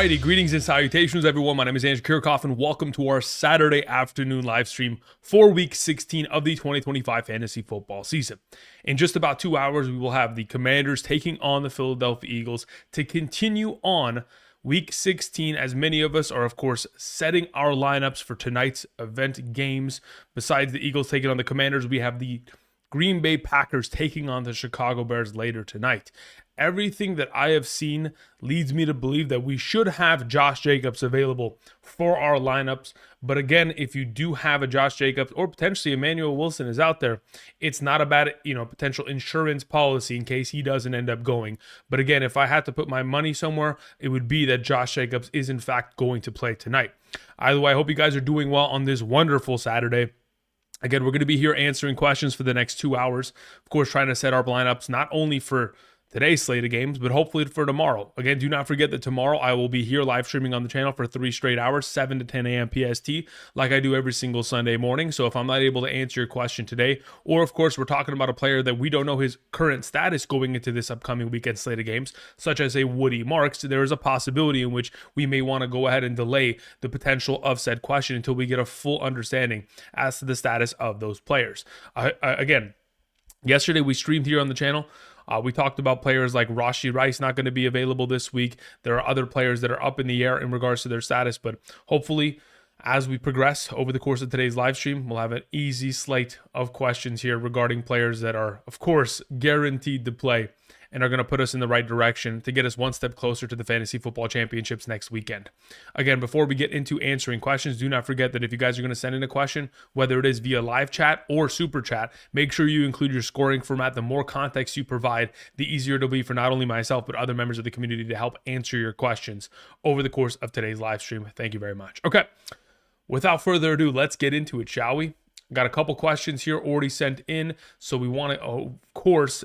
Alrighty, greetings and salutations, everyone. My name is Andrew Kirchhoff, and welcome to our Saturday afternoon live stream for Week 16 of the 2025 fantasy football season. In just about 2 hours, we will have the Commanders taking on the Philadelphia Eagles to continue on Week 16, as many of us are, of course, setting our lineups for tonight's event games. Besides the Eagles taking on the Commanders, we have the Green Bay Packers taking on the Chicago Bears later tonight. Everything that I have seen leads me to believe that we should have Josh Jacobs available for our lineups. But again, if you do have a Josh Jacobs or potentially Emmanuel Wilson is out there, it's not a bad, potential insurance policy in case he doesn't end up going. But again, if I had to put my money somewhere, it would be that Josh Jacobs is in fact going to play tonight. Either way, I hope you guys are doing well on this wonderful Saturday. Again, we're going to be here answering questions for the next 2 hours. Of course, trying to set our lineups not only for today's slate of games, but hopefully for tomorrow. Again, do not forget that tomorrow I will be here live streaming on the channel for 3 straight hours, 7 to 10 a.m. PST, like I do every single Sunday morning. So if I'm not able to answer your question today, or of course we're talking about a player that we don't know his current status going into this upcoming weekend slate of games, such as a Woody Marks, there is a possibility in which we may want to go ahead and delay the potential of said question until we get a full understanding as to the status of those players. Again, yesterday we streamed here on the channel. We talked about players like Rashee Rice not going to be available this week. There are other players that are up in the air in regards to their status, but hopefully as we progress over the course of today's live stream, we'll have an easy slate of questions here regarding players that are, of course, guaranteed to play and are going to put us in the right direction to get us one step closer to the Fantasy Football Championships next weekend. Again, before we get into answering questions, do not forget that if you guys are going to send in a question, whether it is via live chat or super chat, make sure you include your scoring format. The more context you provide, the easier it'll be for not only myself, but other members of the community to help answer your questions over the course of today's live stream. Thank you very much. Okay, without further ado, let's get into it, shall we? Got a couple questions here already sent in, so we want to, of course,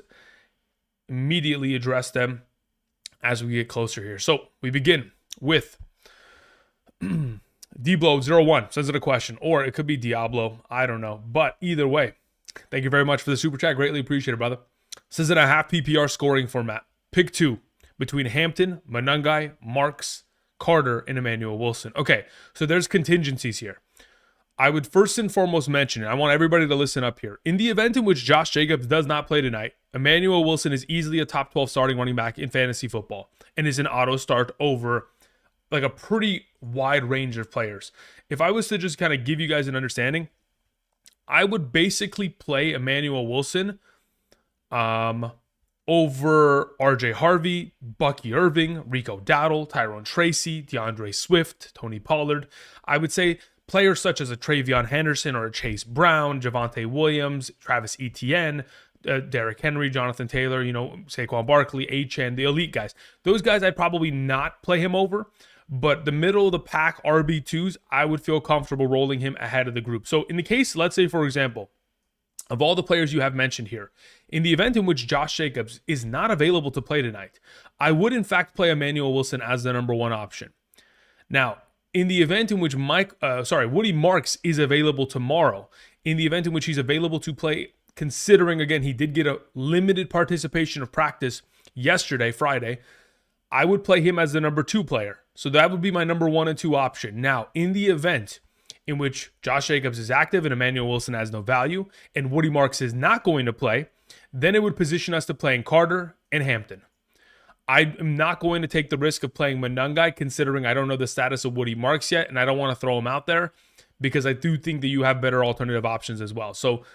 immediately address them as we get closer here. So we begin with Diblo01 sends it a question, or it could be Diablo. I don't know. But either way, thank you very much for the super chat. Greatly appreciate it, brother. Says in a half PPR scoring format. Pick 2 between Hampton, Monangai, Marks, Carter, and Emmanuel Wilson. Okay, so there's contingencies here. I would first and foremost mention, and I want everybody to listen up here. In the event in which Josh Jacobs does not play tonight, Emmanuel Wilson is easily a top 12 starting running back in fantasy football and is an auto start over like a pretty wide range of players. If I was to just kind of give you guys an understanding, I would basically play Emmanuel Wilson over RJ Harvey, Bucky Irving, Rico Dowdle, Tyrone Tracy, DeAndre Swift, Tony Pollard. I would say players such as a Travion Henderson or a Chase Brown, Javonte Williams, Travis Etienne, Derrick Henry, Jonathan Taylor, Saquon Barkley, Achane, the elite guys. Those guys I'd probably not play him over, but the middle of the pack RB2s, I would feel comfortable rolling him ahead of the group. So in the case, let's say, for example, of all the players you have mentioned here, in the event in which Josh Jacobs is not available to play tonight, I would in fact play Emmanuel Wilson as the number 1 option. Now, in the event in which Woody Marks is available tomorrow, in the event in which he's available to play, considering, again, he did get a limited participation of practice yesterday, Friday, I would play him as the number 2 player. So that would be my number 1 and 2 option. Now, in the event in which Josh Jacobs is active and Emmanuel Wilson has no value, and Woody Marks is not going to play, then it would position us to playing Carter and Hampton. I am not going to take the risk of playing Monangai, considering I don't know the status of Woody Marks yet, and I don't want to throw him out there because I do think that you have better alternative options as well. So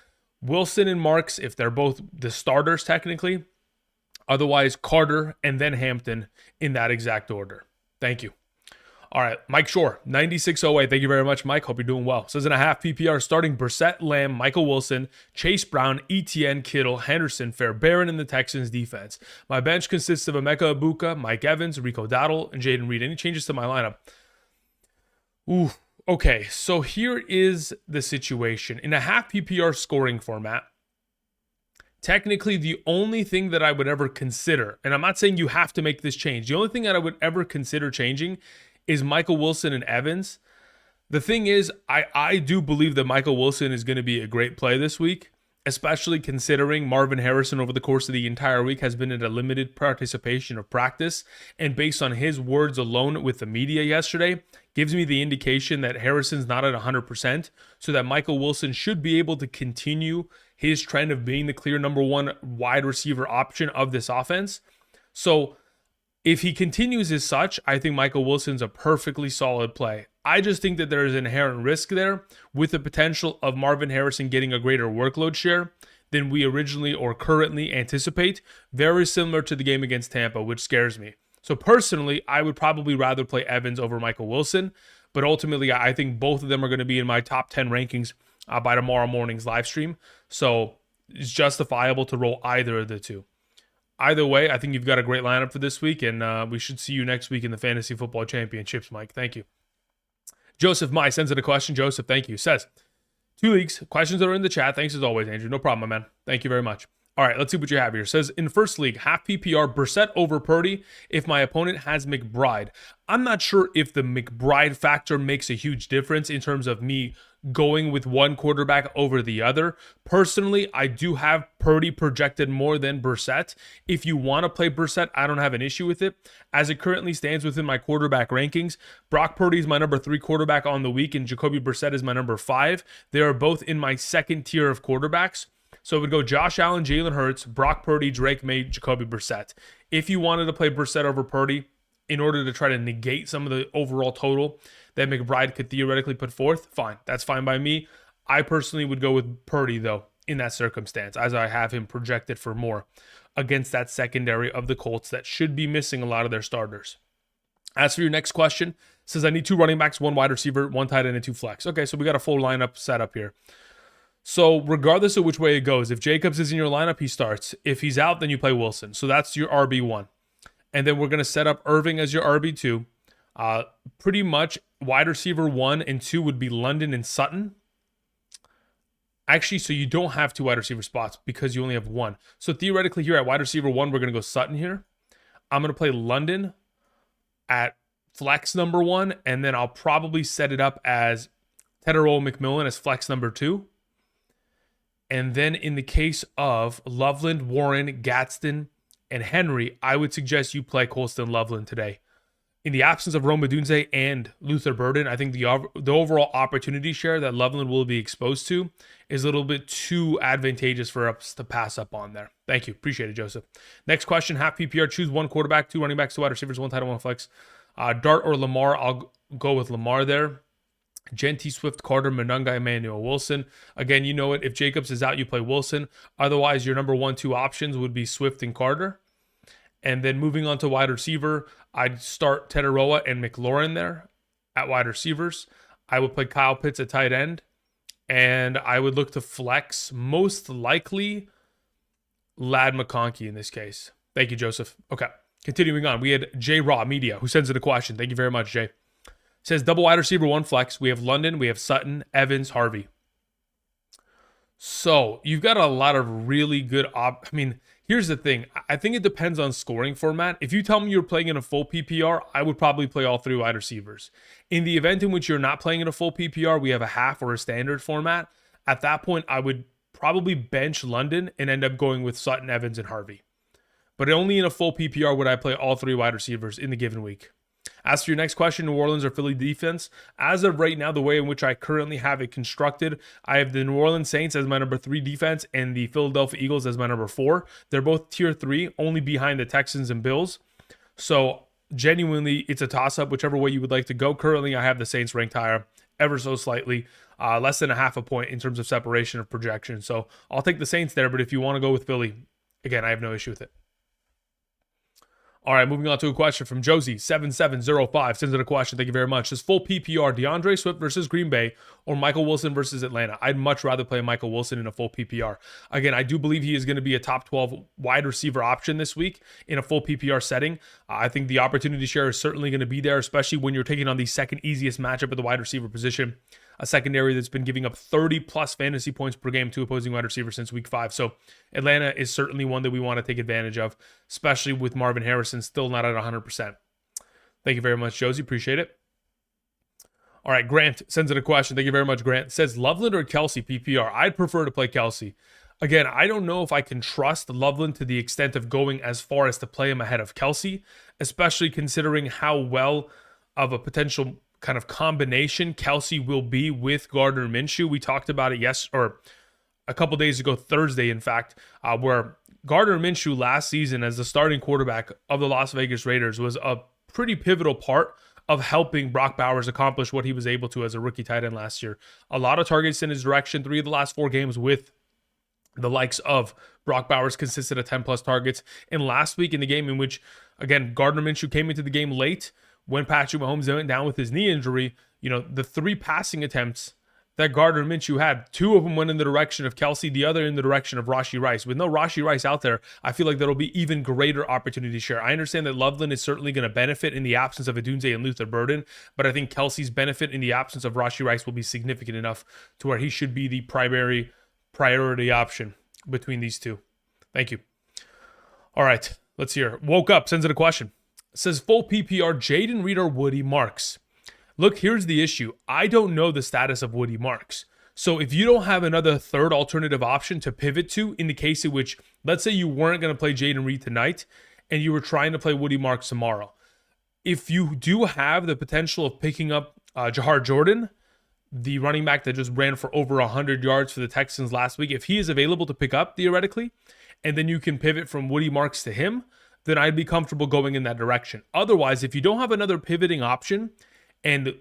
Wilson and Marks, if they're both the starters technically, otherwise Carter and then Hampton in that exact order. Thank you. All right, Mike Shore, 9608. Thank you very much, Mike. Hope you're doing well. Says in a half PPR, starting Brissett, Lamb, Michael Wilson, Chase Brown, Etienne, Kittle, Henderson, Fairbairn in the Texans defense. My bench consists of Emeka Ibuka, Mike Evans, Rico Dowdle, and Jaden Reed. Any changes to my lineup? Ooh, okay. So here is the situation. In a half PPR scoring format, technically the only thing that I would ever consider, and I'm not saying you have to make this change, the only thing that I would ever consider changing is Michael Wilson and Evans. The thing is, I do believe that Michael Wilson is going to be a great play this week. especially considering Marvin Harrison over the course of the entire week has been in a limited participation of practice. And based on his words alone with the media yesterday, gives me the indication that Harrison's not at 100%, so that Michael Wilson should be able to continue his trend of being the clear number one wide receiver option of this offense. So if he continues as such, I think Michael Wilson's a perfectly solid play. I just think that there is inherent risk there with the potential of Marvin Harrison getting a greater workload share than we originally or currently anticipate, very similar to the game against Tampa, which scares me. So personally, I would probably rather play Evans over Michael Wilson, but ultimately I think both of them are going to be in my top 10 rankings by tomorrow morning's live stream. So it's justifiable to roll either of the two. Either way, I think you've got a great lineup for this week, and we should see you next week in the Fantasy Football Championships, Mike. Thank you. Joseph Mai sends in a question. Joseph, thank you. Says, 2 leagues. Questions are in the chat. Thanks as always, Andrew. No problem, my man. Thank you very much. All right, let's see what you have here. Says, in first league, half PPR, Brissett over Purdy if my opponent has McBride. I'm not sure if the McBride factor makes a huge difference in terms of me going with one quarterback over the other. Personally, I do have Purdy projected more than Brissett. If you want to play Brissett, I don't have an issue with it. As it currently stands within my quarterback rankings, Brock Purdy is my number 3 quarterback on the week, and Jacoby Brissett is my number 5. They are both in my second tier of quarterbacks. So it would go Josh Allen, Jalen Hurts, Brock Purdy, Drake May, Jacoby Brissett. If you wanted to play Brissett over Purdy in order to try to negate some of the overall total that McBride could theoretically put forth, fine. That's fine by me. I personally would go with Purdy, though, in that circumstance, as I have him projected for more against that secondary of the Colts that should be missing a lot of their starters. As for your next question, says I need 2 running backs, 1 wide receiver, 1 tight end, and 2 flex. Okay, so we got a full lineup set up here. So regardless of which way it goes, if Jacobs is in your lineup, he starts. If he's out, then you play Wilson. So that's your RB1. And then we're going to set up Irving as your RB2. Pretty much wide receiver 1 and 2 would be London and Sutton. Actually, so you don't have 2 wide receiver spots because you only have 1. So theoretically here at wide receiver 1, we're going to go Sutton here. I'm going to play London at flex number 1. And then I'll probably set it up as Tedero McMillan as flex number 2. And then in the case of Loveland, Warren, Gadsden, and Henry, I would suggest you play Colston Loveland today. In the absence of Rome Odunze and Luther Burden, I think the overall opportunity share that Loveland will be exposed to is a little bit too advantageous for us to pass up on there. Thank you. Appreciate it, Joseph. Next question, half PPR, choose 1 quarterback, 2 running backs, 2 wide receivers, 1 tight end, 1 flex. Dart or Lamar, I'll go with Lamar there. Genty, Swift, Carter, Monunga, Emmanuel Wilson. Again, you know it. If Jacobs is out, you play Wilson. Otherwise, your number 1, 2 options would be Swift and Carter. And then moving on to wide receiver, I'd start Tedoroa and McLaurin there at wide receivers. I would play Kyle Pitts at tight end. And I would look to flex, most likely, Lad McConkey in this case. Thank you, Joseph. Okay, continuing on. We had J Raw Media, who sends in a question. Thank you very much, Jay. Says double wide receiver, 1 flex. We have London, we have Sutton, Evans, Harvey. So you've got a lot of really good here's the thing. I think it depends on scoring format. If you tell me you're playing in a full PPR, I would probably play all 3 wide receivers. In the event in which you're not playing in a full PPR, we have a half or a standard format. At that point, I would probably bench London and end up going with Sutton, Evans, and Harvey. But only in a full PPR would I play all 3 wide receivers in the given week. As for your next question, New Orleans or Philly defense, as of right now, the way in which I currently have it constructed, I have the New Orleans Saints as my number 3 defense and the Philadelphia Eagles as my number 4. They're both tier 3, only behind the Texans and Bills. So genuinely, it's a toss-up, whichever way you would like to go. Currently, I have the Saints ranked higher, ever so slightly, less than a half a point in terms of separation of projection. So I'll take the Saints there, but if you want to go with Philly, again, I have no issue with it. All right, moving on to a question from Josie7705. Sends in a question. Thank you very much. Says full PPR, DeAndre Swift versus Green Bay or Michael Wilson versus Atlanta. I'd much rather play Michael Wilson in a full PPR. Again, I do believe he is going to be a top 12 wide receiver option this week in a full PPR setting. I think the opportunity share is certainly going to be there, especially when you're taking on the second easiest matchup at the wide receiver position, a secondary that's been giving up 30-plus fantasy points per game to opposing wide receivers since week 5. So Atlanta is certainly one that we want to take advantage of, especially with Marvin Harrison still not at 100%. Thank you very much, Josie. Appreciate it. All right, Grant sends in a question. Thank you very much, Grant. Says Loveland or Kelsey PPR? I'd prefer to play Kelsey. Again, I don't know if I can trust Loveland to the extent of going as far as to play him ahead of Kelsey, especially considering how well of a potential kind of combination Kelsey will be with Gardner Minshew. We talked about it or a couple days ago, Thursday, in fact, where Gardner Minshew last season as the starting quarterback of the Las Vegas Raiders was a pretty pivotal part of helping Brock Bowers accomplish what he was able to as a rookie tight end last year. A lot of targets in his direction, 3 of the last 4 games with the likes of Brock Bowers consisted of 10 plus targets. And last week in the game in which, again, Gardner Minshew came into the game late when Patrick Mahomes went down with his knee injury, the 3 passing attempts that Gardner Minshew had, 2 of them went in the direction of Kelsey, the other in the direction of Rashee Rice. With no Rashee Rice out there, I feel like there'll be even greater opportunity to share. I understand that Loveland is certainly going to benefit in the absence of Odunze and Luther Burden, but I think Kelsey's benefit in the absence of Rashee Rice will be significant enough to where he should be the primary priority option between these 2. Thank you. All right, let's hear. Woke Up sends in a question. It says, full PPR, Jaden Reed or Woody Marks? Look, here's the issue. I don't know the status of Woody Marks. So if you don't have another third alternative option to pivot to in the case in which, let's say you weren't going to play Jaden Reed tonight and you were trying to play Woody Marks tomorrow. If you do have the potential of picking up Jahar Jordan, the running back that just ran for over 100 yards for the Texans last week, if he is available to pick up theoretically, and then you can pivot from Woody Marks to him, then I'd be comfortable going in that direction. Otherwise, if you don't have another pivoting option, and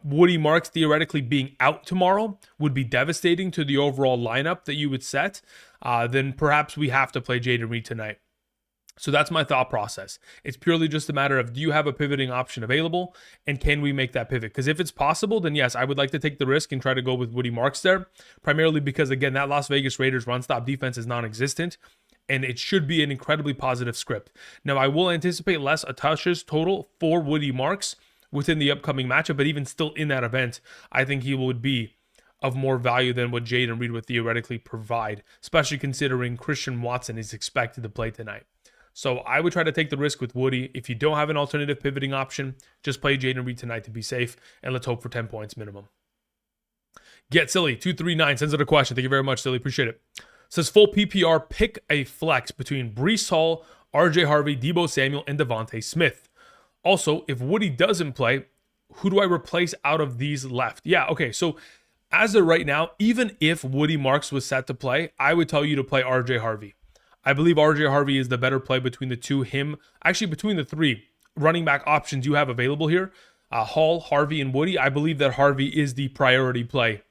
Woody Marks theoretically being out tomorrow would be devastating to the overall lineup that you would set, then perhaps we have to play Jaden Reed tonight. So that's my thought process. It's purely just a matter of, do you have a pivoting option available, and can we make that pivot? Because if it's possible, then yes, I would like to take the risk and try to go with Woody Marks there, primarily because, again, that Las Vegas Raiders run-stop defense is non-existent, and it should be an incredibly positive script. Now, I will anticipate less touches total for Woody Marks within the upcoming matchup, but even still in that event, I think he would be of more value than what Jaden Reed would theoretically provide, especially considering Christian Watson is expected to play tonight. So I would try to take the risk with Woody. If you don't have an alternative pivoting option, just play Jaden Reed tonight to be safe, and let's hope for 10 points minimum. Get Silly 239 sends out a question. Thank you very much, Silly. Appreciate it. Says, full PPR, pick a flex between Breece Hall, RJ Harvey, Deebo Samuel, and Devontae Smith. Also, if Woody doesn't play, who do I replace out of these left? Yeah, okay, so as of right now, even if Woody Marks was set to play, I would tell you to play RJ Harvey. I believe RJ Harvey is the better play between the 2, actually between the 3 running back options you have available here, Hall, Harvey, and Woody. I believe that Harvey is the priority play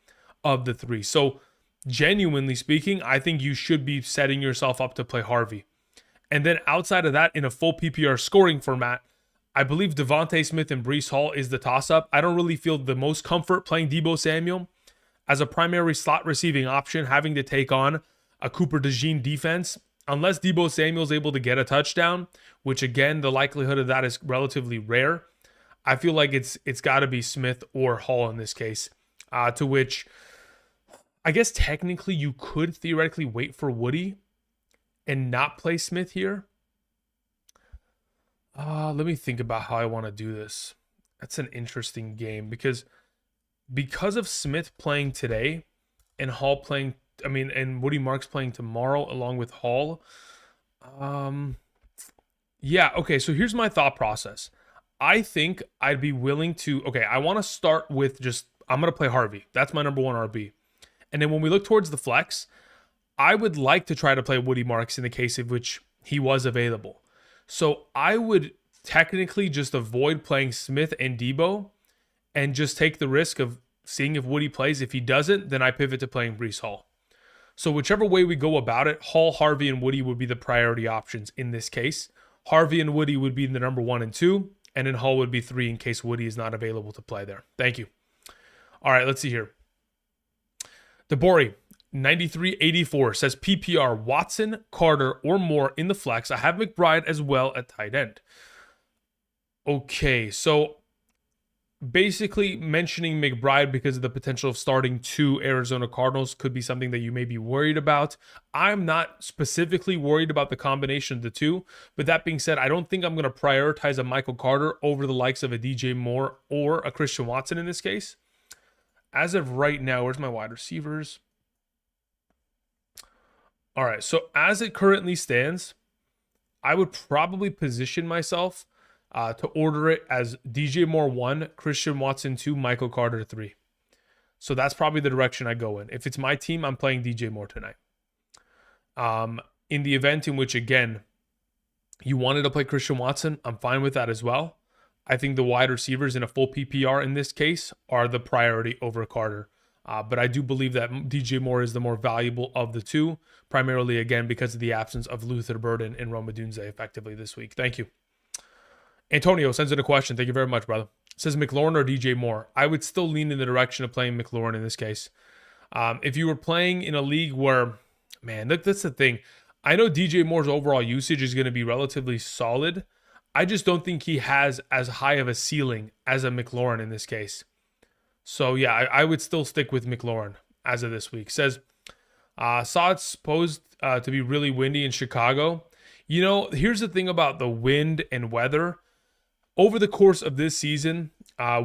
of the 3. So genuinely speaking, I think you should be setting yourself up to play Harvey. And then outside of that, in a full PPR scoring format, I believe Devontae Smith and Breece Hall is the toss-up. I don't really feel the most comfort playing Deebo Samuel as a primary slot receiving option, having to take on a Cooper DeJean defense. Unless Deebo Samuel is able to get a touchdown, which again, the likelihood of that is relatively rare, I feel like it's got to be Smith or Hall in this case, to which I guess technically you could theoretically wait for Woody and not play Smith here. Let me think about how I want to do this. That's an interesting game because of Smith playing today and Hall playing, and Woody Marks playing tomorrow along with Hall. Yeah, okay, so here's my thought process. I think I'd be willing to, I want to start with I'm going to play Harvey. That's my number 1 RB. And then when we look towards the flex, I would like to try to play Woody Marks in the case of which he was available. So I would technically just avoid playing Smith and Deebo and just take the risk of seeing if Woody plays. If he doesn't, then I pivot to playing Breece Hall. So whichever way we go about it, Hall, Harvey, and Woody would be the priority options in this case. Harvey and Woody would be the number 1 and 2, and then Hall would be 3 in case Woody is not available to play there. Thank you. All right, let's see here. Debori, 9384 says PPR, Watson, Carter, or more in the flex. I have McBride as well at tight end. Okay, so basically mentioning McBride because of the potential of starting 2 Arizona Cardinals could be something that you may be worried about. I'm not specifically worried about the combination of the 2, but that being said, I don't think I'm going to prioritize a Michael Carter over the likes of a DJ Moore or a Christian Watson in this case. As of right now, where's my wide receivers? All right. So as it currently stands, I would probably position myself to order it as DJ Moore 1, Christian Watson 2, Michael Carter 3. So that's probably the direction I go in. If it's my team, I'm playing DJ Moore tonight. In the event in which, again, you wanted to play Christian Watson, I'm fine with that as well. I think the wide receivers in a full PPR in this case are the priority over Carter. But I do believe that DJ Moore is the more valuable of the two, primarily, again, because of the absence of Luther Burden and Rome Odunze effectively this week. Thank you. Antonio sends in a question. Thank you very much, brother. Says McLaurin or DJ Moore. I would still lean in the direction of playing McLaurin in this case. If you were playing in a league where, man, that's the thing. I know DJ Moore's overall usage is going to be relatively solid. I just don't think he has as high of a ceiling as a McLaurin in this case. So, yeah, I would still stick with McLaurin as of this week. Says, saw it's supposed to be really windy in Chicago. You know, here's the thing about the wind and weather. Over the course of this season,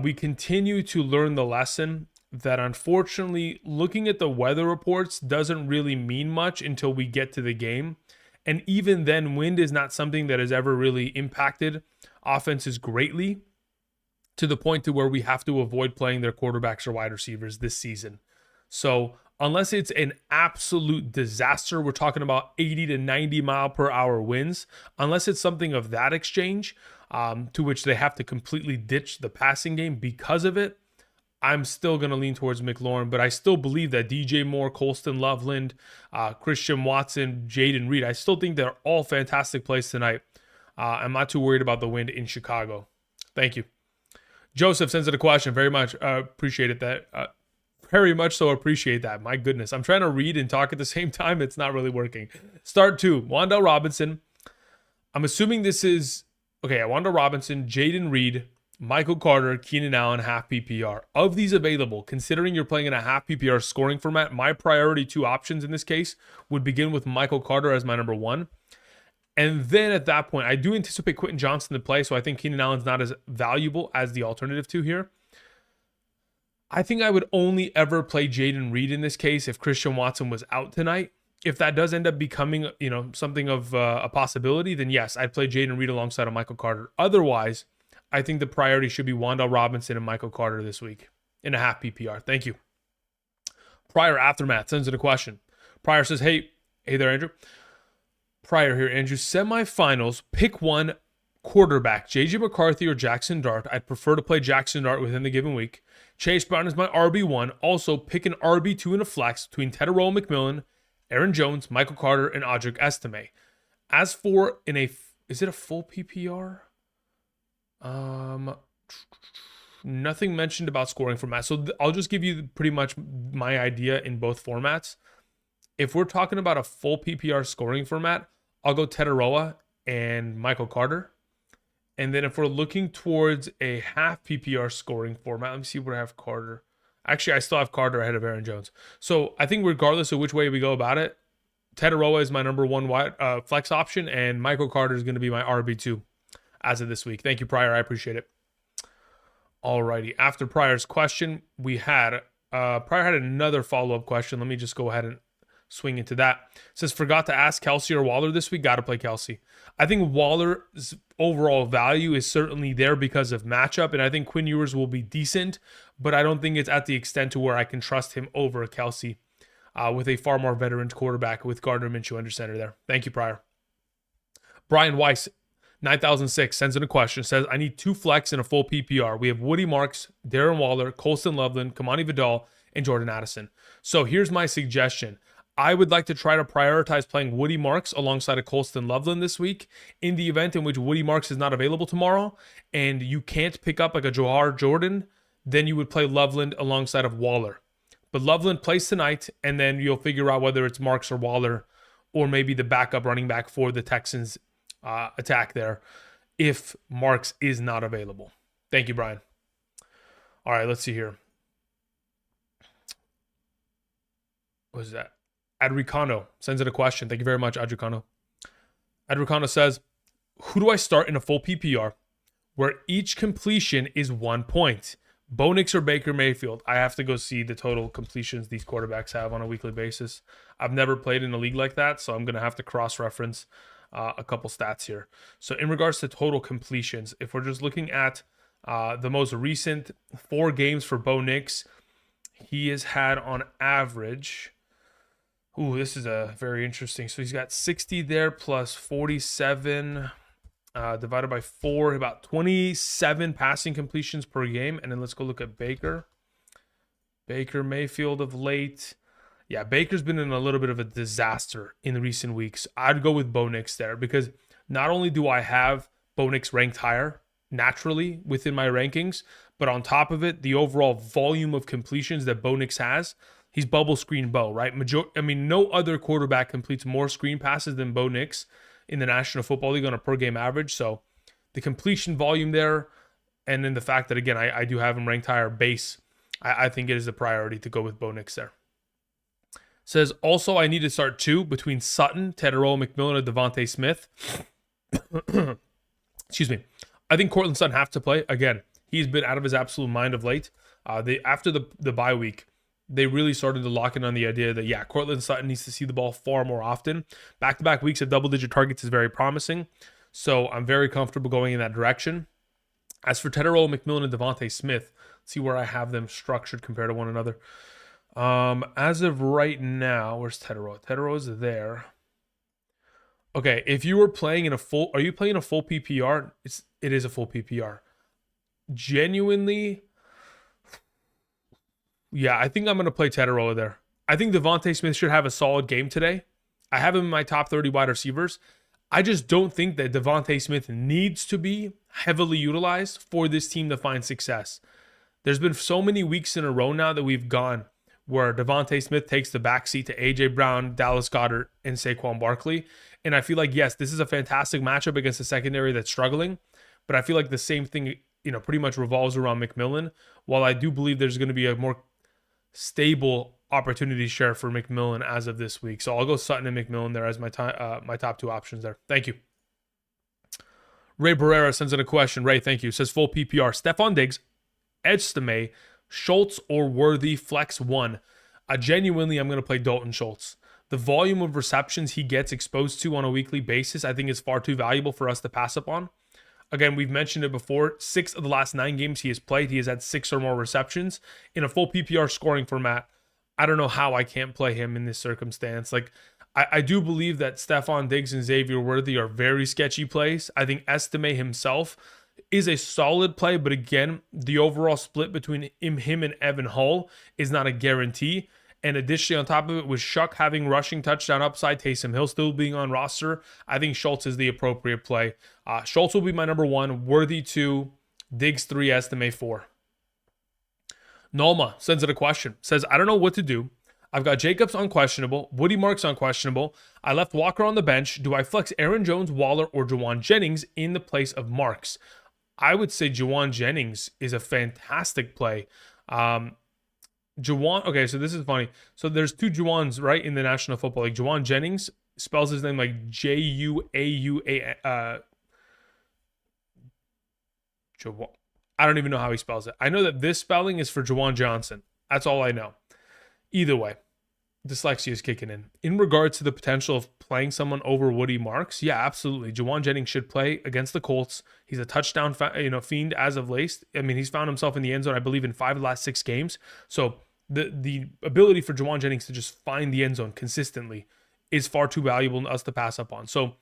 we continue to learn the lesson that unfortunately looking at the weather reports doesn't really mean much until we get to the game. And even then, wind is not something that has ever really impacted offenses greatly to the point to where we have to avoid playing their quarterbacks or wide receivers this season. So unless it's an absolute disaster, we're talking about 80 to 90 mile per hour winds, unless it's something of that exchange to which they have to completely ditch the passing game because of it, I'm still going to lean towards McLaurin, but I still believe that DJ Moore, Colston Loveland, Christian Watson, Jaden Reed, I still think they're all fantastic plays tonight. I'm not too worried about the wind in Chicago. Thank you. Joseph sends in a question. Very much appreciate it. Very much so appreciate that. My goodness. I'm trying to read and talk at the same time. It's not really working. Start 2. Wan'Dale Robinson. I'm assuming this is... Okay, Wan'Dale Robinson, Jaden Reed, Michael Carter, Keenan Allen, half PPR. Of these available, considering you're playing in a half PPR scoring format, my priority 2 options in this case would begin with Michael Carter as my number 1. And then at that point, I do anticipate Quentin Johnson to play, so I think Keenan Allen's not as valuable as the alternative 2 here. I think I would only ever play Jaden Reed in this case if Christian Watson was out tonight. If that does end up becoming, something of a possibility, then yes, I'd play Jaden Reed alongside of Michael Carter. Otherwise, I think the priority should be Wan'Dale Robinson and Michael Carter this week in a half PPR. Thank you. Prior Aftermath sends in a question. Prior says, hey there, Andrew. Prior here, Andrew. Semifinals, pick one quarterback, JJ McCarthy or Jackson Dart. I'd prefer to play Jackson Dart within the given week. Chase Brown is my RB1. Also, pick an RB2 in a flex between Tedero McMillan, Aaron Jones, Michael Carter, and Audric Estime. As for is it a full PPR? Nothing mentioned about scoring format. So I'll just give you pretty much my idea in both formats. If we're talking about a full PPR scoring format, I'll go Tedero and Michael Carter. And then if we're looking towards a half PPR scoring format, let me see where I have Carter. Actually, I still have Carter ahead of Aaron Jones. So I think regardless of which way we go about it, Tedero is my number 1 wide, flex option, and Michael Carter is going to be my RB2 as of this week. Thank you, Prior. I appreciate it. Alrighty. After Prior's question, we had Prior had another follow-up question. Let me just go ahead and swing into that. It says, forgot to ask Kelsey or Waller this week. Got to play Kelsey. I think Waller's overall value is certainly there because of matchup, and I think Quinn Ewers will be decent, but I don't think it's at the extent to where I can trust him over Kelsey with a far more veteran quarterback with Gardner Minshew under center there. Thank you, Prior. Brian Weiss, 9006, sends in a question. Says, I need 2 flex in a full PPR. We have Woody Marks, Darren Waller, Colston Loveland, Kamani Vidal, and Jordan Addison. So here's my suggestion. I would like to try to prioritize playing Woody Marks alongside of Colston Loveland this week. In the event in which Woody Marks is not available tomorrow and you can't pick up like a Johar Jordan, then you would play Loveland alongside of Waller. But Loveland plays tonight, and then you'll figure out whether it's Marks or Waller or maybe the backup running back for the Texans attack there if Marks is not available. Thank you, Brian. All right, let's see here. What is that? Adricano sends in a question. Thank you very much, Adricano. Adricano says, who do I start in a full PPR where each completion is 1 point, Bo Nix or Baker Mayfield. I have to go see the total completions these quarterbacks have on a weekly basis. I've never played in a league like that, so I'm going to have to cross-reference a couple stats here. So in regards to total completions, if we're just looking at the most recent 4 games for Bo Nix, he has had on average... Ooh, this is a very interesting. So he's got 60 there plus 47 divided by 4, about 27 passing completions per game. And then let's go look at Baker. Baker Mayfield of late. Yeah, Baker's been in a little bit of a disaster in recent weeks. I'd go with Bo Nix there because not only do I have Bo Nix ranked higher naturally within my rankings, but on top of it, the overall volume of completions that Bo Nix has, he's bubble screen Bo, right? No other quarterback completes more screen passes than Bo Nix in the National Football League on a per game average. So the completion volume there, and then the fact that, again, I do have him ranked higher base, I think it is a priority to go with Bo Nix there. Says, also, I need to start 2 between Sutton, Tedero, McMillan, and Devontae Smith. Excuse me. I think Courtland Sutton have to play. Again, he's been out of his absolute mind of late. After the bye week, they really started to lock in on the idea that, yeah, Courtland Sutton needs to see the ball far more often. Back-to-back weeks of double-digit targets is very promising. So I'm very comfortable going in that direction. As for Tedero, McMillan, and Devontae Smith, let's see where I have them structured compared to one another. As of right now, where's Tedero? Tedero's there. Okay, if you were playing in are you playing a full PPR? It is a full PPR. Genuinely... Yeah, I think I'm going to play Tedero there. I think Devontae Smith should have a solid game today. I have him in my top 30 wide receivers. I just don't think that Devontae Smith needs to be heavily utilized for this team to find success. There's been so many weeks in a row now that we've gone where Devontae Smith takes the backseat to A.J. Brown, Dallas Goedert, and Saquon Barkley. And I feel like, yes, this is a fantastic matchup against a secondary that's struggling, but I feel like the same thing, pretty much revolves around McMillan. While I do believe there's going to be a more stable opportunity share for McMillan as of this week. So I'll go Sutton and McMillan there as my top 2 options there. Thank you. Ray Barrera sends in a question. Ray, thank you. Says full PPR. Stephon Diggs, Estime, Schultz, or Worthy flex 1. Genuinely, I'm going to play Dalton Schultz. The volume of receptions he gets exposed to on a weekly basis, I think is far too valuable for us to pass up on. Again, we've mentioned it before. 6 of the last 9 games he has played, he has had 6 or more receptions. In a full PPR scoring format, I don't know how I can't play him in this circumstance. Like, I do believe that Stephon Diggs and Xavier Worthy are very sketchy plays. I think Estime himself is a solid play, but again, the overall split between him and Evan Hull is not a guarantee. And additionally, on top of it, with Shuck having rushing touchdown upside, Taysom Hill still being on roster, I think Schultz is the appropriate play. Schultz will be my number 1, Worthy 2, Diggs 3, Estime 4. Nolma sends it a question. Says, I don't know what to do. I've got Jacobs unquestionable, Woody Marks unquestionable. I left Walker on the bench. Do I flex Aaron Jones, Waller, or Juwan Jennings in the place of Marks? I would say Juwan Jennings is a fantastic play. Okay, so this is funny. So there's 2 Juwans, right, in the National Football League. Juwan Jennings spells his name like Juaua. I don't even know how he spells it. I know that this spelling is for Juwan Johnson. That's all I know. Either way, dyslexia is kicking in. In regards to the potential of playing someone over Woody Marks, yeah, absolutely. Juwan Jennings should play against the Colts. He's a touchdown fiend as of late. I mean, he's found himself in the end zone, I believe, in 5 of the last 6 games. So the ability for Juwan Jennings to just find the end zone consistently is far too valuable to us to pass up on. So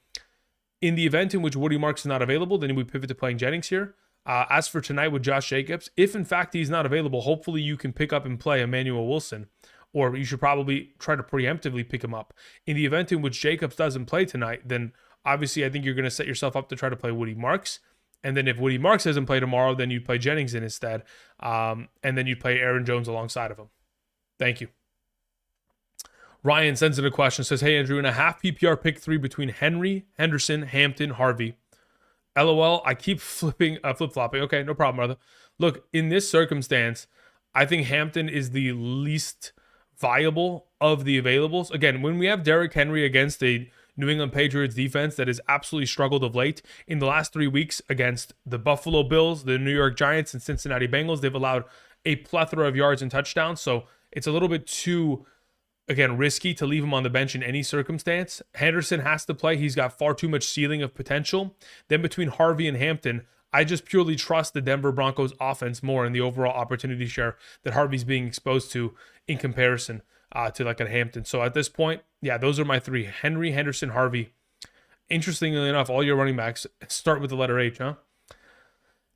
in the event in which Woody Marks is not available, then we pivot to playing Jennings here. As for tonight with Josh Jacobs, if in fact he's not available, hopefully you can pick up and play Emmanuel Wilson, or you should probably try to preemptively pick him up. In the event in which Jacobs doesn't play tonight, then obviously I think you're going to set yourself up to try to play Woody Marks. And then if Woody Marks doesn't play tomorrow, then you'd play Jennings in instead. And then you'd play Aaron Jones alongside of him. Thank you. Ryan sends in a question, says, hey, Andrew, in a half PPR pick 3 between Henry, Henderson, Hampton, Harvey. LOL, I keep flip-flopping. Okay, no problem, brother. Look, in this circumstance, I think Hampton is the least viable of the availables. Again, when we have Derrick Henry against a New England Patriots defense that has absolutely struggled of late. In the last 3 weeks against the Buffalo Bills, the New York Giants, and Cincinnati Bengals, they've allowed a plethora of yards and touchdowns. So it's a little bit too, again, risky to leave him on the bench in any circumstance. Henderson has to play. He's got far too much ceiling of potential. Then between Harvey and Hampton, I just purely trust the Denver Broncos offense more in the overall opportunity share that Harvey's being exposed to in comparison to like a Hampton. So at this point, yeah, those are my three: Henry, Henderson, Harvey. Interestingly enough, all your running backs start with the letter H, huh?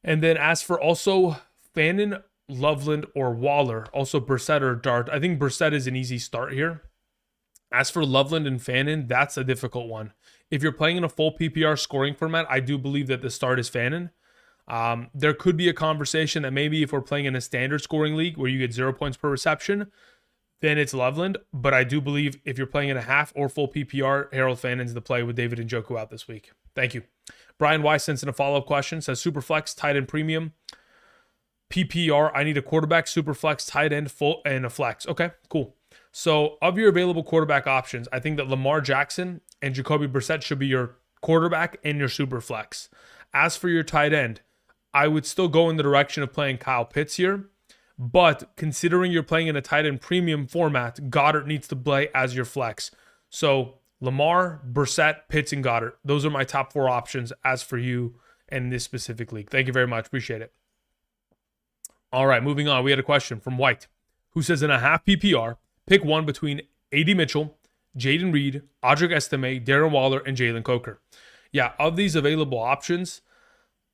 And then as for also Fannin, Loveland, or Waller, also Brissett or Dart, I think Brissett is an easy start here. As for Loveland and Fannin, that's a difficult one. If you're playing in a full PPR scoring format, I do believe that the start is Fannin. There could be a conversation that maybe if we're playing in a standard scoring league where you get 0 points per reception, then it's Loveland. But I do believe if you're playing in a half or full PPR, Harold Fannin's the play with David Njoku out this week. Thank you. Brian Weiss sends in a follow-up question, says Superflex, tight end premium, PPR, I need a quarterback, Superflex, tight end, full, and a flex. Okay, cool. So of your available quarterback options, I think that Lamar Jackson and Jacoby Brissett should be your quarterback and your Superflex. As for your tight end, I would still go in the direction of playing Kyle Pitts here, but considering you're playing in a tight end premium format, Goddard needs to play as your flex. So Lamar, Brissett, Pitts, and Goddard. Those are my top 4 options as for you in this specific league. Thank you very much. Appreciate it. All right, moving on. We had a question from White, who says in a half PPR, pick one between A.D. Mitchell, Jaden Reed, Audric Estime, Darren Waller, and Jalen Coker. Yeah, of these available options,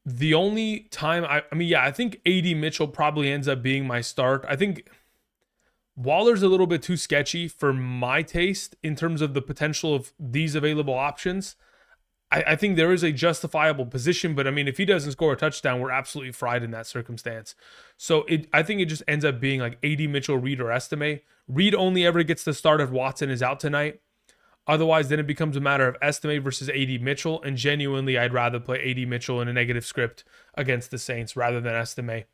the only time I think A.D. Mitchell probably ends up being my start. I think Waller's a little bit too sketchy for my taste in terms of the potential of these available options. I think there is a justifiable position, but I mean, if he doesn't score a touchdown, we're absolutely fried in that circumstance. So I think it just ends up being like A.D. Mitchell, Reed, or Estime. Reed only ever gets the start if Watson is out tonight. Otherwise, then it becomes a matter of Estime versus A.D. Mitchell, and genuinely, I'd rather play A.D. Mitchell in a negative script against the Saints rather than Estime.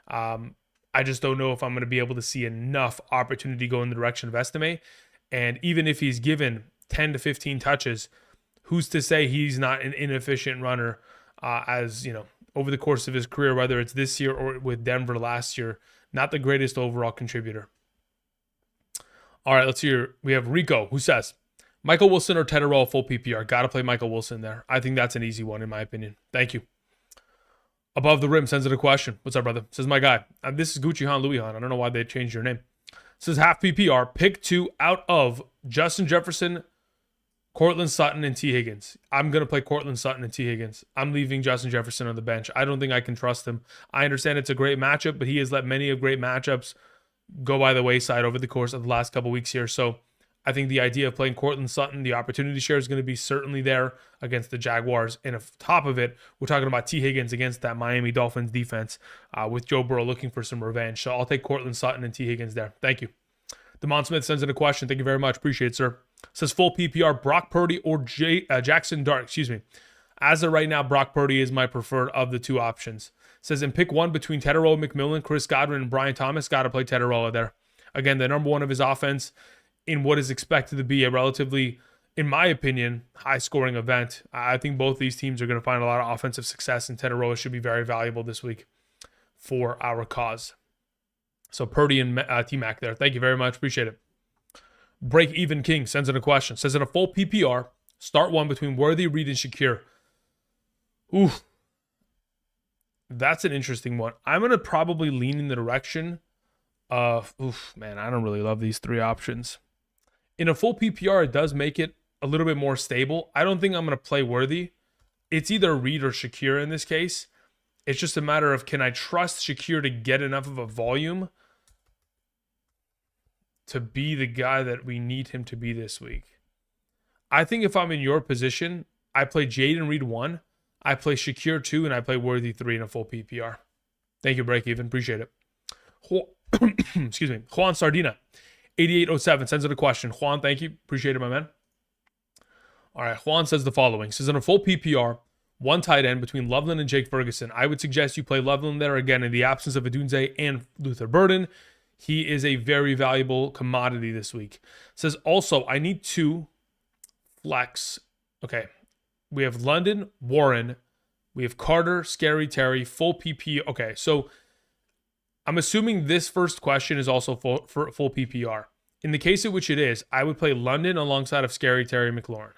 I just don't know if I'm going to be able to see enough opportunity go in the direction of Estime. And even if he's given 10 to 15 touches, who's to say he's not an inefficient runner as, you know, over the course of his career, whether it's this year or with Denver last year, not the greatest overall contributor. All right, let's hear. We have Rico, who says, Michael Wilson or Tedderell full PPR? Got to play Michael Wilson there. I think that's an easy one in my opinion. Thank you. Above the Rim sends in a question. What's up, brother? Says my guy. This is Gucci Han, Louis Han. I don't know why they changed your name. Says half PPR. Pick 2 out of Justin Jefferson, Cortland Sutton, and T. Higgins. I'm going to play Cortland Sutton and T. Higgins. I'm leaving Justin Jefferson on the bench. I don't think I can trust him. I understand it's a great matchup, but he has let many of great matchups go by the wayside over the course of the last couple weeks here. So I think the idea of playing Cortland Sutton, the opportunity share is going to be certainly there against the Jaguars. And on top of it, we're talking about T. Higgins against that Miami Dolphins defense with Joe Burrow looking for some revenge. So I'll take Cortland Sutton and T. Higgins there. Thank you. Demond Smith sends in a question. Thank you very much. Appreciate it, sir. Says full PPR, Brock Purdy or Jackson Dart. As of right now, Brock Purdy is my preferred of the two options. Says in pick one between Tedderell, McMillan, Chris Godwin, and Brian Thomas. Got to play Tedderell there. Again, the number one of his offense in what is expected to be a relatively, in my opinion, high-scoring event. I think both these teams are going to find a lot of offensive success, and Tedderell should be very valuable this week for our cause. So Purdy and T-Mac there. Thank you very much. Appreciate it. Break Even King sends in a question. Says in a full PPR, start one between Worthy, Reed, and Shakir. Oof. That's an interesting one. I'm going to probably lean in the direction of, I don't really love these three options. In a full PPR, it does make it a little bit more stable. I don't think I'm going to play Worthy. It's either Reed or Shakir in this case. It's just a matter of, can I trust Shakir to get enough of a volume to be the guy that we need him to be this week? I think if I'm in your position, I play Jaden Reed 1, I play Shakir 2, and I play Worthy 3 in a full PPR. Thank you, Break Even. Appreciate it. Excuse me. Juan Sardina, 8807, sends in a question. Juan, thank you. Appreciate it, my man. All right, Juan says the following. Says in a full PPR, one tight end between Loveland and Jake Ferguson. I would suggest you play Loveland there again in the absence of Adunze and Luther Burden. He is a very valuable commodity this week. Says also, I need 2 flex. Okay. We have London, Warren. We have Carter, Scary Terry, full PP. Okay, so I'm assuming this first question is also for full PPR. In the case in which it is, I would play London alongside of Scary Terry McLaurin.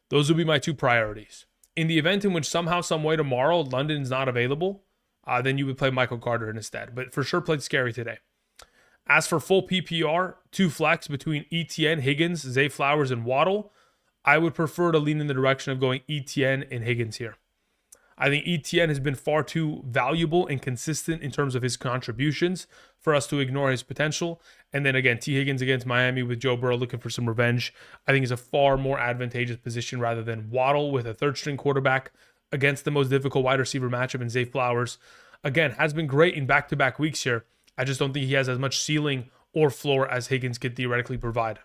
Those would be my two priorities. In the event in which somehow, some way tomorrow, London's not available, then you would play Michael Carter instead. But for sure, played Scary today. As for full PPR, two flex between ETN, Higgins, Zay Flowers, and Waddle, I would prefer to lean in the direction of going ETN and Higgins here. I think ETN has been far too valuable and consistent in terms of his contributions for us to ignore his potential. And then again, T. Higgins against Miami with Joe Burrow looking for some revenge, I think is a far more advantageous position rather than Waddle with a third-string quarterback against the most difficult wide receiver matchup in Zay Flowers. Again, has been great in back-to-back weeks here. I just don't think he has as much ceiling or floor as Higgins could theoretically provide.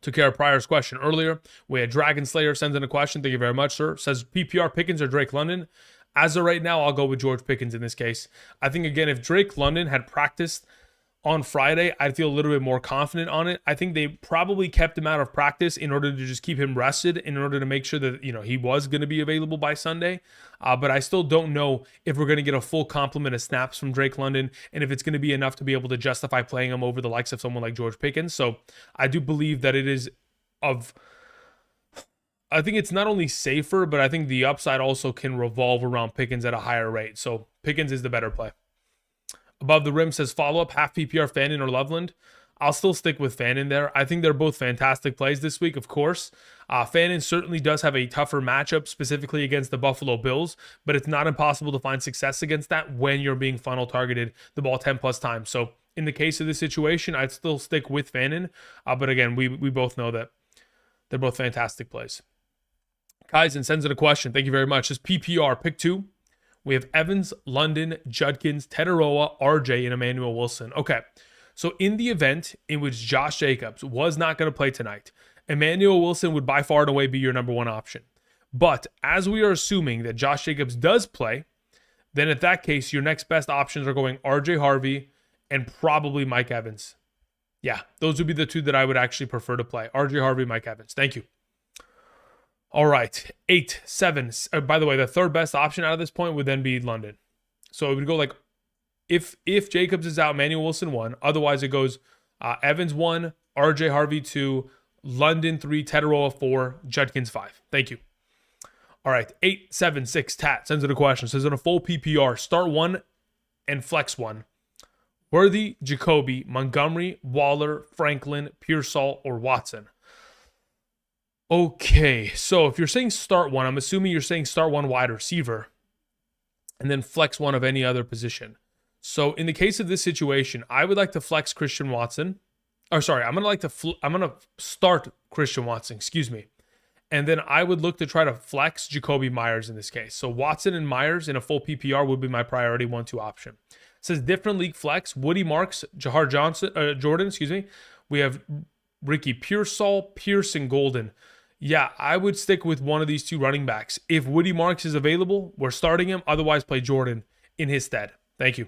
Took care of Pryor's question earlier. We had Dragon Slayer sends in a question. Thank you very much, sir. Says PPR Pickens or Drake London. As of right now, I'll go with George Pickens in this case. I think, again, if Drake London had practiced on Friday, I'd feel a little bit more confident on it. I think they probably kept him out of practice in order to just keep him rested, in order to make sure that, he was going to be available by Sunday. But I still don't know if we're going to get a full complement of snaps from Drake London and if it's going to be enough to be able to justify playing him over the likes of someone like George Pickens. So I do believe that it is I think it's not only safer, but I think the upside also can revolve around Pickens at a higher rate. So Pickens is the better play. Above the Rim says follow-up, half PPR, Fannin or Loveland. I'll still stick with Fannin there. I think they're both fantastic plays this week, of course. Fannin certainly does have a tougher matchup, specifically against the Buffalo Bills, but it's not impossible to find success against that when you're being funnel targeted the ball 10-plus times. So in the case of this situation, I'd still stick with Fannin. But again, we both know that they're both fantastic plays. Kaizen sends in a question. Thank you very much. This PPR, pick two. We have Evans, London, Judkins, Tetaroa, RJ, and Emmanuel Wilson. Okay, so in the event in which Josh Jacobs was not going to play tonight, Emmanuel Wilson would by far and away be your number one option. But as we are assuming that Josh Jacobs does play, then at that case, your next best options are going RJ Harvey and probably Mike Evans. Yeah, those would be the two that I would actually prefer to play. RJ Harvey, Mike Evans. Thank you. All right, 8, 7. By the way, the third best option out of this point would then be London. So it would go like, if Jacobs is out, Emmanuel Wilson 1. Otherwise, it goes Evans 1, RJ Harvey 2, London 3, Tetaroa 4, Judkins 5. Thank you. All right, 8, 7, 6. Tat sends in a question. Says in a full PPR, start 1 and flex 1. Worthy, Jacoby, Montgomery, Waller, Franklin, Pearsall, or Watson. Okay, so if you're saying start 1, I'm assuming you're saying start 1 wide receiver and then flex 1 of any other position. So in the case of this situation, I would like to flex Christian Watson. I'm going to start Christian Watson, And then I would look to try to flex Jacoby Myers in this case. So Watson and Myers in a full PPR would be my priority 1-2 option. It says different league flex, Woody Marks, Jordan. We have Ricky Pearsall, Pierce, and Golden. Yeah, I would stick with one of these two running backs. If Woody Marks is available, we're starting him. Otherwise, play Jordan in his stead. Thank you.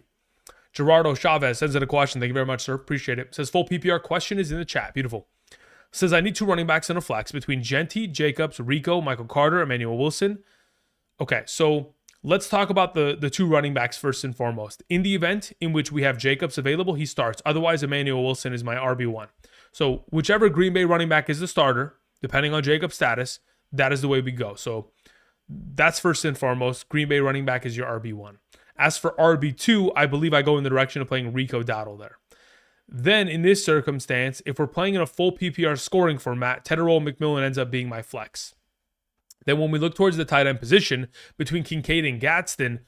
Gerardo Chavez sends in a question. Thank you very much, sir. Appreciate it. Says full PPR question is in the chat. Beautiful. Says I need 2 running backs in a flex between Genty, Jacobs, Rico, Michael Carter, Emmanuel Wilson. Okay, so let's talk about the 2 running backs first and foremost. In the event in which we have Jacobs available, he starts. Otherwise, Emmanuel Wilson is my RB1. So whichever Green Bay running back is the starter, depending on Jacob's status, that is the way we go. So that's first and foremost. Green Bay running back is your RB1. As for RB2, I believe I go in the direction of playing Rico Dowdle there. Then in this circumstance, if we're playing in a full PPR scoring format, Tetaroa McMillan ends up being my flex. Then when we look towards the tight end position between Kincaid and Gadsden,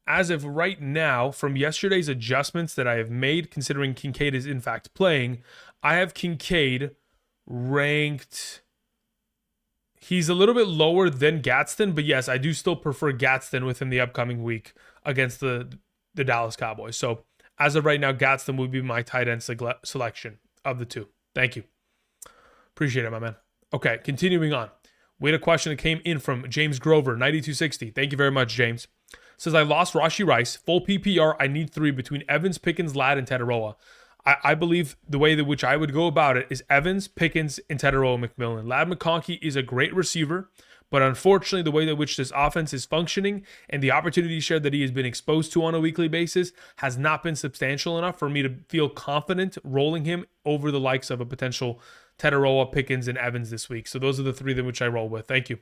as of right now, from yesterday's adjustments that I have made, considering Kincaid is in fact playing, I have Kincaid ranked. He's a little bit lower than Gadsden, but yes, I do still prefer Gadsden within the upcoming week against the Dallas Cowboys. So as of right now, Gadsden would be my tight end selection of the 2. Thank you. Appreciate it, my man. Okay, continuing on. We had a question that came in from James Grover, 9260. Thank you very much, James. Says, I lost Rashee Rice. Full PPR, I need 3 between Evans, Pickens, Ladd, and Tetaroa. I believe the way that which I would go about it is Evans, Pickens, and Tedero McMillan. Ladd McConkey is a great receiver, but unfortunately, the way that which this offense is functioning and the opportunity share that he has been exposed to on a weekly basis has not been substantial enough for me to feel confident rolling him over the likes of a potential Tedero, Pickens, and Evans this week. So those are the three that which I roll with. Thank you.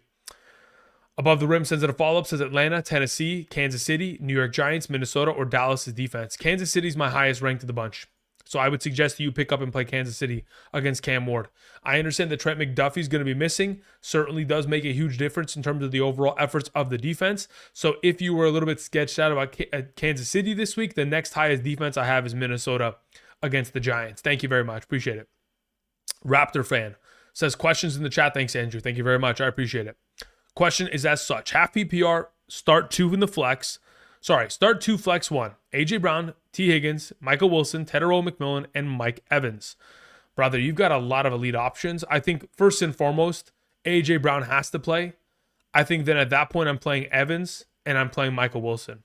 Above the rim sends it a follow-up, says Atlanta, Tennessee, Kansas City, New York Giants, Minnesota, or Dallas' defense. Kansas City's my highest ranked of the bunch. So I would suggest that you pick up and play Kansas City against Cam Ward. I understand that Trent McDuffie's going to be missing. Certainly does make a huge difference in terms of the overall efforts of the defense. So if you were a little bit sketched out about Kansas City this week, the next highest defense I have is Minnesota against the Giants. Thank you very much. Appreciate it. Raptor fan says, questions in the chat. Thanks, Andrew. Thank you very much. I appreciate it. Question is as such. Half PPR, start 2 in the flex. Start 2 flex 1. A.J. Brown, T. Higgins, Michael Wilson, Tedero McMillan, and Mike Evans. Brother, you've got a lot of elite options. I think first and foremost, A.J. Brown has to play. I think then at that point, I'm playing Evans and I'm playing Michael Wilson.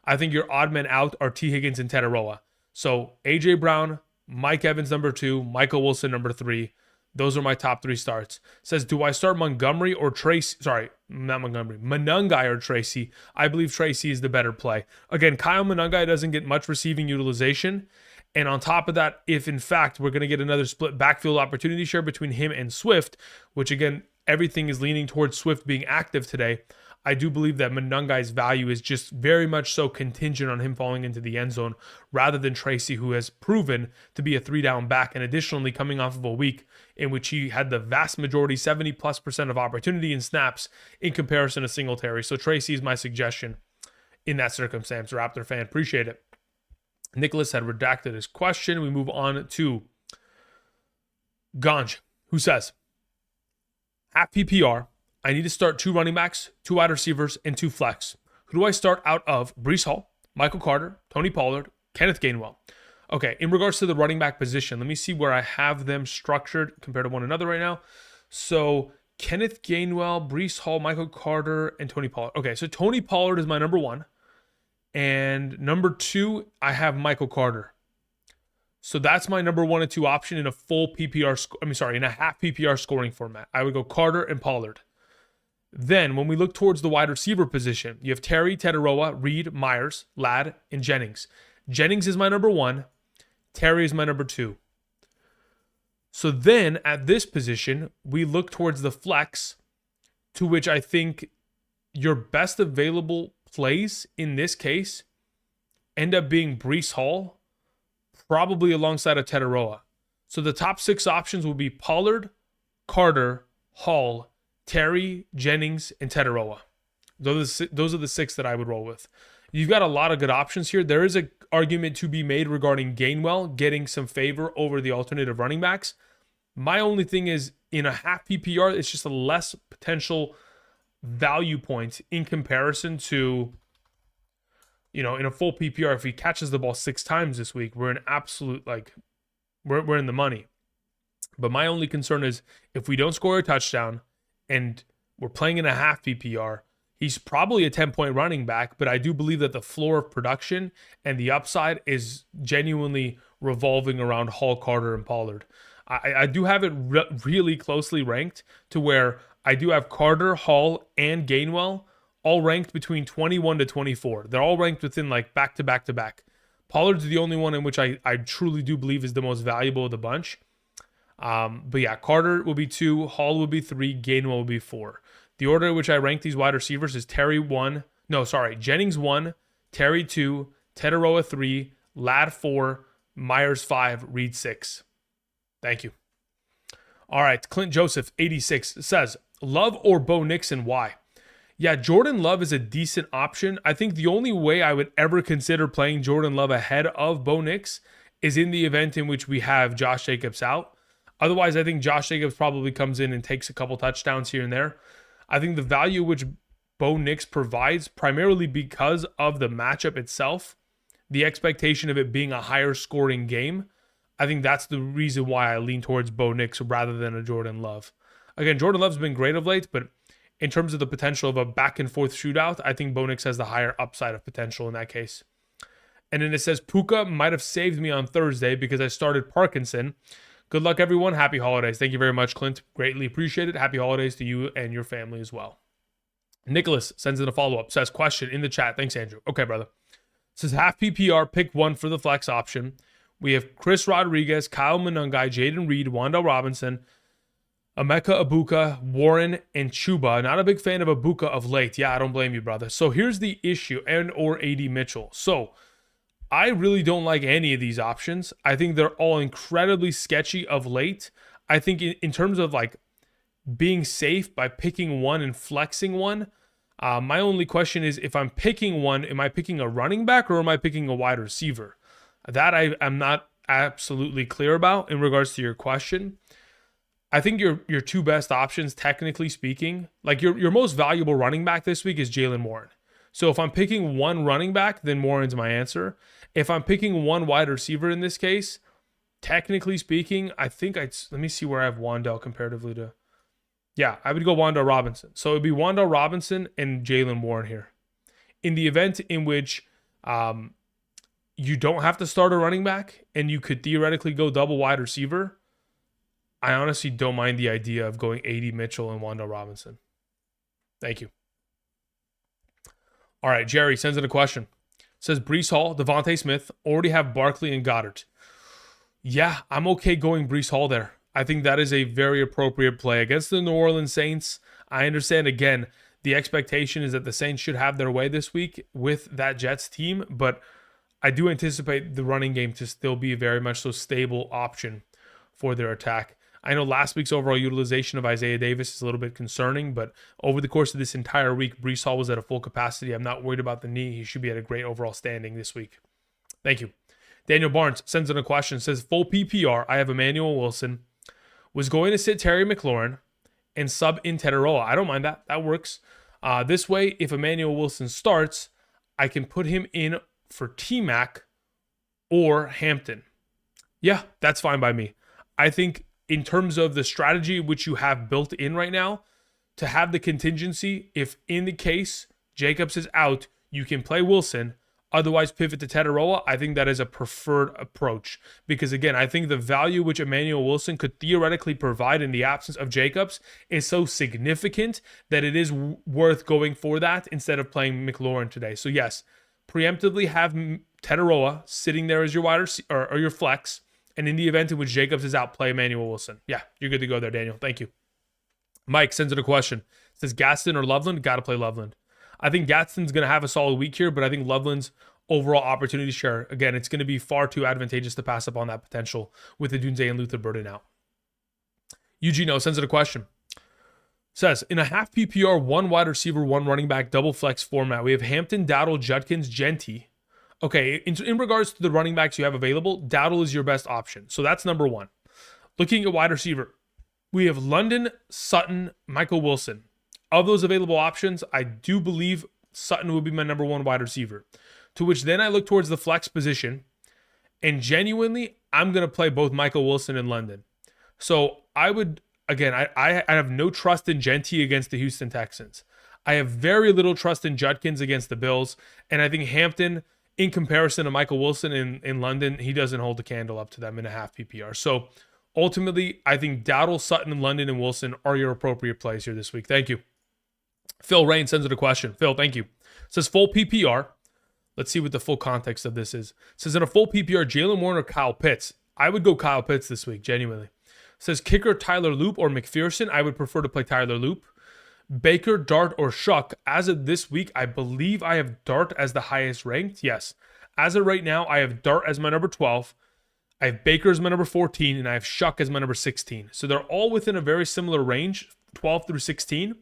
I think your odd men out are T. Higgins and Tedero. So A.J. Brown, Mike Evans number 2, Michael Wilson number 3. Those are my top 3 starts. Says, do I start Montgomery or Tracy? Sorry, not Montgomery. Monangai or Tracy? I believe Tracy is the better play. Again, Kyle Monangai doesn't get much receiving utilization. And on top of that, if in fact we're going to get another split backfield opportunity share between him and Swift, which again, everything is leaning towards Swift being active today, I do believe that Monangai's value is just very much so contingent on him falling into the end zone rather than Tracy, who has proven to be a 3-down back. And additionally, coming off of a week in which he had the vast majority, 70+% of opportunity and snaps in comparison to Singletary. So Tracy is my suggestion in that circumstance. Raptor fan, appreciate it. Nicholas had redacted his question. We move on to Ganj, who says, at PPR, I need to start 2 running backs, 2 wide receivers, and 2 flex. Who do I start out of? Breece Hall, Michael Carter, Tony Pollard, Kenneth Gainwell. Okay, in regards to the running back position, let me see where I have them structured compared to one another right now. So Kenneth Gainwell, Breece Hall, Michael Carter, and Tony Pollard. Okay, so Tony Pollard is my number 1. And number 2, I have Michael Carter. So that's my number 1 and 2 option in a full PPR, in a half PPR scoring format. I would go Carter and Pollard. Then, when we look towards the wide receiver position, you have Terry, Tedero, Reed, Myers, Ladd, and Jennings. Jennings is my number 1. Terry is my number 2. So then, at this position, we look towards the flex, to which I think your best available plays in this case end up being Breece Hall, probably alongside of Tedero. So the top 6 options will be Pollard, Carter, Hall, Terry, Jennings, and Tedero. Those are the 6 that I would roll with. You've got a lot of good options here. There is an argument to be made regarding Gainwell getting some favor over the alternative running backs. My only thing is, in a half PPR, it's just a less potential value point in comparison to, in a full PPR, if he catches the ball 6 times this week, we're in absolute, we're in the money. But my only concern is if we don't score a touchdown, and we're playing in a half PPR, he's probably a 10-point running back, but I do believe that the floor of production and the upside is genuinely revolving around Hall, Carter, and Pollard. I do have it really closely ranked to where I do have Carter, Hall, and Gainwell all ranked between 21 to 24. They're all ranked within back to back to back. Pollard's the only one in which I truly do believe is the most valuable of the bunch. But yeah, Carter will be 2, Hall will be 3, Gainwell will be 4. The order in which I rank these wide receivers is Jennings 1, Terry 2, Tedero 3, Ladd 4, Myers 5, Reed 6. Thank you. All right, Clint Joseph 86 says, Love or Bo Nix and why? Yeah, Jordan Love is a decent option. I think the only way I would ever consider playing Jordan Love ahead of Bo Nix is in the event in which we have Josh Jacobs out. Otherwise, I think Josh Jacobs probably comes in and takes a couple touchdowns here and there. I think the value which Bo Nix provides, primarily because of the matchup itself, the expectation of it being a higher scoring game, I think that's the reason why I lean towards Bo Nix rather than a Jordan Love. Again, Jordan Love's been great of late, but in terms of the potential of a back and forth shootout, I think Bo Nix has the higher upside of potential in that case. And then it says, Puka might have saved me on Thursday because I started Parkinson. Good luck, everyone. Happy holidays. Thank you very much, Clint. Greatly appreciate it. Happy holidays to you and your family as well. Nicholas sends in a follow-up. Says, question in the chat. Thanks, Andrew. Okay, brother. Says, half PPR, pick one for the flex option. We have Chris Rodriguez, Kyle Monungai, Jaden Reed, Wanda Robinson, Emeka Ibuka, Warren, and Chuba. Not a big fan of Ibuka of late. Yeah, I don't blame you, brother. So here's the issue, and or AD Mitchell. So I really don't like any of these options. I think they're all incredibly sketchy of late. I think in terms of like being safe by picking one and flexing one, my only question is, if I'm picking one, am I picking a running back or am I picking a wide receiver? That I'm not absolutely clear about in regards to your question. I think your two best options, technically speaking, like your most valuable running back this week is Jaylen Warren. So if I'm picking one running back, then Warren's my answer. If I'm picking one wide receiver in this case, technically speaking, I think let me see where I have Wandell comparatively to. Yeah, I would go Wandell Robinson. So it would be Wandell Robinson and Jaylen Warren here. In the event in which you don't have to start a running back and you could theoretically go double wide receiver, I honestly don't mind the idea of going AD Mitchell and Wandell Robinson. Thank you. All right, Jerry sends in a question. Says, Breece Hall, Devontae Smith, already have Barkley and Goddard. Yeah, I'm okay going Breece Hall there. I think that is a very appropriate play against the New Orleans Saints. I understand, again, the expectation is that the Saints should have their way this week with that Jets team, but I do anticipate the running game to still be a very much so stable option for their attack. I know last week's overall utilization of Isaiah Davis is a little bit concerning, but over the course of this entire week, Breece Hall was at a full capacity. I'm not worried about the knee. He should be at a great overall standing this week. Thank you. Daniel Barnes sends in a question. Says, full PPR, I have Emmanuel Wilson. Was going to sit Terry McLaurin and sub in Tetaroa. I don't mind that. That works. This way, if Emmanuel Wilson starts, I can put him in for T-Mac or Hampton. Yeah, that's fine by me. I think in terms of the strategy which you have built in right now, to have the contingency, if in the case Jacobs is out, you can play Wilson, otherwise pivot to Tetaroa. I think that is a preferred approach because, again, I think the value which Emmanuel Wilson could theoretically provide in the absence of Jacobs is so significant that it is worth going for that instead of playing McLaurin today. So yes, preemptively have Tetaroa sitting there as your wide receiver or your flex. And in the event in which Jacobs is out, play Emmanuel Wilson. Yeah, you're good to go there, Daniel. Thank you. Mike sends in a question. Says, Gaston or Loveland? Got to play Loveland. I think Gaston's going to have a solid week here, but I think Loveland's overall opportunity share, again, it's going to be far too advantageous to pass up on that potential with the Dunze and Luther burden out. Eugenio sends in a question. Says, in a half PPR, one wide receiver, one running back, double flex format, we have Hampton, Dowdle, Judkins, Genty. Okay, in regards to the running backs you have available, Dowdle is your best option. So that's number one. Looking at wide receiver, we have London, Sutton, Michael Wilson. Of those available options, I do believe Sutton would be my number one wide receiver. To which then I look towards the flex position, and genuinely, I'm going to play both Michael Wilson and London. So I would, again, I have no trust in Genty against the Houston Texans. I have very little trust in Judkins against the Bills, and I think Hampton, in comparison to Michael Wilson in London, he doesn't hold the candle up to them in a half PPR. So ultimately, I think Dowdle, Sutton, and London and Wilson are your appropriate plays here this week. Thank you. Phil Rain sends in a question. Phil, thank you. Says full PPR. Let's see what the full context of this is. Says in a full PPR, Jaylen Warren or Kyle Pitts. I would go Kyle Pitts this week, genuinely. Says kicker Tyler Loop or McPherson. I would prefer to play Tyler Loop. Baker, Dart, or Shuck. As of this week, I believe I have Dart as the highest ranked. Yes. As of right now, I have Dart as my number 12. I have Baker as my number 14, and I have Shuck as my number 16. So they're all within a very similar range, 12 through 16.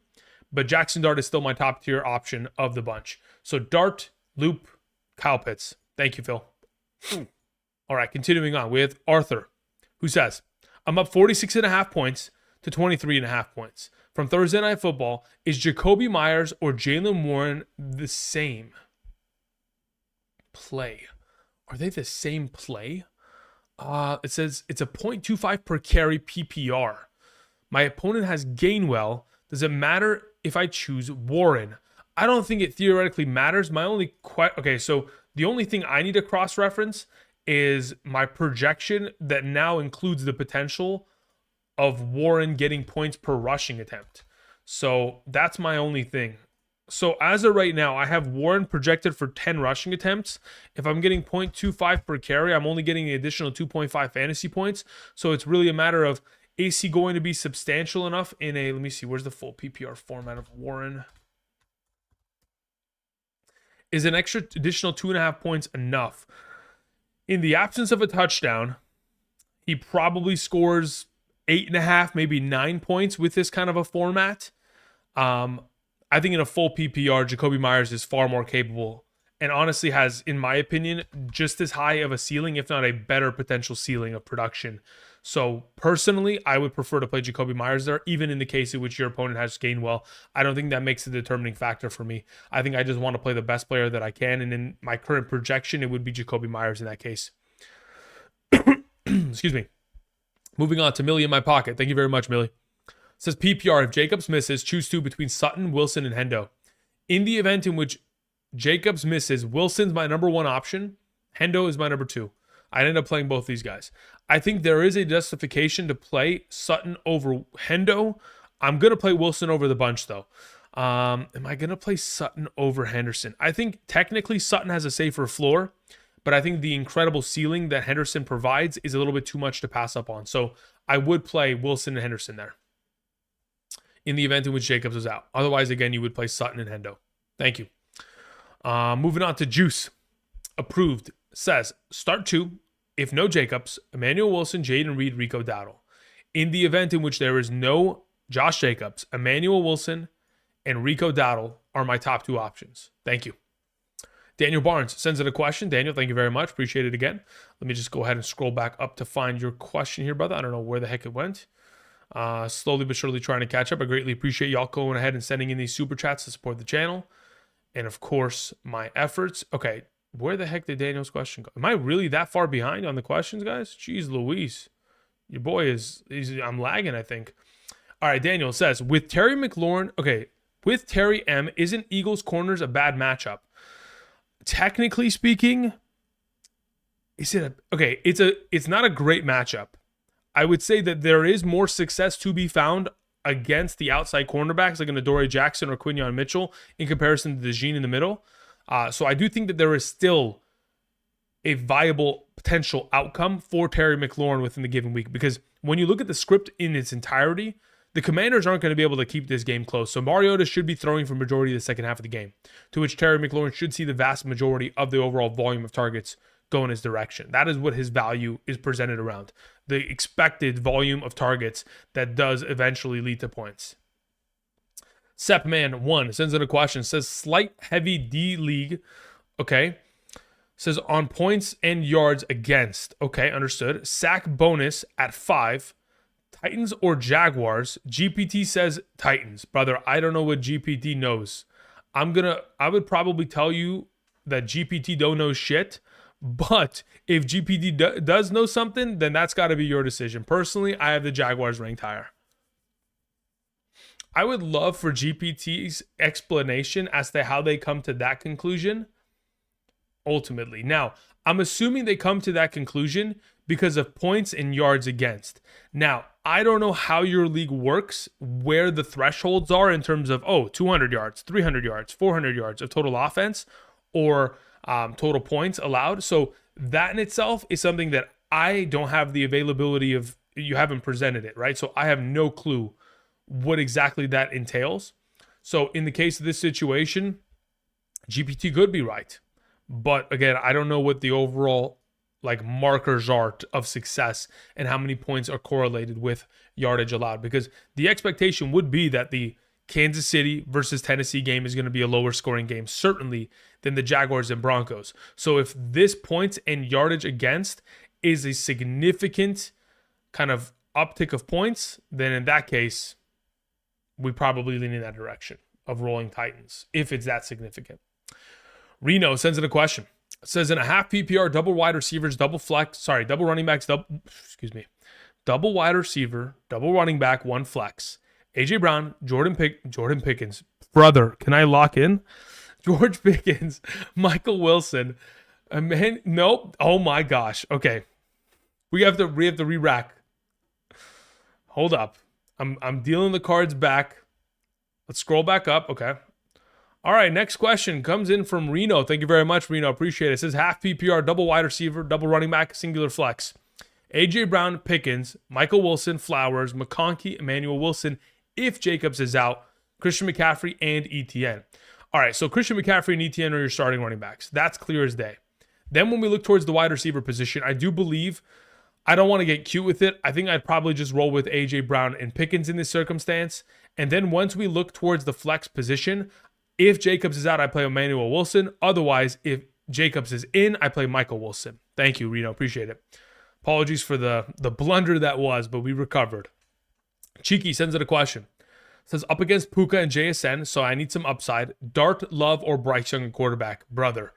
But Jackson Dart is still my top tier option of the bunch. So Dart, Loop, Kyle Pitts. Thank you, Phil. All right, continuing on with Arthur, who says, I'm up 46.5 points to 23.5 points. From Thursday Night Football, is Jacoby Myers or Jaylen Warren the same play? Are they the same play? It says it's a 0.25 per carry PPR. My opponent has Gainwell. Does it matter if I choose Warren? I don't think it theoretically matters. My only okay, so the only thing I need to cross-reference is my projection that now includes the potential of Warren getting points per rushing attempt. So that's my only thing. So as of right now, I have Warren projected for 10 rushing attempts. If I'm getting 0.25 per carry, I'm only getting an additional 2.5 fantasy points. So it's really a matter of, is he going to be substantial enough in a, let me see, where's the full PPR format of Warren? Is an extra additional 2.5 points enough? In the absence of a touchdown, he probably scores 8.5, maybe 9 points with this kind of a format. I think in a full PPR, Jacoby Myers is far more capable and honestly has, in my opinion, just as high of a ceiling, if not a better potential ceiling of production. So personally, I would prefer to play Jacoby Myers there, even in the case in which your opponent has Gainwell. I don't think that makes a determining factor for me. I think I just want to play the best player that I can, and in my current projection, it would be Jacoby Myers in that case. Excuse me. Moving on to Millie in my pocket. Thank you very much, Millie. It says PPR, if Jacobs misses, choose two between Sutton, Wilson, and Hendo. In the event in which Jacobs misses, Wilson's my number one option. Hendo is my number two. I ended up playing both these guys. I think there is a justification to play Sutton over Hendo. I'm going to play Wilson over the bunch, though. Am I going to play Sutton over Henderson? I think technically Sutton has a safer floor, but I think the incredible ceiling that Henderson provides is a little bit too much to pass up on. So I would play Wilson and Henderson there in the event in which Jacobs is out. Otherwise, again, you would play Sutton and Hendo. Thank you. Moving on to Juice. Approved. Says, start two. If no Jacobs, Emmanuel Wilson, Jaden Reed, Rico Dowdle. In the event in which there is no Josh Jacobs, Emmanuel Wilson and Rico Dowdle are my top two options. Thank you. Daniel Barnes sends in a question. Daniel, thank you very much. Appreciate it again. Let me just go ahead and scroll back up to find your question here, brother. I don't know where the heck it went. Slowly but surely trying to catch up. I greatly appreciate y'all going ahead and sending in these super chats to support the channel. And of course, my efforts. Okay, where the heck did Daniel's question go? Am I really that far behind on the questions, guys? Jeez Louise. Your boy I'm lagging, I think. All right, Daniel says, with Terry McLaurin, okay, with Terry M, isn't Eagles corners a bad matchup? Technically speaking, is it okay, it's not a great matchup. I would say that there is more success to be found against the outside cornerbacks like an Adoree Jackson or Quinyon Mitchell in comparison to DeJean in the middle. So I do think that there is still a viable potential outcome for Terry McLaurin within the given week, because when you look at the script in its entirety, the Commanders aren't going to be able to keep this game close. So Mariota should be throwing for majority of the second half of the game, to which Terry McLaurin should see the vast majority of the overall volume of targets go in his direction. That is what his value is presented around. The expected volume of targets that does eventually lead to points. Sepman1 sends in a question. Says slight heavy D league. Okay. Says on points and yards against. Okay, understood. Sack bonus at 5. Titans or Jaguars? GPT says Titans. Brother, I don't know what GPT knows. I would probably tell you that GPT don't know shit. But if GPT does know something, then that's got to be your decision. Personally, I have the Jaguars ranked higher. I would love for GPT's explanation as to how they come to that conclusion ultimately. Now, I'm assuming they come to that conclusion because of points and yards against. Now, I don't know how your league works, where the thresholds are in terms of, 200 yards, 300 yards, 400 yards of total offense, or total points allowed. So that in itself is something that I don't have the availability of. You haven't presented it, right? So I have no clue what exactly that entails. So in the case of this situation, GPT could be right. But again, I don't know what the overall markers are of success and how many points are correlated with yardage allowed, because the expectation would be that the Kansas City versus Tennessee game is going to be a lower scoring game, certainly, than the Jaguars and Broncos. So if this points and yardage against is a significant kind of uptick of points, then in that case, we probably lean in that direction of rolling Titans, if it's that significant. Reno sends in a question. It says in a half PPR, double wide receivers, double running backs, double wide receiver, double running back, one flex. AJ Brown, Jordan Pickens, Brother, can I lock in? George Pickens, Michael Wilson. Man, nope. Oh my gosh. Okay. We have to re-rack. Hold up. I'm dealing the cards back. Let's scroll back up. Okay. All right, next question comes in from Reno. Thank you very much, Reno. Appreciate it. It says half PPR, double wide receiver, double running back, singular flex. A.J. Brown, Pickens, Michael Wilson, Flowers, McConkey, Emmanuel Wilson, if Jacobs is out, Christian McCaffrey, and ETN. All right, so Christian McCaffrey and ETN are your starting running backs. That's clear as day. Then when we look towards the wide receiver position, I do believe, I don't want to get cute with it. I think I'd probably just roll with A.J. Brown and Pickens in this circumstance. And then once we look towards the flex position, if Jacobs is out, I play Emmanuel Wilson. Otherwise, if Jacobs is in, I play Michael Wilson. Thank you, Reno. Appreciate it. Apologies for the blunder that was, but we recovered. Cheeky sends it a question. Says, up against Puka and JSN, so I need some upside. Dart, Love, or Bryce Young, quarterback? Brother.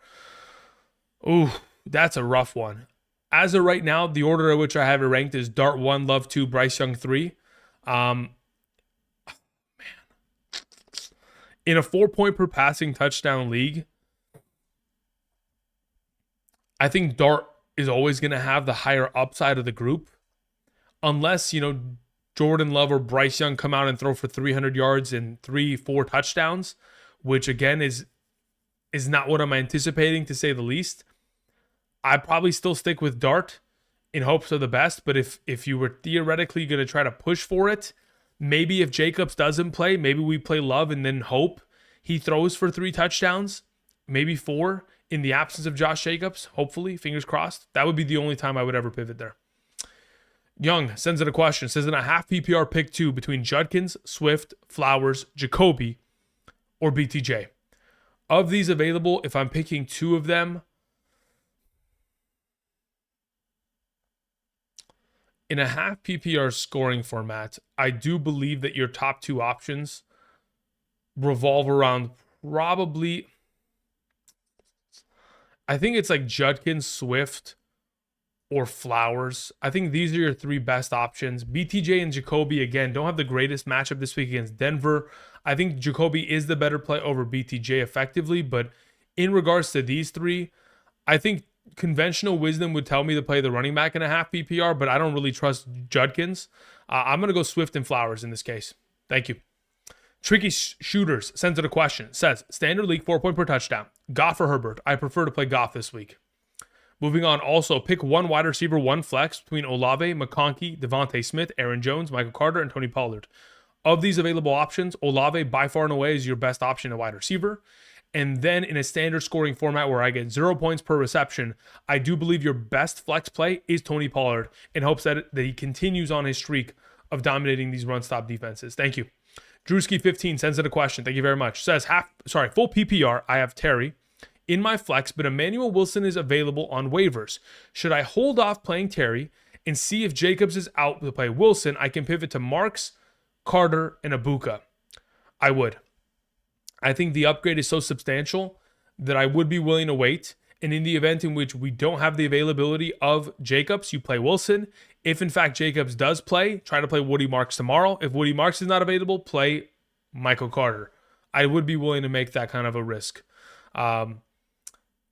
Ooh, that's a rough one. As of right now, the order in which I have it ranked is Dart 1, Love 2, Bryce Young 3. Man. In a 4-point per passing touchdown league, I think Dart is always going to have the higher upside of the group. Unless, Jordan Love or Bryce Young come out and throw for 300 yards and 3-4 touchdowns, which again is not what I'm anticipating, to say the least. I'd probably still stick with Dart in hopes of the best, but if you were theoretically going to try to push for it, maybe if Jacobs doesn't play, maybe we play Love and then hope he throws for 3 touchdowns, maybe 4 in the absence of Josh Jacobs. Hopefully, fingers crossed. That would be the only time I would ever pivot there. Young sends in a question. Says in a half PPR pick 2 between Judkins, Swift, Flowers, Jacoby, or BTJ. Of these available, if I'm picking 2 of them, in a half PPR scoring format, I do believe that your top 2 options revolve around probably, I think it's like Judkins, Swift, or Flowers. I think these are your 3 best options. BTJ and Jacoby, again, don't have the greatest matchup this week against Denver. I think Jacoby is the better play over BTJ effectively, but in regards to these 3, I think conventional wisdom would tell me to play the running back in a half PPR, but I don't really trust Judkins. I'm going to go Swift and Flowers in this case. Thank you. Tricky Shooters sends it a question. Says, standard league, 4-point per touchdown. Goff or Herbert? I prefer to play Goff this week. Moving on, also, pick 1 wide receiver, 1 flex between Olave, McConkey, Devontae Smith, Aaron Jones, Michael Carter, and Tony Pollard. Of these available options, Olave by far and away is your best option at wide receiver. And then in a standard scoring format where I get 0 points per reception, I do believe your best flex play is Tony Pollard in hopes that he continues on his streak of dominating these run-stop defenses. Thank you. Drewski15 sends in a question. Thank you very much. Says, full PPR, I have Terry in my flex, but Emmanuel Wilson is available on waivers. Should I hold off playing Terry and see if Jacobs is out to play Wilson? I can pivot to Marks, Carter, and Abuka. I would. I think the upgrade is so substantial that I would be willing to wait. And in the event in which we don't have the availability of Jacobs, you play Wilson. If in fact Jacobs does play, try to play Woody Marks tomorrow. If Woody Marks is not available, play Michael Carter. I would be willing to make that kind of a risk.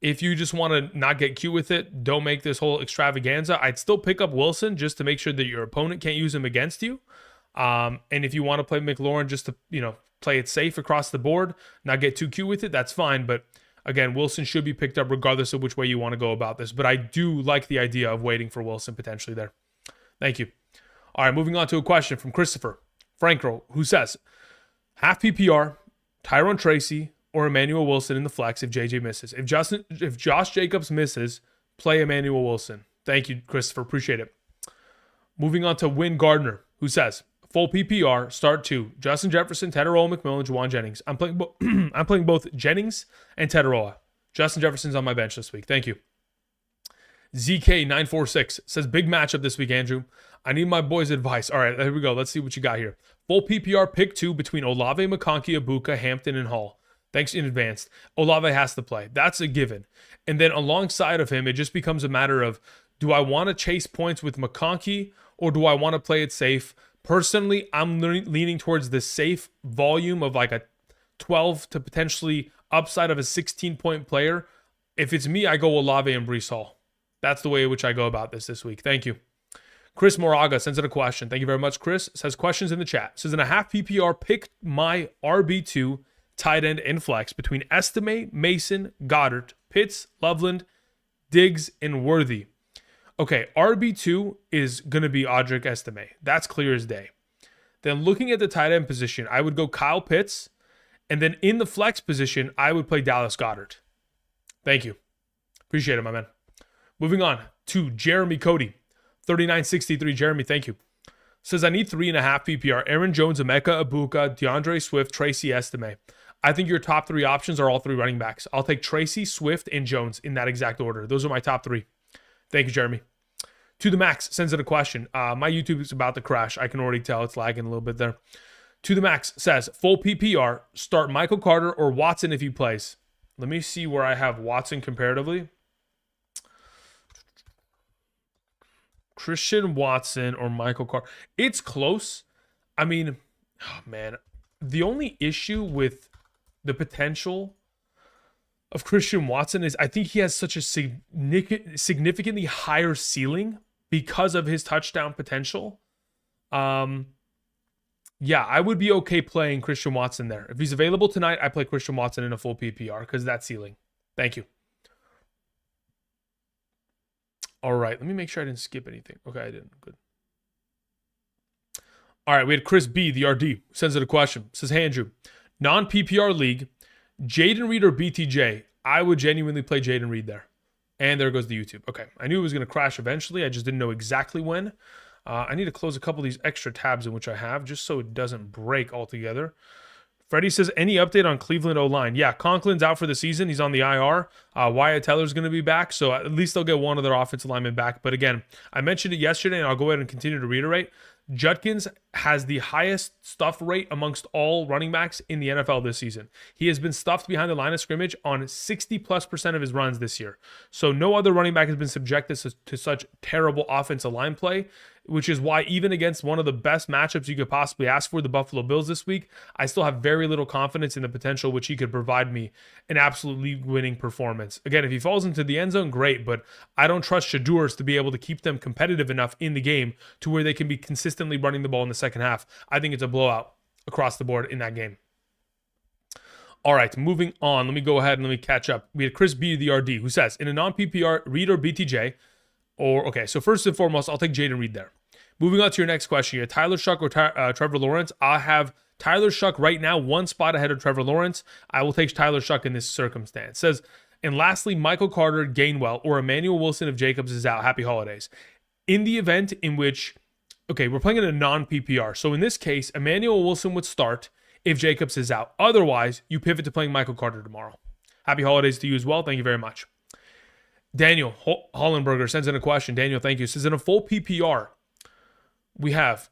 If you just want to not get cute with it, don't make this whole extravaganza. I'd still pick up Wilson just to make sure that your opponent can't use him against you. And if you want to play McLaurin just to, play it safe across the board, not get too cute with it, that's fine. But again, Wilson should be picked up regardless of which way you want to go about this. But I do like the idea of waiting for Wilson potentially there. Thank you. All right, moving on to a question from Christopher Franco, who says, half PPR, Tyrone Tracy, or Emmanuel Wilson in the flex if JJ misses. If Josh Jacobs misses, play Emmanuel Wilson. Thank you, Christopher. Appreciate it. Moving on to Win Gardner, who says, full PPR, start 2. Justin Jefferson, Tedoroa, McMillan, Juwan Jennings. I'm playing both Jennings and Tedoroa. Justin Jefferson's on my bench this week. Thank you. ZK946 says, big matchup this week, Andrew. I need my boys' advice. All right, here we go. Let's see what you got here. Full PPR, pick 2 between Olave, McConkey, Abuka, Hampton, and Hall. Thanks in advance. Olave has to play. That's a given. And then alongside of him, it just becomes a matter of, do I want to chase points with McConkey or do I want to play it safe? Personally, I'm leaning towards the safe volume of like a 12 to potentially upside of a 16-point player, if it's me, I go Olave and Breece Hall. That's the way in which I go about this week. Thank you. Chris Moraga sends in a question. Thank you very much, Chris. Says questions in the chat. Says in a half PPR, pick my RB2 tight end and flex between Estime, Mason, Goddard, Pitts, Loveland, Diggs, and Worthy. Okay, RB2 is going to be Audric Estime. That's clear as day. Then looking at the tight end position, I would go Kyle Pitts. And then in the flex position, I would play Dallas Goedert. Thank you. Appreciate it, my man. Moving on to Jeremy Cody. 3963. Jeremy, thank you. Says, I need 3.5 PPR. Aaron Jones, Emeka Ibuka, DeAndre Swift, Tracy Estime. I think your top 3 options are all 3 running backs. I'll take Tracy, Swift, and Jones in that exact order. Those are my top 3. Thank you, Jeremy. To the Max sends in a question. My YouTube is about to crash. I can already tell it's lagging a little bit there. To the Max says, full PPR, start Michael Carter or Watson if he plays. Let me see where I have Watson comparatively. Christian Watson or Michael Carter. It's close. I mean, oh man, the only issue with the potential of Christian Watson is I think he has such a significantly higher ceiling because of his touchdown potential. Yeah, I would be okay playing Christian Watson there. If he's available tonight, I play Christian Watson in a full PPR because that's ceiling. Thank you. All right, let me make sure I didn't skip anything. Okay, I didn't. Good. All right, we had Chris B, the RD, sends it a question. Says, hey, Andrew, non-PPR league, Jaden Reed or BTJ? I would genuinely play Jaden Reed there. And there goes the YouTube. Okay, I knew it was going to crash eventually. I just didn't know exactly when. I need to close a couple of these extra tabs in which I have just so it doesn't break altogether. Freddie says, any update on Cleveland O-line? Yeah, Conklin's out for the season. He's on the IR. Wyatt Teller's going to be back, so at least they'll get one of their offensive linemen back. But again, I mentioned it yesterday, and I'll go ahead and continue to reiterate. Judkins has the highest stuff rate amongst all running backs in the NFL this season. He has been stuffed behind the line of scrimmage on 60+% of his runs this year. So no other running back has been subjected to such terrible offensive line play, which is why even against one of the best matchups you could possibly ask for, the Buffalo Bills this week, I still have very little confidence in the potential which he could provide me an absolute league-winning performance. Again, if he falls into the end zone, great, but I don't trust Shadurs to be able to keep them competitive enough in the game to where they can be consistently running the ball in the second half. I think it's a blowout across the board in that game. All right, moving on. Let me go ahead and let me catch up. We had Chris B, the RD, who says, in a non-PPR, Reed or BTJ, okay, so first and foremost, I'll take Jaden Reed there. Moving on to your next question, you have Tyler Shuck or Trevor Lawrence. I have Tyler Shuck right now, 1 spot ahead of Trevor Lawrence. I will take Tyler Shuck in this circumstance. It says, and lastly, Michael Carter, Gainwell, or Emmanuel Wilson if Jacobs is out. Happy holidays. In the event in which, okay, we're playing in a non-PPR. So in this case, Emmanuel Wilson would start if Jacobs is out. Otherwise, you pivot to playing Michael Carter tomorrow. Happy holidays to you as well. Thank you very much. Daniel Hollenberger sends in a question. Daniel, thank you. Says, in a full PPR, we have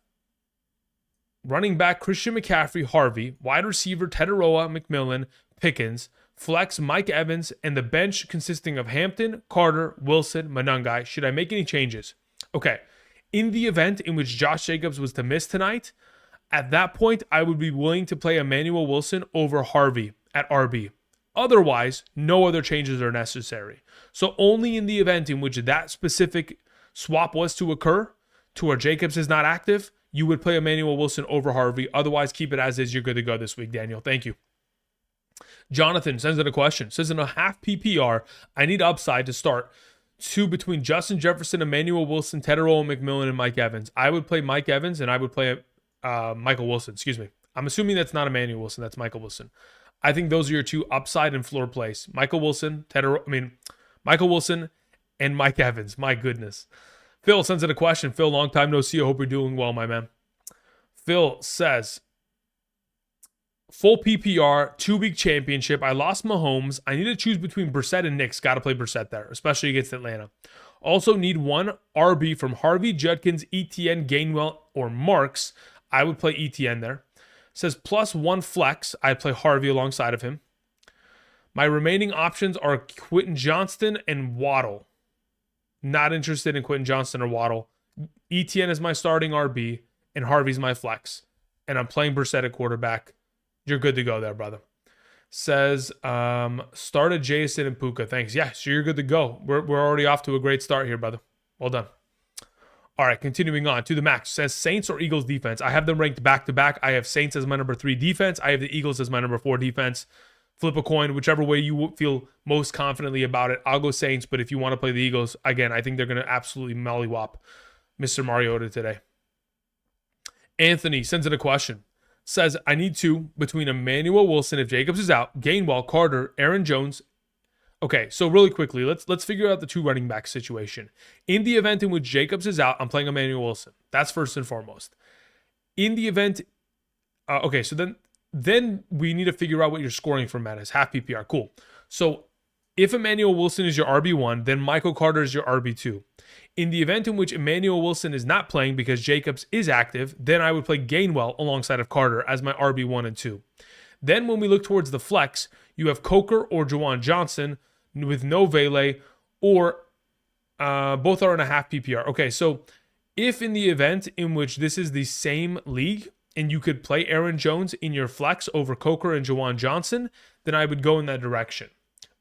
running back Christian McCaffrey, Harvey, wide receiver Tetaroa, McMillan, Pickens, flex Mike Evans, and the bench consisting of Hampton, Carter, Wilson, Monangai. Should I make any changes? Okay. In the event in which Josh Jacobs was to miss tonight, at that point, I would be willing to play Emmanuel Wilson over Harvey at RB. Otherwise, no other changes are necessary. So only in the event in which that specific swap was to occur, to where Jacobs is not active, you would play Emmanuel Wilson over Harvey. Otherwise, keep it as is. You're good to go this week, Daniel. Thank you. Jonathan sends in a question. Says, in a half PPR, I need upside to start 2 between Justin Jefferson, Emmanuel Wilson, Tetaroa, McMillan, and Mike Evans. I would play Mike Evans, and I would play Michael Wilson. Excuse me. I'm assuming that's not Emmanuel Wilson. That's Michael Wilson. I think those are your 2 upside and floor plays. Michael Wilson, Michael Wilson, and Mike Evans. My goodness. Phil sends in a question. Phil, long time no see. I hope you're doing well, my man. Phil says, full PPR, 2-week championship. I lost Mahomes. I need to choose between Brissett and Knicks. Got to play Brissett there, especially against Atlanta. Also need 1 RB from Harvey, Judkins, ETN, Gainwell, or Marks. I would play ETN there. Says plus 1 flex. I'd play Harvey alongside of him. My remaining options are Quentin Johnston and Waddle. Not interested in Quentin Johnston or Waddle. ETN is my starting RB, and Harvey's my flex. And I'm playing Brissett at quarterback. You're good to go there, brother. Says, start a Jason and Puka. Thanks. Yeah, so you're good to go. We're already off to a great start here, brother. Well done. All right, continuing on to the max. Says Saints or Eagles defense. I have them ranked back to back. I have Saints as my number 3 defense. I have the Eagles as my number 4 defense. Flip a coin, whichever way you feel most confidently about it. I'll go Saints, but if you want to play the Eagles, again, I think they're going to absolutely mollywop Mr. Mariota today. Anthony sends in a question. Says, I need 2 between Emmanuel Wilson if Jacobs is out, Gainwell, Carter, Aaron Jones. Okay, so really quickly, let's figure out the 2 running back situation. In the event in which Jacobs is out, I'm playing Emmanuel Wilson. That's first and foremost. In the event, okay, so then we need to figure out what you're scoring from that as half PPR. Cool. So if Emmanuel Wilson is your RB1, then Michael Carter is your RB2. In the event in which Emmanuel Wilson is not playing because Jacobs is active, then I would play Gainwell alongside of Carter as my RB1 and 2. Then when we look towards the flex, you have Coker or Juwan Johnson with no Vele, or both are in a half PPR. Okay, so if in the event in which this is the same league and you could play Aaron Jones in your flex over Coker and Juwan Johnson, then I would go in that direction.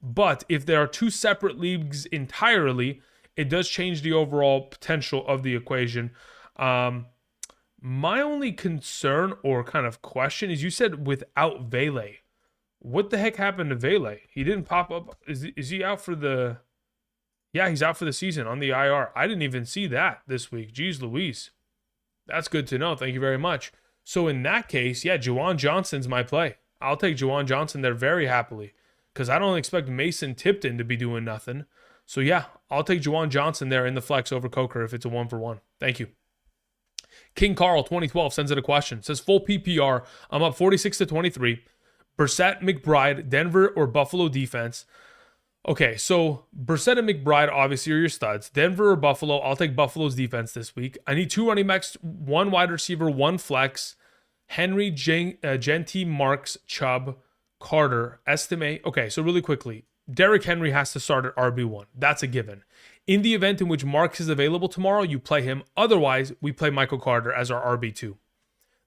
But if there are 2 separate leagues entirely, it does change the overall potential of the equation. My only concern or kind of question is you said without Vele. What the heck happened to Vele? He didn't pop up. Is he out for the... Yeah, he's out for the season on the IR. I didn't even see that this week. Jeez Louise. That's good to know. Thank you very much. So in that case, yeah, Juwan Johnson's my play. I'll take Juwan Johnson there very happily because I don't expect Mason Tipton to be doing nothing. So yeah, I'll take Juwan Johnson there in the flex over Coker if it's a 1-for-1. Thank you. King Carl 2012 sends in a question. Says full PPR. I'm up 46-23. Brissett, McBride, Denver or Buffalo defense. Okay, so Brissett and McBride obviously are your studs. Denver or Buffalo, I'll take Buffalo's defense this week. I need 2 running backs, 1 wide receiver, 1 flex. Henry, Genty, Marks, Chubb, Carter, Estimate. Okay, so really quickly, Derrick Henry has to start at RB1. That's a given. In the event in which Marks is available tomorrow, you play him. Otherwise, we play Michael Carter as our RB2.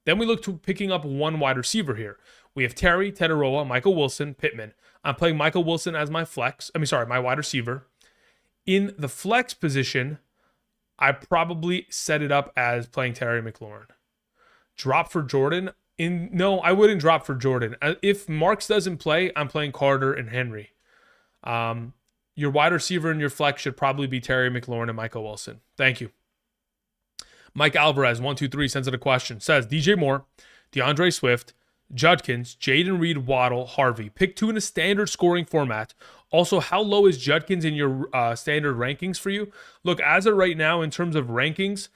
Then we look to picking up 1 wide receiver here. We have Terry, Tetaroa, Michael Wilson, Pittman. I'm playing Michael Wilson as my my wide receiver. In the flex position, I probably set it up as playing Terry McLaurin. Drop for Jordan? No, I wouldn't drop for Jordan. If Marks doesn't play, I'm playing Carter and Henry. Your wide receiver in your flex should probably be Terry McLaurin and Michael Wilson. Thank you. Mike Alvarez, 123, sends in a question. Says, DJ Moore, DeAndre Swift, Judkins, Jaden Reed, Waddle, Harvey. Pick 2 in a standard scoring format. Also, how low is Judkins in your standard rankings for you? Look, as of right now, in terms of rankings,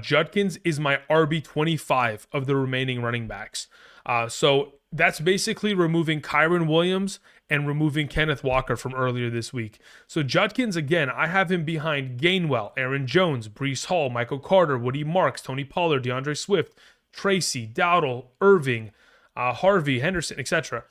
Judkins is my RB25 of the remaining running backs. So that's basically removing Kyron Williams and removing Kenneth Walker from earlier this week. So Judkins, again, I have him behind Gainwell, Aaron Jones, Breece Hall, Michael Carter, Woody Marks, Tony Pollard, DeAndre Swift, Tracy, Dowdle, Irving, Harvey, Henderson, etc.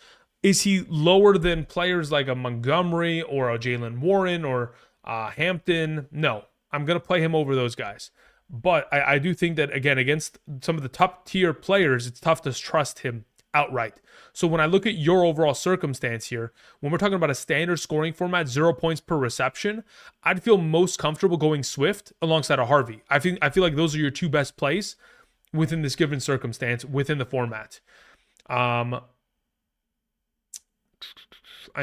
Is he lower than players like a Montgomery or a Jalen Warren or Hampton? No, I'm going to play him over those guys. But I do think that, again, against some of the top tier players, it's tough to trust him outright. So when I look at your overall circumstance here, when we're talking about a standard scoring format, 0 points per reception, I'd feel most comfortable going Swift alongside a Harvey. I feel like those are your 2 best plays within this given circumstance, within the format. I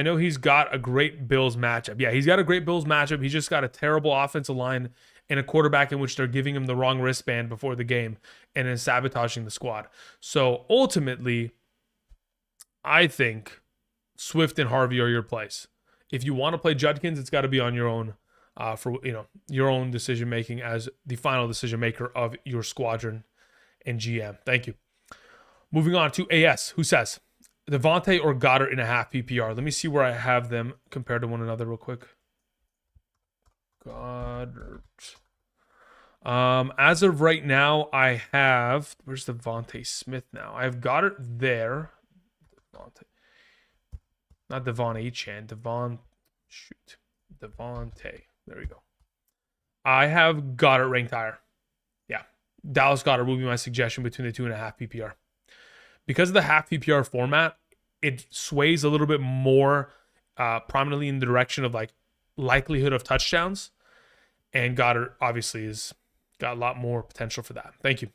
know he's got a great Bills matchup. Yeah, he's got a great Bills matchup. He's just got a terrible offensive line and a quarterback in which they're giving him the wrong wristband before the game and is sabotaging the squad. So ultimately, I think Swift and Harvey are your plays. If you want to play Judkins, it's got to be on your own your own decision making as the final decision maker of your squadron and GM. Thank you. Moving on to AS, who says Devontae or Goddard in a half PPR. Let me see where I have them compared to one another real quick. Goddard. As of right now, I have, where's Devontae Smith now? I have Goddard there. Devontae. Not Devon Achane. Devontae. There we go. I have Goddard ranked higher. Yeah. Dallas Goddard will be my suggestion between the 2.5 PPR. Because of the half PPR format, it sways a little bit more prominently in the direction of like likelihood of touchdowns. And Goddard obviously is got a lot more potential for that. Thank you.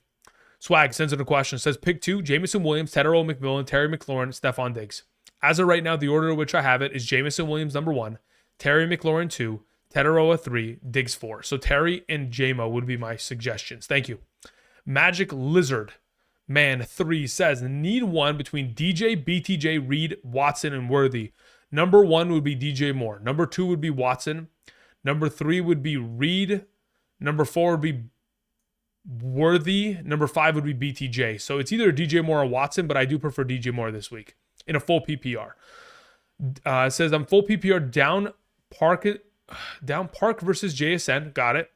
Swag sends in a question. Says pick 2, Jameson Williams, Tedero McMillan, Terry McLaurin, Stephon Diggs. As of right now, the order in which I have it is Jameson Williams number 1, Terry McLaurin 2, Tedero 3, Diggs 4. So Terry and JMO would be my suggestions. Thank you. Magic Lizard Man 3 says, need one between DJ, BTJ, Reed, Watson, and Worthy. Number 1 would be DJ Moore. Number 2 would be Watson. Number 3 would be Reed. Number 4 would be Worthy. Number 5 would be BTJ. So it's either DJ Moore or Watson, but I do prefer DJ Moore this week in a full PPR. It says I'm full PPR down Park versus JSN. Got it.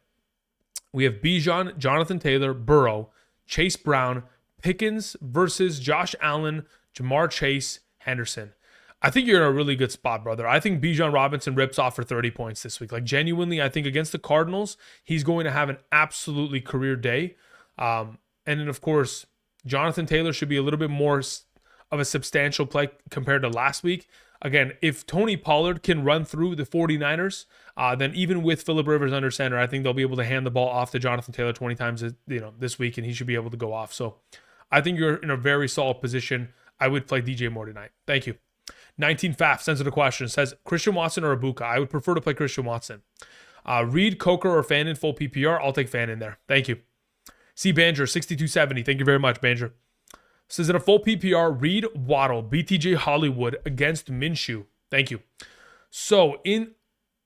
We have Bijan, Jonathan Taylor, Burrow, Chase Brown, Pickens versus Josh Allen, Jamar Chase, Henderson. I think you're in a really good spot, brother. I think Bijan Robinson rips off for 30 points this week. Like, genuinely, I think against the Cardinals, he's going to have an absolutely career day. And then, of course, Jonathan Taylor should be a little bit more of a substantial play compared to last week. Again, if Tony Pollard can run through the 49ers, then even with Phillip Rivers under center, I think they'll be able to hand the ball off to Jonathan Taylor 20 times this week, and he should be able to go off. So I think you're in a very solid position. I would play DJ Moore tonight. Thank you. 19 Faf sends in a question. Says, Christian Watson or Ibuka? I would prefer to play Christian Watson. Reed, Coker, or Fan in full PPR? I'll take Fan in there. Thank you. C. Banger, 6270. Thank you very much, Banger. Says, in a full PPR, Reed, Waddle, BTJ Hollywood against Minshew. Thank you. So,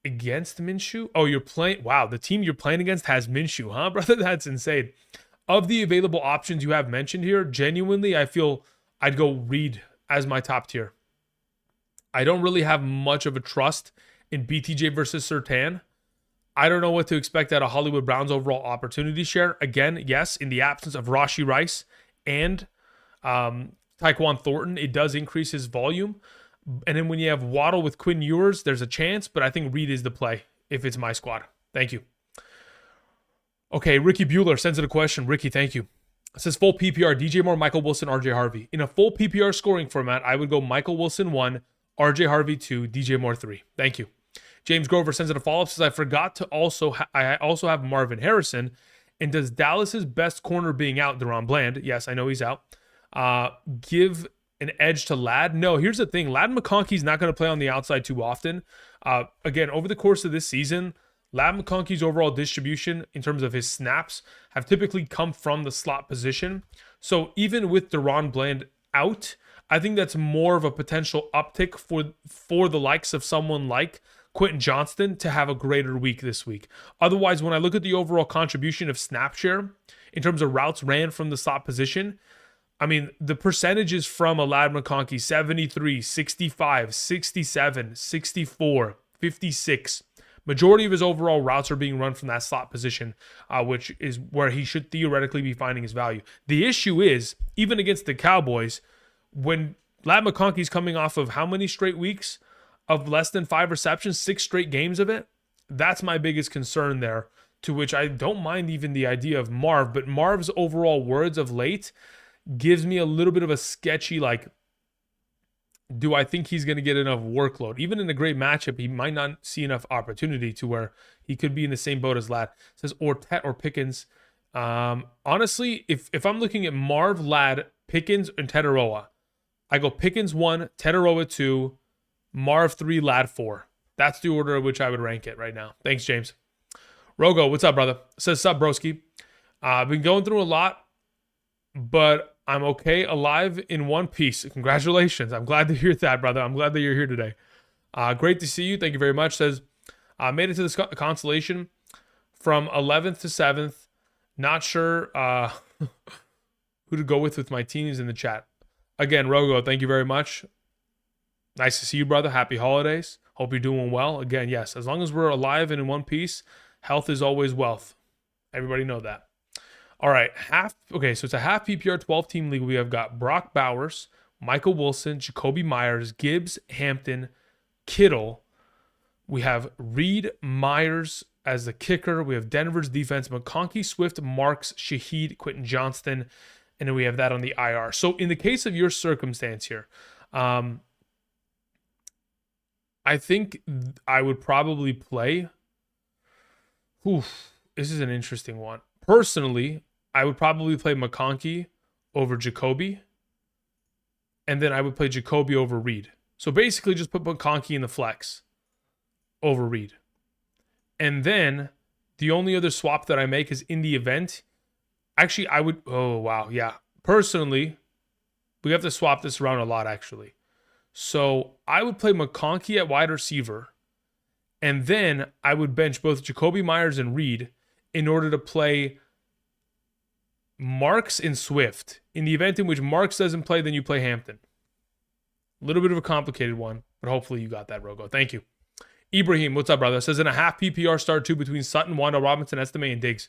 against Minshew? Oh, you're playing... Wow, the team you're playing against has Minshew, huh, brother? That's insane. Of the available options you have mentioned here, genuinely, I feel I'd go Reed as my top tier. I don't really have much of a trust in BTJ versus Surtain. I don't know what to expect out of Hollywood Brown's overall opportunity share. Again, yes, in the absence of Rashee Rice and Tyquan Thornton, it does increase his volume. And then when you have Waddle with Quinn Ewers, there's a chance, but I think Reed is the play if it's my squad. Thank you. Okay, Ricky Bueller sends in a question. Ricky, thank you. It says full PPR, DJ Moore, Michael Wilson, RJ Harvey. In a full PPR scoring format, I would go Michael Wilson 1, RJ Harvey 2, DJ Moore 3. Thank you. James Grover sends in a follow-up. Says, I forgot to I also have Marvin Harrison. And does Dallas's best corner being out, Deron Bland? Yes, I know he's out. Give an edge to Ladd? No, here's the thing. Ladd McConkey's not going to play on the outside too often. Again, over the course of this season, Ladd McConkey's overall distribution in terms of his snaps have typically come from the slot position. So even with Deron Bland out, I think that's more of a potential uptick for the likes of someone like Quentin Johnston to have a greater week this week. Otherwise, when I look at the overall contribution of snap share in terms of routes ran from the slot position, I mean, the percentages from a Ladd McConkey, 73, 65, 67, 64, 56. Majority of his overall routes are being run from that slot position, which is where he should theoretically be finding his value. The issue is, even against the Cowboys, when Ladd McConkey's coming off of how many straight weeks of less than 5 receptions, 6 straight games of it, that's my biggest concern there, to which I don't mind even the idea of Marv, but Marv's overall words of late gives me a little bit of a sketchy, like, do I think he's going to get enough workload? Even in a great matchup, he might not see enough opportunity to where he could be in the same boat as Ladd. It says, or Pickens. Honestly, if I'm looking at Marv, Ladd, Pickens, and Tetaroa, I go Pickens 1, Tetaroa 2, Marv 3, Ladd 4. That's the order in which I would rank it right now. Thanks, James. Rogo, what's up, brother? Says, sup, broski. I've been going through a lot, but I'm okay, alive, in one piece. Congratulations. I'm glad to hear that, brother. I'm glad that you're here today. Great to see you. Thank you very much. Says, made it to this constellation from 11th to 7th. Not sure who to go with my teams in the chat. Again, Rogo, thank you very much. Nice to see you, brother. Happy holidays. Hope you're doing well. Again, yes, as long as we're alive and in one piece, health is always wealth. Everybody know that. All right, so it's a half PPR 12-team league. We have got Brock Bowers, Michael Wilson, Jacoby Myers, Gibbs, Hampton, Kittle. We have Reed, Myers as the kicker. We have Denver's defense, McConkey, Swift, Marks, Shaheed, Quentin Johnston, and then we have that on the IR. So in the case of your circumstance here, I think I would probably play. This is an interesting one. Personally, I would probably play McConkey over Jacoby. And then I would play Jacoby over Reed. So basically just put McConkey in the flex over Reed. And then the only other swap that I make is in the event. Actually, I would... Oh, wow. Yeah. Personally, we have to swap this around a lot, actually. So I would play McConkey at wide receiver. And then I would bench both Jacoby Myers and Reed in order to play Marks and Swift. In the event in which Marks doesn't play, then you play Hampton. A little bit of a complicated one, but hopefully you got that, Rogo. Thank you. Ibrahim, what's up, brother? Says in a half PPR start two between Sutton, Wanda Robinson, Estime, and Diggs.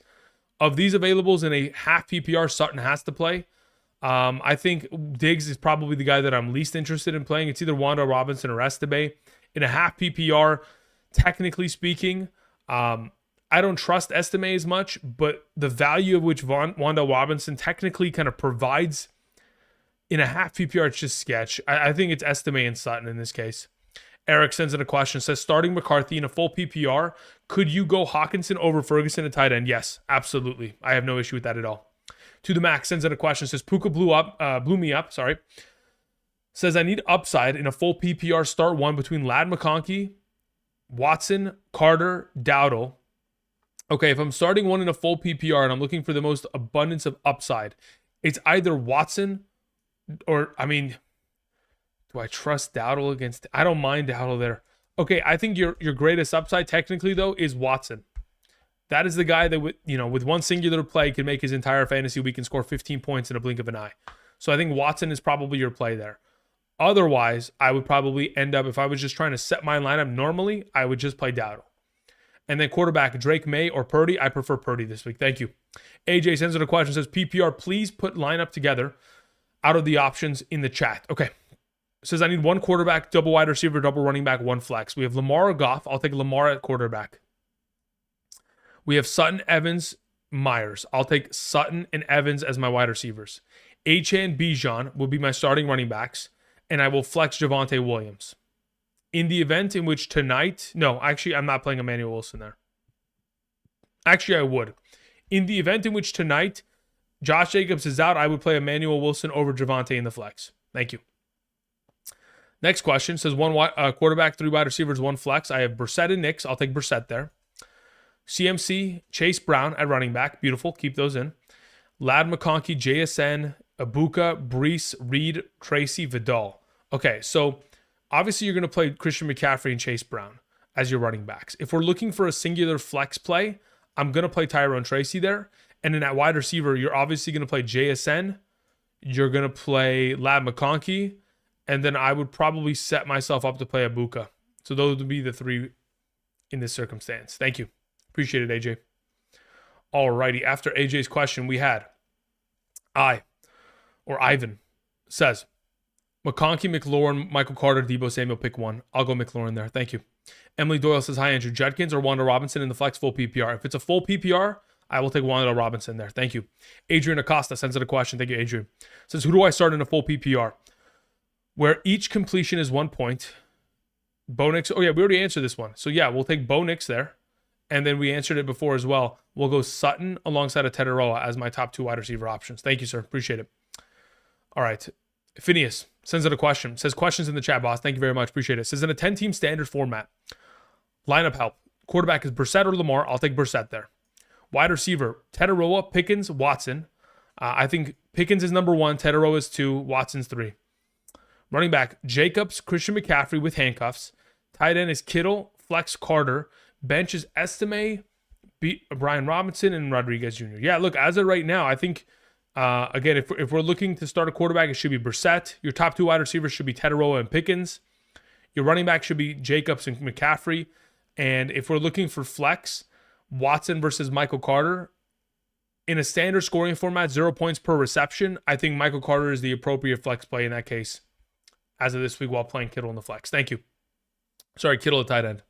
Of these availables in a half PPR, Sutton has to play. I think Diggs is probably the guy that I'm least interested in playing. It's either Wanda Robinson or Estime. In a half PPR, technically speaking, I don't trust Estime as much, but the value of which Wanda Robinson technically kind of provides in a half PPR, it's just sketch. I think it's Estime and Sutton in this case. Eric sends in a question, says, starting McCarthy in a full PPR, could you go Hawkinson over Ferguson at tight end? Yes, absolutely. I have no issue with that at all. To the Max sends in a question, says, Puka blew me up. Says, I need upside in a full PPR start one between Lad McConkey, Watson, Carter, Dowdle. Okay, if I'm starting one in a full PPR and I'm looking for the most abundance of upside, it's either Watson or, I mean... Do I trust Dowdle against... I don't mind Dowdle there. Okay, I think your greatest upside technically, though, is Watson. That is the guy that, with one singular play can make his entire fantasy week and score 15 points in a blink of an eye. So I think Watson is probably your play there. Otherwise, I would probably end up, if I was just trying to set my lineup normally, I would just play Dowdle. And then quarterback, Drake May or Purdy. I prefer Purdy this week. Thank you. AJ sends in a question, says, PPR, please put lineup together out of the options in the chat. Okay. Says, I need one quarterback, double wide receiver, double running back, one flex. We have Lamar or Goff. I'll take Lamar at quarterback. We have Sutton, Evans, Myers. I'll take Sutton and Evans as my wide receivers. H.A. and Bijan will be my starting running backs, and I will flex Javonte Williams. In the event in which tonight... No, actually, I'm not playing Emmanuel Wilson there. Actually, I would. In the event in which tonight Josh Jacobs is out, I would play Emmanuel Wilson over Javonte in the flex. Thank you. Next question says one quarterback, three wide receivers, one flex. I have Brissett and Nix. I'll take Brissett there. CMC, Chase Brown at running back. Beautiful. Keep those in. Lad McConkey, JSN, Abuka, Brees, Reed, Tracy, Vidal. Okay, so obviously you're going to play Christian McCaffrey and Chase Brown as your running backs. If we're looking for a singular flex play, I'm going to play Tyrone Tracy there. And in that wide receiver, you're obviously going to play JSN. You're going to play Lad McConkey. And then I would probably set myself up to play Abuka. So those would be the three in this circumstance. Thank you. Appreciate it, AJ. Alrighty. After AJ's question, we had Ivan says, McConkey, McLaurin, Michael Carter, Debo Samuel, pick one. I'll go McLaurin there. Thank you. Emily Doyle says, hi, Andrew. Judkins or Wanda Robinson in the flex full PPR? If it's a full PPR, I will take Wanda Robinson there. Thank you. Adrian Acosta sends in a question. Thank you, Adrian. Says, who do I start in a full PPR? Where each completion is 1 point. Bo Nix. Oh, yeah, we already answered this one. So, yeah, we'll take Bo Nix there. And then we answered it before as well. We'll go Sutton alongside of Tetaroa as my top two wide receiver options. Thank you, sir. Appreciate it. All right. Phineas sends in a question. Says, questions in the chat, boss. Thank you very much. Appreciate it. Says, in a 10-team standard format, lineup help. Quarterback is Brissett or Lamar. I'll take Brissett there. Wide receiver, Tetaroa, Pickens, Watson. I think Pickens is number one. Tetaroa is two. Watson's three. Running back, Jacobs, Christian McCaffrey with handcuffs. Tight end is Kittle, Flex Carter. Bench is Estime, Brian Robinson, and Rodriguez Jr. Yeah, look, as of right now, I think, again, if we're looking to start a quarterback, it should be Brissett. Your top two wide receivers should be Tetaroa and Pickens. Your running back should be Jacobs and McCaffrey. And if we're looking for flex, Watson versus Michael Carter. In a standard scoring format, 0 points per reception, I think Michael Carter is the appropriate flex play in that case as of this week while playing Kittle in the flex. Thank you. Sorry, Kittle at tight end.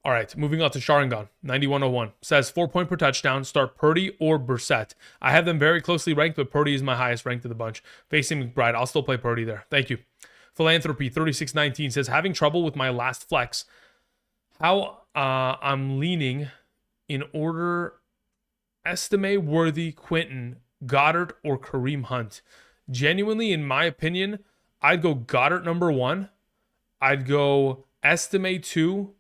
All right, moving on to Sharingan, 9101. Says 4 point per touchdown, start Purdy or Brissett. I have them very closely ranked, but Purdy is my highest ranked of the bunch. Facing McBride, I'll still play Purdy there. Thank you. Philanthropy 3619 says, having trouble with my last flex. How I'm leaning in order: Estime, Worthy, Quinton, Goddard, or Kareem Hunt. Genuinely, in my opinion, I'd go Goddard number 1. I'd go Estime 2,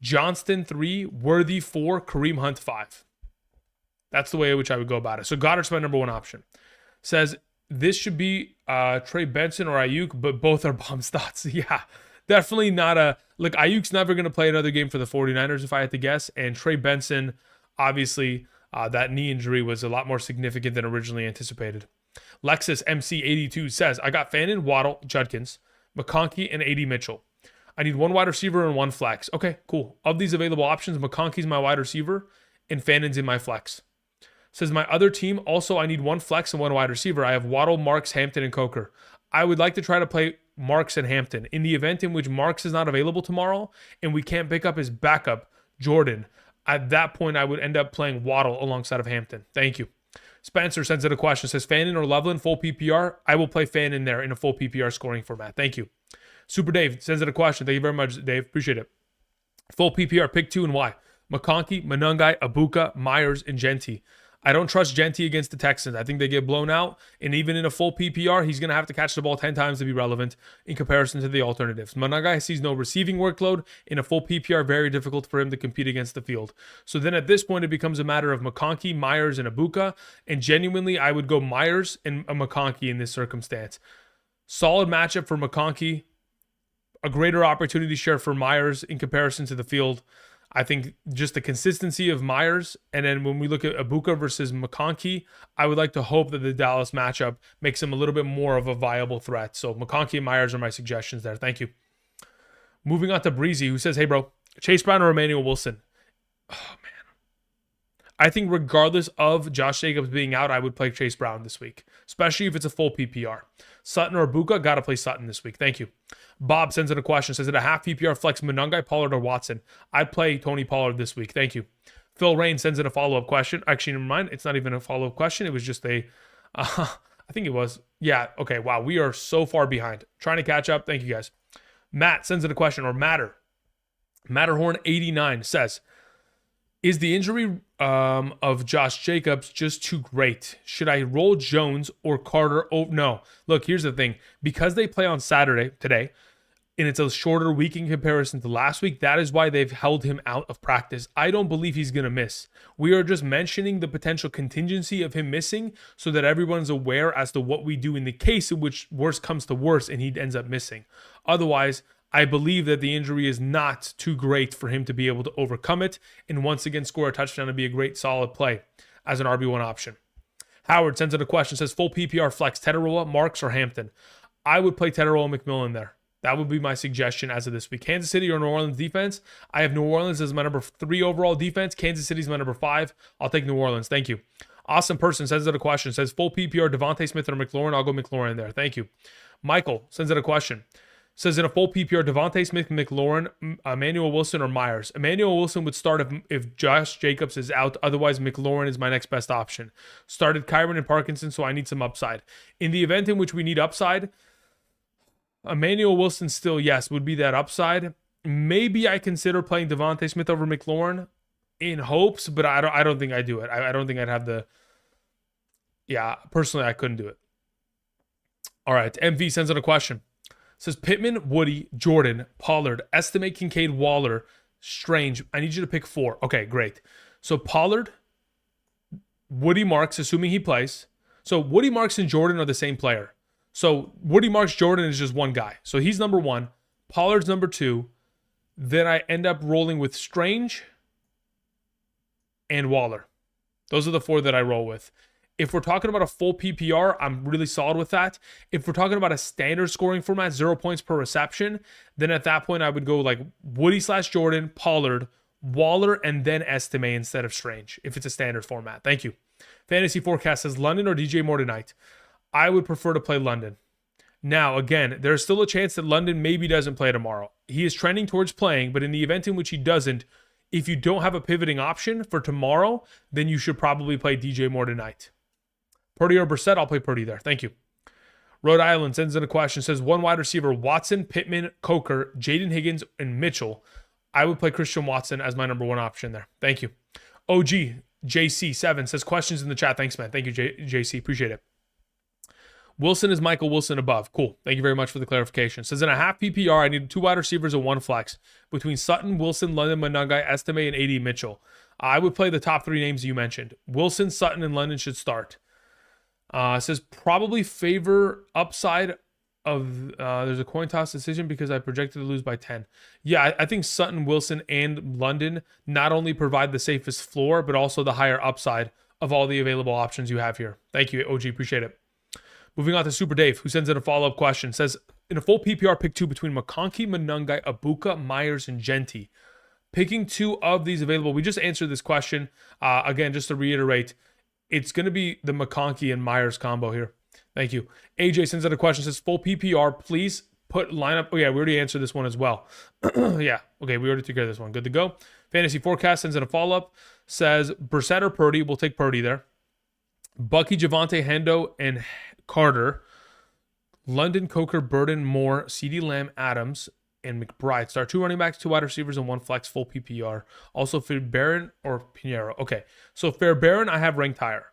Johnston 3, Worthy 4, Kareem Hunt 5. That's the way in which I would go about it. So Goddard's my number 1 option. Says, this should be Trey Benson or Ayuk, but both are bomb thoughts. Yeah, definitely not a... Look, Ayuk's never going to play another game for the 49ers, if I had to guess. And Trey Benson, obviously, that knee injury was a lot more significant than originally anticipated. Lexus MC82 says, I got Fannin, Waddle, Judkins, McConkey, and AD Mitchell. I need 1 wide receiver and 1 flex. Okay, cool. Of these available options, McConkey's my wide receiver and Fannin's in my flex. Says, my other team, also I need 1 flex and 1 wide receiver. I have Waddle, Marks, Hampton, and Coker. I would like to try to play Marks and Hampton. In the event in which Marks is not available tomorrow and we can't pick up his backup, Jordan, at that point I would end up playing Waddle alongside of Hampton. Thank you. Spencer sends in a question. Says, Fannin or Loveland, full PPR? I will play Fannin there in a full PPR scoring format. Thank you. Super Dave sends in a question. Thank you very much, Dave. Appreciate it. Full PPR, pick 2 and why? McConkey, Monungai, Abuka, Myers, and Genty. I don't trust Genty against the Texans. I think they get blown out. And even in a full PPR, he's going to have to catch the ball 10 times to be relevant in comparison to the alternatives. Monungai sees no receiving workload. In a full PPR, very difficult for him to compete against the field. So then at this point, it becomes a matter of McConkey, Myers, and Abuka. And genuinely, I would go Myers and a McConkey in this circumstance. Solid matchup for McConkey. A greater opportunity share for Myers in comparison to the field. I think just the consistency of Myers, and then when we look at Abuka versus McConkey, I would like to hope that the Dallas matchup makes him a little bit more of a viable threat. So McConkey and Myers are my suggestions there. Thank you. Moving on to Breezy, who says, hey, bro, Chase Brown or Emmanuel Wilson? Oh, man. I think regardless of Josh Jacobs being out, I would play Chase Brown this week, especially if it's a full PPR. Sutton or Abuka, got to play Sutton this week. Thank you. Bob sends in a question. Says, at a half PPR flex, Monungai, Pollard, or Watson? I'd play Tony Pollard this week. Thank you. Phil Rain sends in a follow-up question. Actually, never mind. It's not even a follow-up question. It was just a, I think it was. Yeah, okay, wow. We are so far behind. Trying to catch up. Thank you, guys. Matt sends in a question, or Matterhorn89 says, is the injury of Josh Jacobs just too great? Should I roll Jones or Carter? Oh, no. Look, here's the thing. Because they play on Saturday, today, and it's a shorter week in comparison to last week, that is why they've held him out of practice. I don't believe he's going to miss. We are just mentioning the potential contingency of him missing so that everyone's aware as to what we do in the case in which worse comes to worse and he ends up missing. Otherwise, I believe that the injury is not too great for him to be able to overcome it and once again score a touchdown and be a great solid play as an RB1 option. Howard sends in a question, says, full PPR flex, Tetaroa, Marks, or Hampton? I would play Tetaroa and McMillan there. That would be my suggestion as of this week. Kansas City or New Orleans defense? I have New Orleans as my number 3 overall defense. Kansas City's my number 5. I'll take New Orleans. Thank you. Awesome person sends out a question, says, full PPR, Devontae Smith or McLaurin? I'll go McLaurin there. Thank you. Michael sends out a question. Says, in a full PPR, Devontae Smith, McLaurin, Emmanuel Wilson, or Myers? Emmanuel Wilson would start if Josh Jacobs is out. Otherwise, McLaurin is my next best option. Started Kyron and Parkinson, so I need some upside. In the event in which we need upside, Emmanuel Wilson still, yes, would be that upside. Maybe I consider playing Devontae Smith over McLaurin in hopes, but I don't think I do it. I don't think I'd have the... Yeah, personally, I couldn't do it. All right, MV sends in a question. Says, Pittman, Woody, Jordan, Pollard, estimate Kincaid, Waller, Strange. I need you to pick 4. Okay, great. So Pollard, Woody, Marks, assuming he plays. So Woody, Marks, and Jordan are the same player. So Woody, Marks, Jordan is just one guy. So he's number 1. Pollard's number 2. Then I end up rolling with Strange and Waller. Those are the 4 that I roll with. If we're talking about a full PPR, I'm really solid with that. If we're talking about a standard scoring format, 0 points per reception, then at that point I would go like Woody/Jordan, Pollard, Waller, and then Estime instead of Strange, if it's a standard format. Thank you. Fantasy Forecast says, London or DJ Moore tonight? I would prefer to play London. Now, again, there's still a chance that London maybe doesn't play tomorrow. He is trending towards playing, but in the event in which he doesn't, if you don't have a pivoting option for tomorrow, then you should probably play DJ Moore tonight. Purdy or Brissett? I'll play Purdy there. Thank you. Rhode Island sends in a question, says one wide receiver, Watson, Pittman, Coker, Jaden Higgins, and Mitchell. I would play Christian Watson as my number one option there. Thank you. OG JC7 says questions in the chat. Thanks, man. Thank you, JC. Appreciate it. Wilson is Michael Wilson above. Cool. Thank you very much for the clarification. Says in a half PPR, I need 2 wide receivers and 1 flex between Sutton, Wilson, London, Monangai, Estime, and AD Mitchell. I would play the top 3 names you mentioned. Wilson, Sutton, and London should start. Says probably favor upside of there's a coin toss decision because I projected to lose by 10. Yeah, I think Sutton, Wilson, and London not only provide the safest floor, but also the higher upside of all the available options you have here. Thank you, OG. Appreciate it. Moving on to Super Dave, who sends in a follow-up question. Says, in a full PPR, pick 2 between McConkey, Monangai, Abuka, Myers, and Genty. Picking 2 of these available. We just answered this question. Again, just to reiterate, it's going to be the McConkey and Myers combo here. Thank you. AJ sends out a question. Says, full PPR, please put lineup. Oh, yeah, we already answered this one as well. Yeah, okay, we already took care of this one. Good to go. Fantasy Forecast sends in a follow-up. Says, Brissett or Purdy. We'll take Purdy there. Bucky, Javonte, Hendo, and Carter. London, Coker, Burden, Moore, CeeDee Lamb, Adams, and McBride. Start 2 running backs, 2 wide receivers, and 1 flex, full PPR. Also, Fairbairn or Pinheiro. Okay, so Fairbairn, I have ranked higher.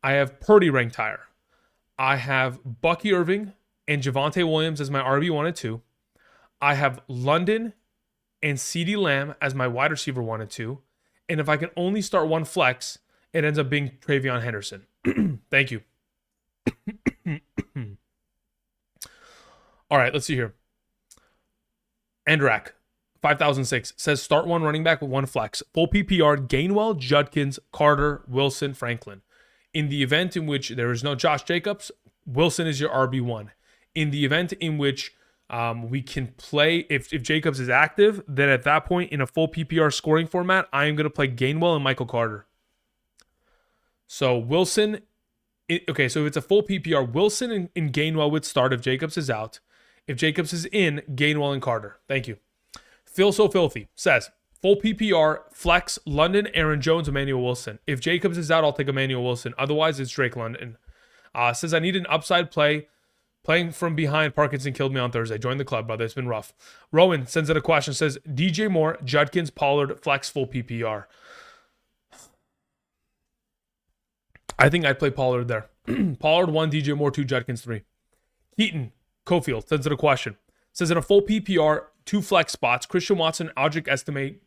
I have Purdy ranked higher. I have Bucky Irving and Javonte Williams as my RB1 and 2. I have London and CeeDee Lamb as my wide receiver 1 and 2. And if I can only start 1 flex, it ends up being Travion Henderson. Thank you. All right, let's see here. Andrak, 5006, says start 1 running back with 1 flex. Full PPR, Gainwell, Judkins, Carter, Wilson, Franklin. In the event in which there is no Josh Jacobs, Wilson is your RB1. In the event in which we can play, if Jacobs is active, then at that point in a full PPR scoring format, I am going to play Gainwell and Michael Carter. So Wilson, okay, so if it's a full PPR, Wilson and Gainwell would start if Jacobs is out. If Jacobs is in, Gainwell and Carter. Thank you. Phil So Filthy says, full PPR, flex, London, Aaron Jones, Emmanuel Wilson. If Jacobs is out, I'll take Emmanuel Wilson. Otherwise, it's Drake London. Says, I need an upside play. Playing from behind, Parkinson killed me on Thursday. Join the club, brother. It's been rough. Rowan sends in a question. Says, DJ Moore, Judkins, Pollard, flex, full PPR. I think I'd play Pollard there. Pollard 1, DJ Moore 2, Judkins 3. Keaton Cofield sends in a question. Says in a full PPR, 2 flex spots, Christian Watson, Aldrich Estimate,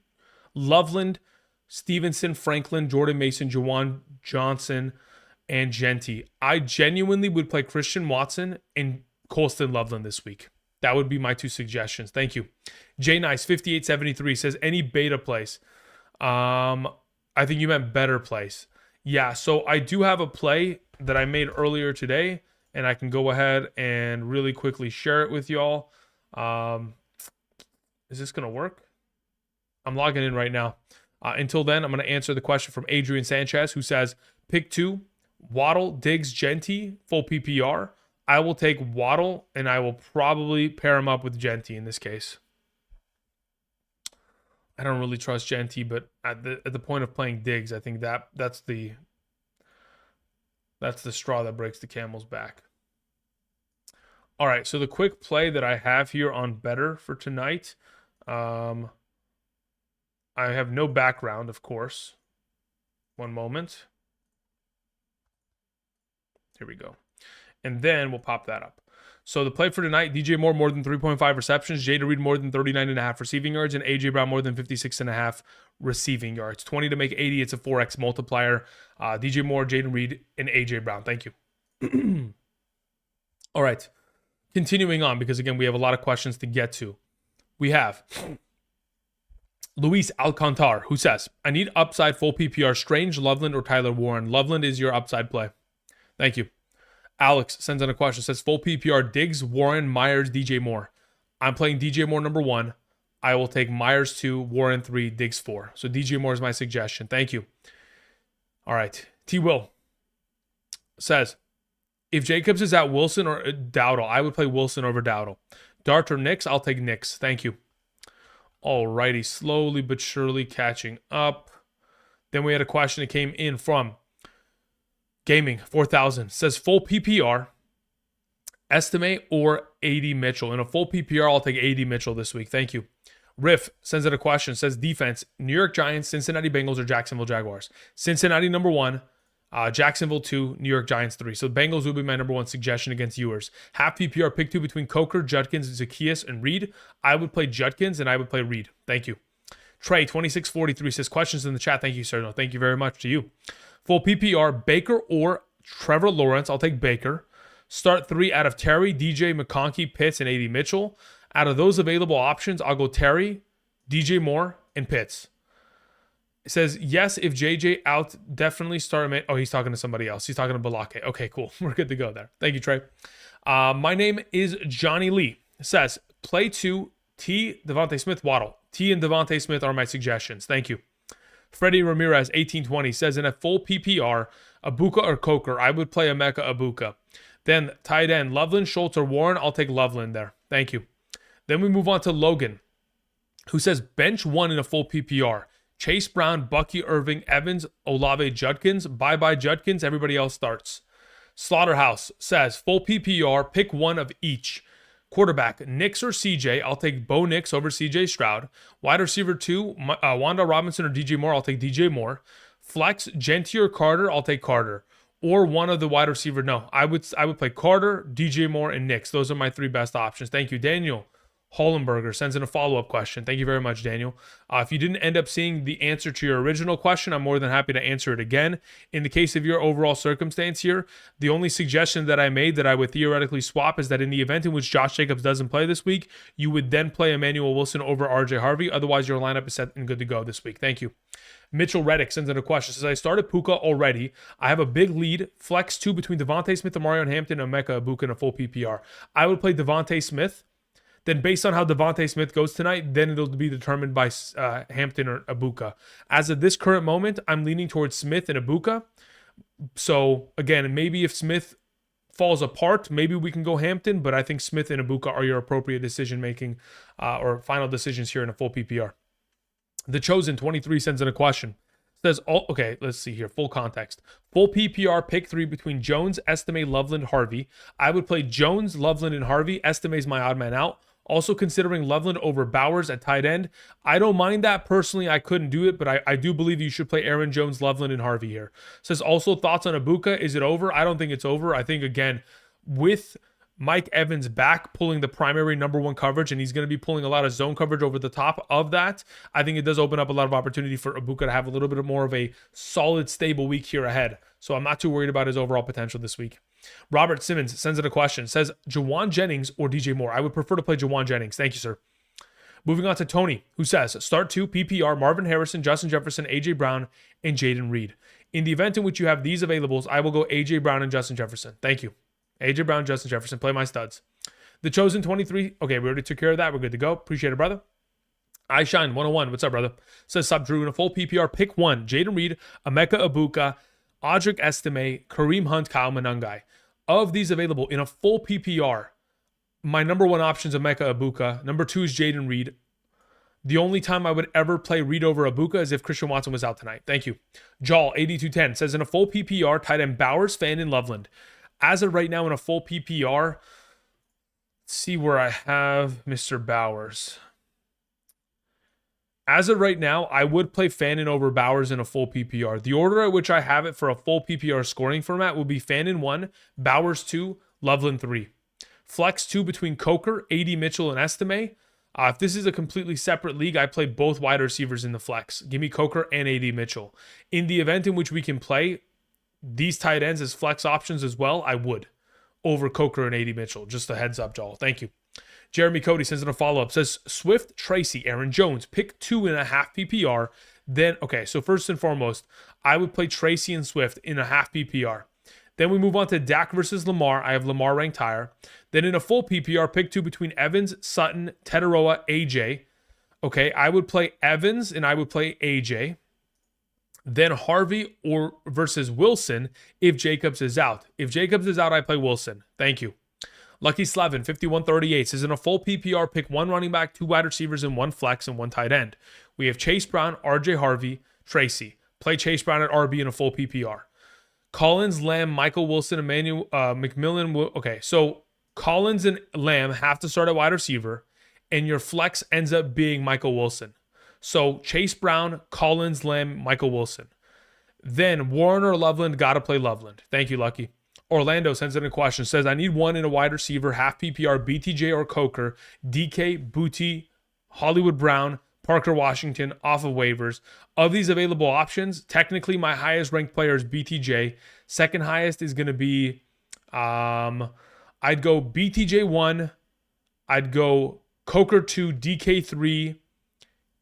Loveland, Stevenson, Franklin, Jordan Mason, Jawan Johnson, and Genty. I genuinely would play Christian Watson and Colston Loveland this week. That would be my 2 suggestions. Thank you. J Nice 5873 says any beta place. I think you meant better place. Yeah, so I do have a play that I made earlier today, and I can go ahead and really quickly share it with y'all. Is this going to work? I'm logging in right now. Until then, I'm going to answer the question from Adrian Sanchez, who says, pick 2, Waddle, Diggs, Genty, full PPR. I will take Waddle, and I will probably pair him up with Genty in this case. I don't really trust Genty, but at the point of playing Diggs, I think that's the straw that breaks the camel's back. All right, so the quick play that I have here on Betr for tonight, I have no background, of course. One moment. Here we go. And then we'll pop that up. So the play for tonight, DJ Moore more than 3.5 receptions, Jada Reed more than 39.5 receiving yards, and AJ Brown more than 56.5 receiving yards. 20 to make 80, it's a 4x multiplier. DJ Moore, Jaden Reed, and AJ Brown. Thank you. All right. Continuing on, because again, we have a lot of questions to get to. We have Luis Alcantar, who says, I need upside full PPR, Strange, Loveland, or Tyler Warren. Loveland is your upside play. Thank you. Alex sends in a question. Says, full PPR, Diggs, Warren, Myers, DJ Moore. I'm playing DJ Moore number 1. I will take Myers 2, Warren 3, Diggs 4. So DJ Moore is my suggestion. Thank you. All right. T. Will says, if Jacobs is at Wilson or Dowdle, I would play Wilson over Dowdle. Dart or Nix, I'll take Nix. Thank you. All righty. Slowly but surely catching up. Then we had a question that came in from Gaming 4000. Says full PPR, Estime or AD Mitchell. In a full PPR, I'll take AD Mitchell this week. Thank you. Riff sends in a question. Says defense, New York Giants, Cincinnati Bengals, or Jacksonville Jaguars. Cincinnati number 1, Jacksonville 2, New York Giants 3. So Bengals would be my number 1 suggestion against viewers. Half PPR, pick 2 between Coker, Judkins, Zacchaeus, and Reed. I would play Judkins and I would play Reed. Thank you. Trey 2643 says questions in the chat. Thank you, sir. No, thank you very much to you. Full PPR, Baker or Trevor Lawrence. I'll take Baker. Start 3 out of Terry, DJ, McConkey, Pitts, and AD Mitchell. Out of those available options, I'll go Terry, DJ Moore, and Pitts. It says, yes, if JJ out, definitely start him. Oh, he's talking to somebody else. He's talking to Balake. Okay, cool. We're good to go there. Thank you, Trey. My name is Johnny Lee. It says, play 2, T, Devontae Smith, Waddle. T and Devontae Smith are my suggestions. Thank you. Freddie Ramirez, 1820, says, in a full PPR, Abuka or Coker, I would play Emeka Abuka. Then tight end, Loveland, Schultz, or Warren, I'll take Loveland there. Thank you. Then we move on to Logan, who says bench 1 in a full PPR. Chase Brown, Bucky Irving, Evans, Olave, Judkins. Bye-bye Judkins. Everybody else starts. Slaughterhouse says full PPR, pick 1 of each. Quarterback, Nix or CJ. I'll take Bo Nix over CJ Stroud. Wide receiver 2, Wanda Robinson or DJ Moore. I'll take DJ Moore. Flex, Genty or Carter. I'll take Carter. Or one of the wide receiver. No, I would play Carter, DJ Moore, and Nix. Those are my 3 best options. Thank you. Daniel Hollenberger sends in a follow-up question. Thank you very much, Daniel. If you didn't end up seeing the answer to your original question, I'm more than happy to answer it again. In the case of your overall circumstance here, the only suggestion that I made that I would theoretically swap is that in the event in which Josh Jacobs doesn't play this week, you would then play Emmanuel Wilson over RJ Harvey. Otherwise, your lineup is set and good to go this week. Thank you. Mitchell Reddick sends in a question. Says, I started Puka already. I have a big lead. Flex 2 between Devontae Smith, Amarion Hampton, and Emeka Abuka in a full PPR. I would play Devontae Smith. Then based on how Devontae Smith goes tonight, then it'll be determined by Hampton or Abuka. As of this current moment, I'm leaning towards Smith and Abuka. So again, maybe if Smith falls apart, maybe we can go Hampton, but I think Smith and Abuka are your appropriate decision-making or final decisions here in a full PPR. The Chosen 23 sends in a question. Says, okay, let's see here. Full context. Full PPR, pick 3 between Jones, Estime, Loveland, Harvey. I would play Jones, Loveland, and Harvey. Estime is my odd man out. Also considering Loveland over Bowers at tight end. I don't mind that. Personally, I couldn't do it, but I do believe you should play Aaron Jones, Loveland, and Harvey here. Says also thoughts on Abuka. Is it over? I don't think it's over. I think, again, with Mike Evans back pulling the primary number 1 coverage, and he's going to be pulling a lot of zone coverage over the top of that, I think it does open up a lot of opportunity for Abuka to have a little bit more of a solid, stable week here ahead. So I'm not too worried about his overall potential this week. Robert Simmons sends in a question. Says, Jawan Jennings or DJ Moore? I would prefer to play Jawan Jennings. Thank you, sir. Moving on to Tony, who says, start 2, PPR, Marvin Harrison, Justin Jefferson, AJ Brown, and Jaden Reed. In the event in which you have these availables, I will go AJ Brown and Justin Jefferson. Thank you. AJ Brown, Justin Jefferson, play my studs. The Chosen 23. Okay, we already took care of that. We're good to go. Appreciate it, brother. I Shine 101. What's up, brother? Says, sup, Drew. In a full PPR, pick 1. Jaden Reed, Emeka Abuka, Audric Estime, Kareem Hunt, Kyle Monangai. Of these available in a full PPR, my number 1 option is Emeka Abuka. Number 2 is Jaden Reed. The only time I would ever play Reed over Abuka is if Christian Watson was out tonight. Thank you. Jawl 8210 says, in a full PPR, tight end Bowers, Fan, and Loveland. As of right now in a full PPR, let's see where I have Mr. Bowers. As of right now, I would play Fannin over Bowers in a full PPR. The order at which I have it for a full PPR scoring format will be Fannin 1, Bowers 2, Loveland 3. Flex 2 between Coker, AD Mitchell, and Estime. If this is a completely separate league, I play both wide receivers in the flex. Give me Coker and AD Mitchell. In the event in which we can play these tight ends as flex options as well, I would over Coker and AD Mitchell. Just a heads up, Joel. Thank you. Jeremy Cody sends in a follow-up. Says, Swift, Tracy, Aaron Jones. Pick 2.5 PPR. Then, okay, so first and foremost, I would play Tracy and Swift in a half PPR. Then we move on to Dak versus Lamar. I have Lamar ranked higher. Then in a full PPR, pick 2 between Evans, Sutton, Tetaroa, AJ. Okay, I would play Evans and I would play AJ. Then Harvey or versus Wilson if Jacobs is out. If Jacobs is out, I play Wilson. Thank you. Lucky Slevin, 5138, says in a full PPR, pick 1 running back, 2 wide receivers, and 1 flex, and 1 tight end. We have Chase Brown, RJ Harvey, Tracy. Play Chase Brown at RB in a full PPR. Collins, Lamb, Michael Wilson, Emmanuel, McMillan. Okay, so Collins and Lamb have to start at wide receiver, and your flex ends up being Michael Wilson. So Chase Brown, Collins, Lamb, Michael Wilson. Then Warren or Loveland, got to play Loveland. Thank you, Lucky. Orlando sends in a question, says, I need one in a wide receiver, half PPR, BTJ or Coker, DK, Booty, Hollywood Brown, Parker Washington, off of waivers. Of these available options, technically my highest ranked player is BTJ. Second highest is going to be, I'd go BTJ 1, I'd go Coker 2, DK 3,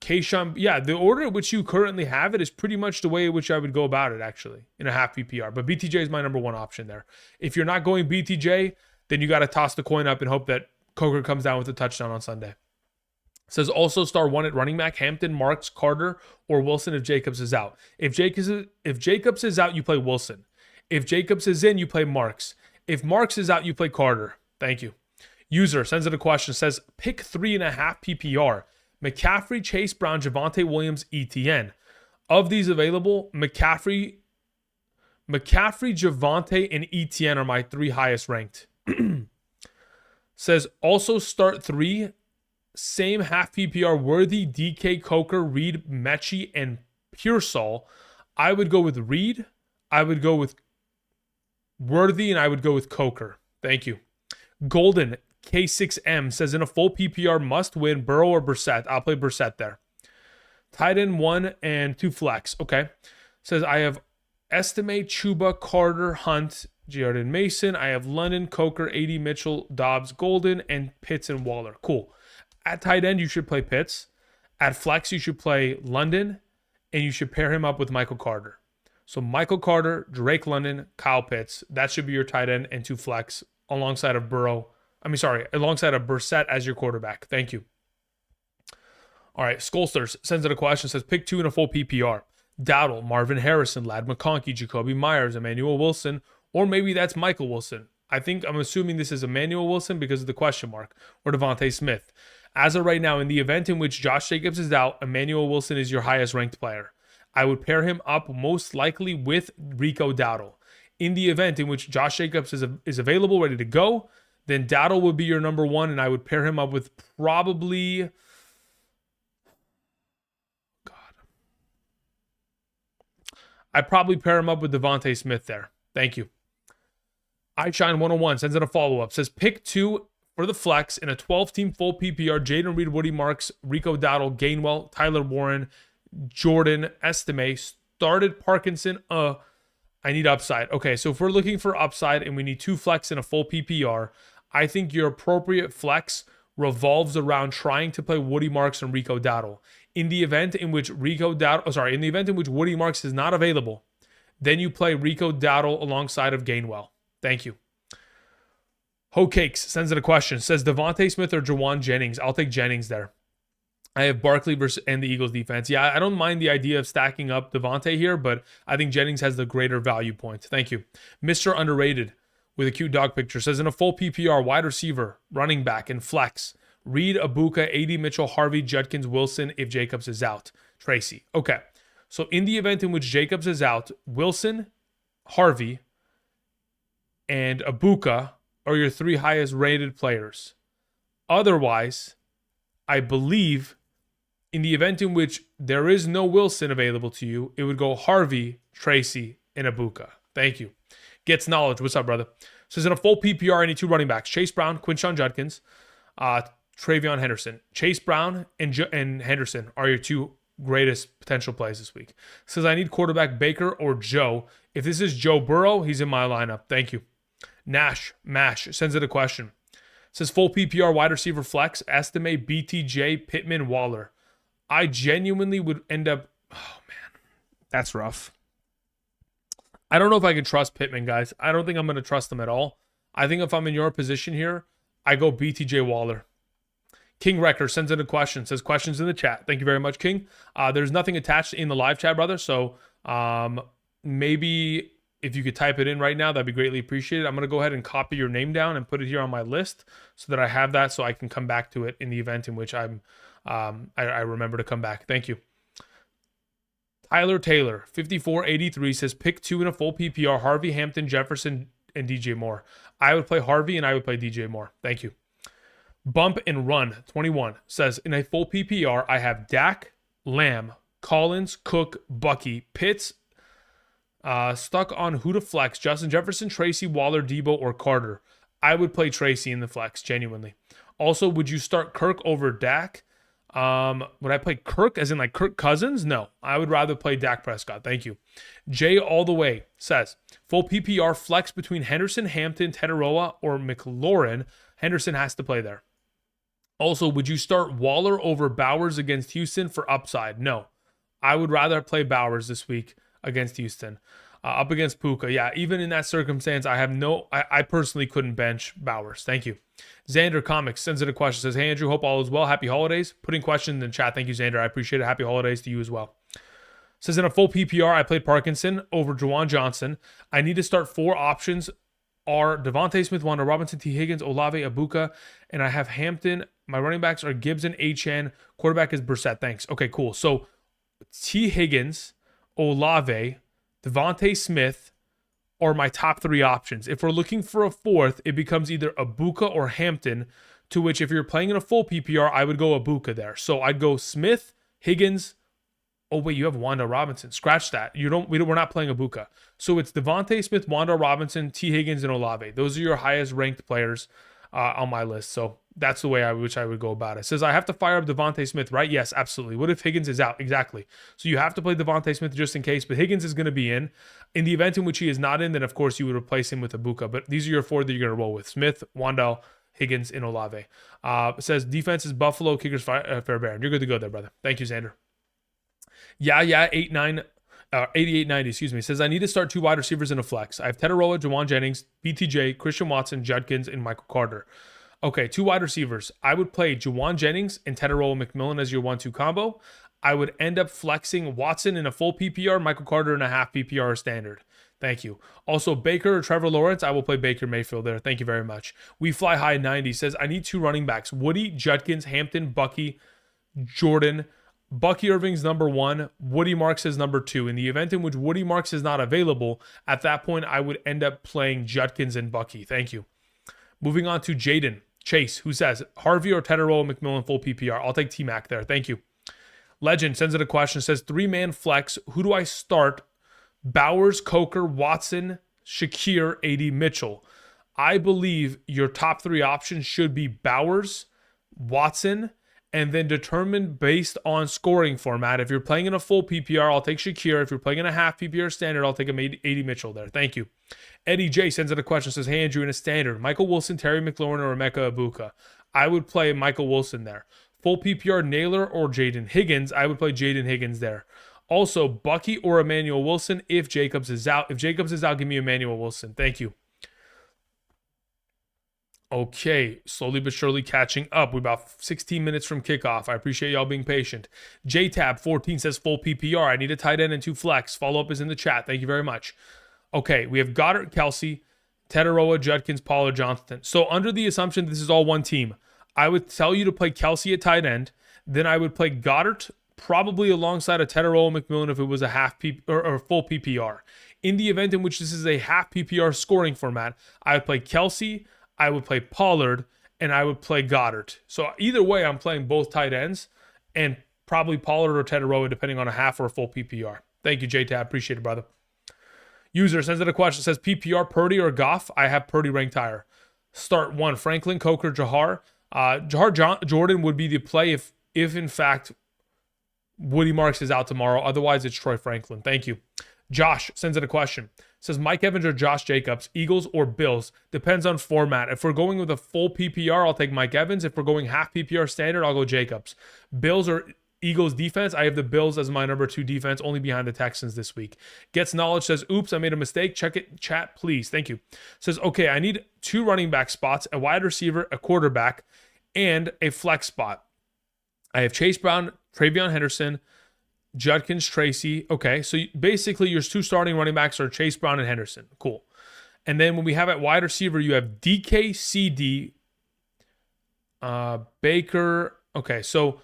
Kayshawn. Yeah, the order in which you currently have it is pretty much the way in which I would go about it, actually, in a half PPR. But BTJ is my number one option there. If you're not going BTJ, then you got to toss the coin up and hope that Coker comes down with a touchdown on Sunday. Says also star one at running back, Hampton, Marks, Carter, or Wilson if Jacobs is out. If Jacobs is out, you play Wilson. If Jacobs is in, you play Marks. If Marks is out, you play Carter. Thank you. User sends in a question, says pick 3.5 PPR. McCaffrey, Chase Brown, Javonte Williams, ETN. Of these available, McCaffrey, Javonte, and ETN are my 3 highest ranked. Says also start 3, same half PPR, Worthy, DK, Coker, Reed, Mechie, and Pearsall. I would go with Reed, I would go with Worthy, and I would go with Coker. Thank you. Golden, K6M says in a full PPR must win Burrow or Brissett. I'll play Brissett there. Tight end 1 and 2 flex. Okay. Says I have Estimate, Chuba, Carter, Hunt, Jordan Mason. I have London, Coker, AD Mitchell, Dobbs, Golden, and Pitts and Waller. Cool. At tight end, you should play Pitts. At flex, you should play London, and you should pair him up with Michael Carter. So Michael Carter, Drake London, Kyle Pitts. That should be your tight end and 2 flex alongside of alongside of Brissett as your quarterback. Thank you. All right, Skullsters sends in a question, says pick 2 in a full PPR. Dowdle, Marvin Harrison, Lad McConkey, Jacoby Myers, Emmanuel Wilson, or maybe that's Michael Wilson. I'm assuming this is Emmanuel Wilson because of the question mark, or Devontae Smith. As of right now, in the event in which Josh Jacobs is out, Emmanuel Wilson is your highest ranked player. I would pair him up most likely with Rico Dowdle. In the event in which Josh Jacobs is available, ready to go, then Dowdle would be your number 1, and I would pair him up with probably... I'd probably pair him up with Devontae Smith there. Thank you. iShine101 sends in a follow-up. Says pick 2 for the flex in a 12-team full PPR. Jaden Reed, Woody Marks, Rico Dowdle, Gainwell, Tyler Warren, Jordan, Estime. Started Parkinson. I need upside. Okay, so if we're looking for upside and we need 2 flex in a full PPR, I think your appropriate flex revolves around trying to play Woody Marks and Rico Dowdle. In the event in which Woody Marks is not available, then you play Rico Dowdle alongside of Gainwell. Thank you. Ho Cakes sends in a question. Says Devontae Smith or Jawan Jennings. I'll take Jennings there. I have Barkley and the Eagles defense. Yeah, I don't mind the idea of stacking up Devontae here, but I think Jennings has the greater value point. Thank you. Mr. Underrated with a cute dog picture says in a full PPR, wide receiver, running back, and flex, Reed, Abuka, AD Mitchell, Harvey, Judkins, Wilson if Jacobs is out. Tracy. Okay. So in the event in which Jacobs is out, Wilson, Harvey, and Abuka are your 3 highest rated players. Otherwise, I believe in the event in which there is no Wilson available to you, it would go Harvey, Tracy, and Abuka. Thank you. Gets knowledge. What's up, brother? Says in a full PPR, I need 2 running backs. Chase Brown, Quinshon Judkins, Travion Henderson. Chase Brown and Henderson are your 2 greatest potential plays this week. Says I need quarterback Baker or Joe. If this is Joe Burrow, he's in my lineup. Thank you. Nash sends it a question. Says full PPR wide receiver flex, estimate BTJ, Pittman, Waller. I genuinely would end up... Oh, man. That's rough. I don't know if I can trust Pittman, guys. I don't think I'm going to trust him at all. I think if I'm in your position here, I go BTJ Waller. King Wrecker sends in a question. Says questions in the chat. Thank you very much, King. There's nothing attached in the live chat, brother. So maybe if you could type it in right now, that'd be greatly appreciated. I'm going to go ahead and copy your name down and put it here on my list so that I have that so I can come back to it in the event in which I remember to come back. Thank you. Tyler Taylor, 5483, says pick 2 in a full PPR. Harvey, Hampton, Jefferson, and DJ Moore. I would play Harvey and I would play DJ Moore. Thank you. Bump and Run 21 says, in a full PPR, I have Dak, Lamb, Collins, Cook, Bucky, Pitts, stuck on who to flex, Justin Jefferson, Tracy, Waller, Debo, or Carter. I would play Tracy in the flex, genuinely. Also, would you start Kirk over Dak? Would I play Kirk as in like Kirk Cousins? No, I would rather play Dak Prescott. Thank you. Jay All the Way says, full PPR flex between Henderson, Hampton, Tetaroa, or McLaurin. Henderson has to play there. Also, would you start Waller over Bowers against Houston for upside? No, I would rather play Bowers this week against Houston. Up against Puka. Yeah, even in that circumstance, I personally couldn't bench Bowers. Thank you. Xander Comics sends in a question. Says, hey, Andrew, hope all is well. Happy holidays. Putting question in the chat. Thank you, Xander. I appreciate it. Happy holidays to you as well. Says, in a full PPR, I played Parkinson over Juwan Johnson. I need to start 4 options are Devontae Smith, Wanda Robinson, T. Higgins, Olave, Abuka, and I have Hampton. My running backs are Gibson, HN. Quarterback is Brissett. Thanks. Okay, cool. So T. Higgins, Olave, Devontae Smith are my top 3 options. If we're looking for a 4th, it becomes either Abuka or Hampton, to which if you're playing in a full PPR, I would go Abuka there. So I'd go Smith, Higgins. Oh, wait, you have Wanda Robinson. Scratch that. We're not playing Abuka. So it's Devontae Smith, Wanda Robinson, T. Higgins, and Olave. Those are your highest ranked players on my list. So that's the way I would go about it. It says, I have to fire up Devontae Smith, right? Yes, absolutely. What if Higgins is out? Exactly. So you have to play Devontae Smith just in case, but Higgins is going to be in. In the event in which he is not in, then of course you would replace him with Abuka. But these are your 4 that you're going to roll with. Smith, Wandell, Higgins, and Olave. It says, defense is Buffalo, kickers Fairbairn. You're good to go there, brother. Thank you, Xander. Yeah, 8890, excuse me, says, I need to start 2 wide receivers in a flex. I have Tetaroa, Jawan Jennings, BTJ, Christian Watson, Judkins, and Michael Carter. Okay, 2 wide receivers. I would play Jawan Jennings and Tetaroa McMillan as your 1-2 combo. I would end up flexing Watson in a full PPR, Michael Carter in a half PPR standard. Thank you. Also, Baker or Trevor Lawrence, I will play Baker Mayfield there. Thank you very much. We Fly High 90 says, I need 2 running backs. Woody, Judkins, Hampton, Bucky, Jordan. Bucky Irving's number 1. Woody Marks is number 2. In the event in which Woody Marks is not available, at that point, I would end up playing Judkins and Bucky. Thank you. Moving on to Jaden Chase, who says, Harvey or Tetaroa McMillan full PPR. I'll take T-Mac there. Thank you. Legend sends in a question. Says, 3-man flex. Who do I start? Bowers, Coker, Watson, Shakir, AD, Mitchell. I believe your top 3 options should be Bowers, Watson, and then determined based on scoring format. If you're playing in a full PPR, I'll take Shakir. If you're playing in a half PPR standard, I'll take AD Mitchell there. Thank you. Eddie J sends in a question. Says, hey, Andrew, in a standard, Michael Wilson, Terry McLaurin, or Emeka Abuka. I would play Michael Wilson there. Full PPR, Naylor or Jaden Higgins. I would play Jaden Higgins there. Also, Bucky or Emmanuel Wilson if Jacobs is out. If Jacobs is out, give me Emmanuel Wilson. Thank you. Okay, slowly but surely catching up. We're about 16 minutes from kickoff. I appreciate y'all being patient. JTab14 says full PPR. I need a tight end and 2 flex. Follow-up is in the chat. Thank you very much. Okay, we have Goddard, Kelsey, Tetaroa, Judkins, Pollard, Johnston. So under the assumption this is all one team, I would tell you to play Kelsey at tight end. Then I would play Goddard probably alongside a Tetaroa McMillan if it was a half or full PPR. In the event in which this is a half PPR scoring format, I would play Kelsey, I would play Pollard, and I would play Goddard. So either way, I'm playing both tight ends and probably Pollard or Tetaroa depending on a half or a full PPR. Thank you, JTab. Appreciate it, brother. User sends in a question. Says PPR, Purdy or Goff? I have Purdy ranked higher. Start 1, Franklin, Coker, Jahar. Jordan would be the play if in fact Woody Marks is out tomorrow. Otherwise, it's Troy Franklin. Thank you. Josh sends in a question. Says Mike Evans or Josh Jacobs, Eagles or Bills? Depends on format. If we're going with a full PPR, I'll take Mike Evans. If we're going half PPR standard, I'll go Jacobs. Bills or Eagles defense? I have the Bills as my number 2 defense, only behind the Texans this week. Gets Knowledge says, oops, I made a mistake. Check it, chat, please. Thank you. Says, okay, I need 2 running back spots, a wide receiver, a quarterback, and a flex spot. I have Chase Brown, Travion Henderson, Judkins, Tracy. Okay, so basically your 2 starting running backs are Chase Brown and Henderson. Cool. And then when we have at wide receiver, you have DK, CD, Baker. Okay, so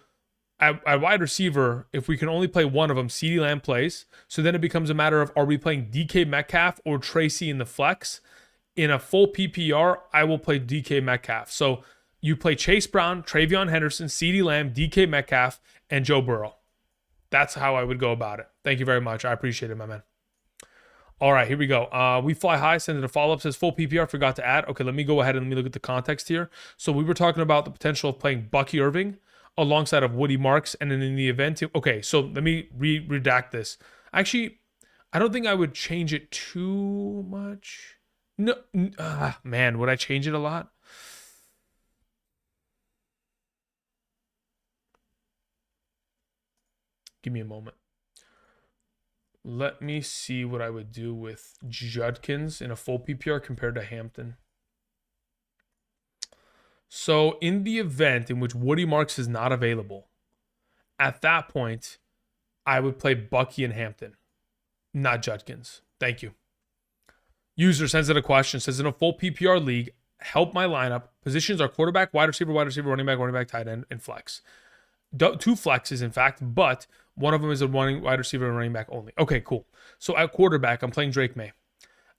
at wide receiver, if we can only play one of them, CeeDee Lamb plays. So then it becomes a matter of, are we playing DK Metcalf or Tracy in the flex? In a full PPR, I will play DK Metcalf. So you play Chase Brown, Travion Henderson, CeeDee Lamb, DK Metcalf, and Joe Burrow. That's how I would go about it. Thank you very much. I appreciate it, my man. All right, here we go. We Fly High sent in a follow-up, says full PPR, forgot to add. Okay, let me go ahead and let me look at the context here. So we were talking about the potential of playing Bucky Irving alongside of Woody Marks, and then in the event, okay, so let me redact this. Actually, I don't think I would change it too much. No, man, would I change it a lot? Give me a moment. Let me see what I would do with Judkins in a full PPR compared to Hampton. So in the event in which Woody Marks is not available, at that point, I would play Bucky and Hampton, not Judkins. Thank you. User sends in a question, says in a full PPR league, help my lineup. Positions are quarterback, wide receiver, running back, tight end, and flex. 2 flexes, in fact, but one of them is a wide receiver and running back only. Okay, cool. So at quarterback, I'm playing Drake May.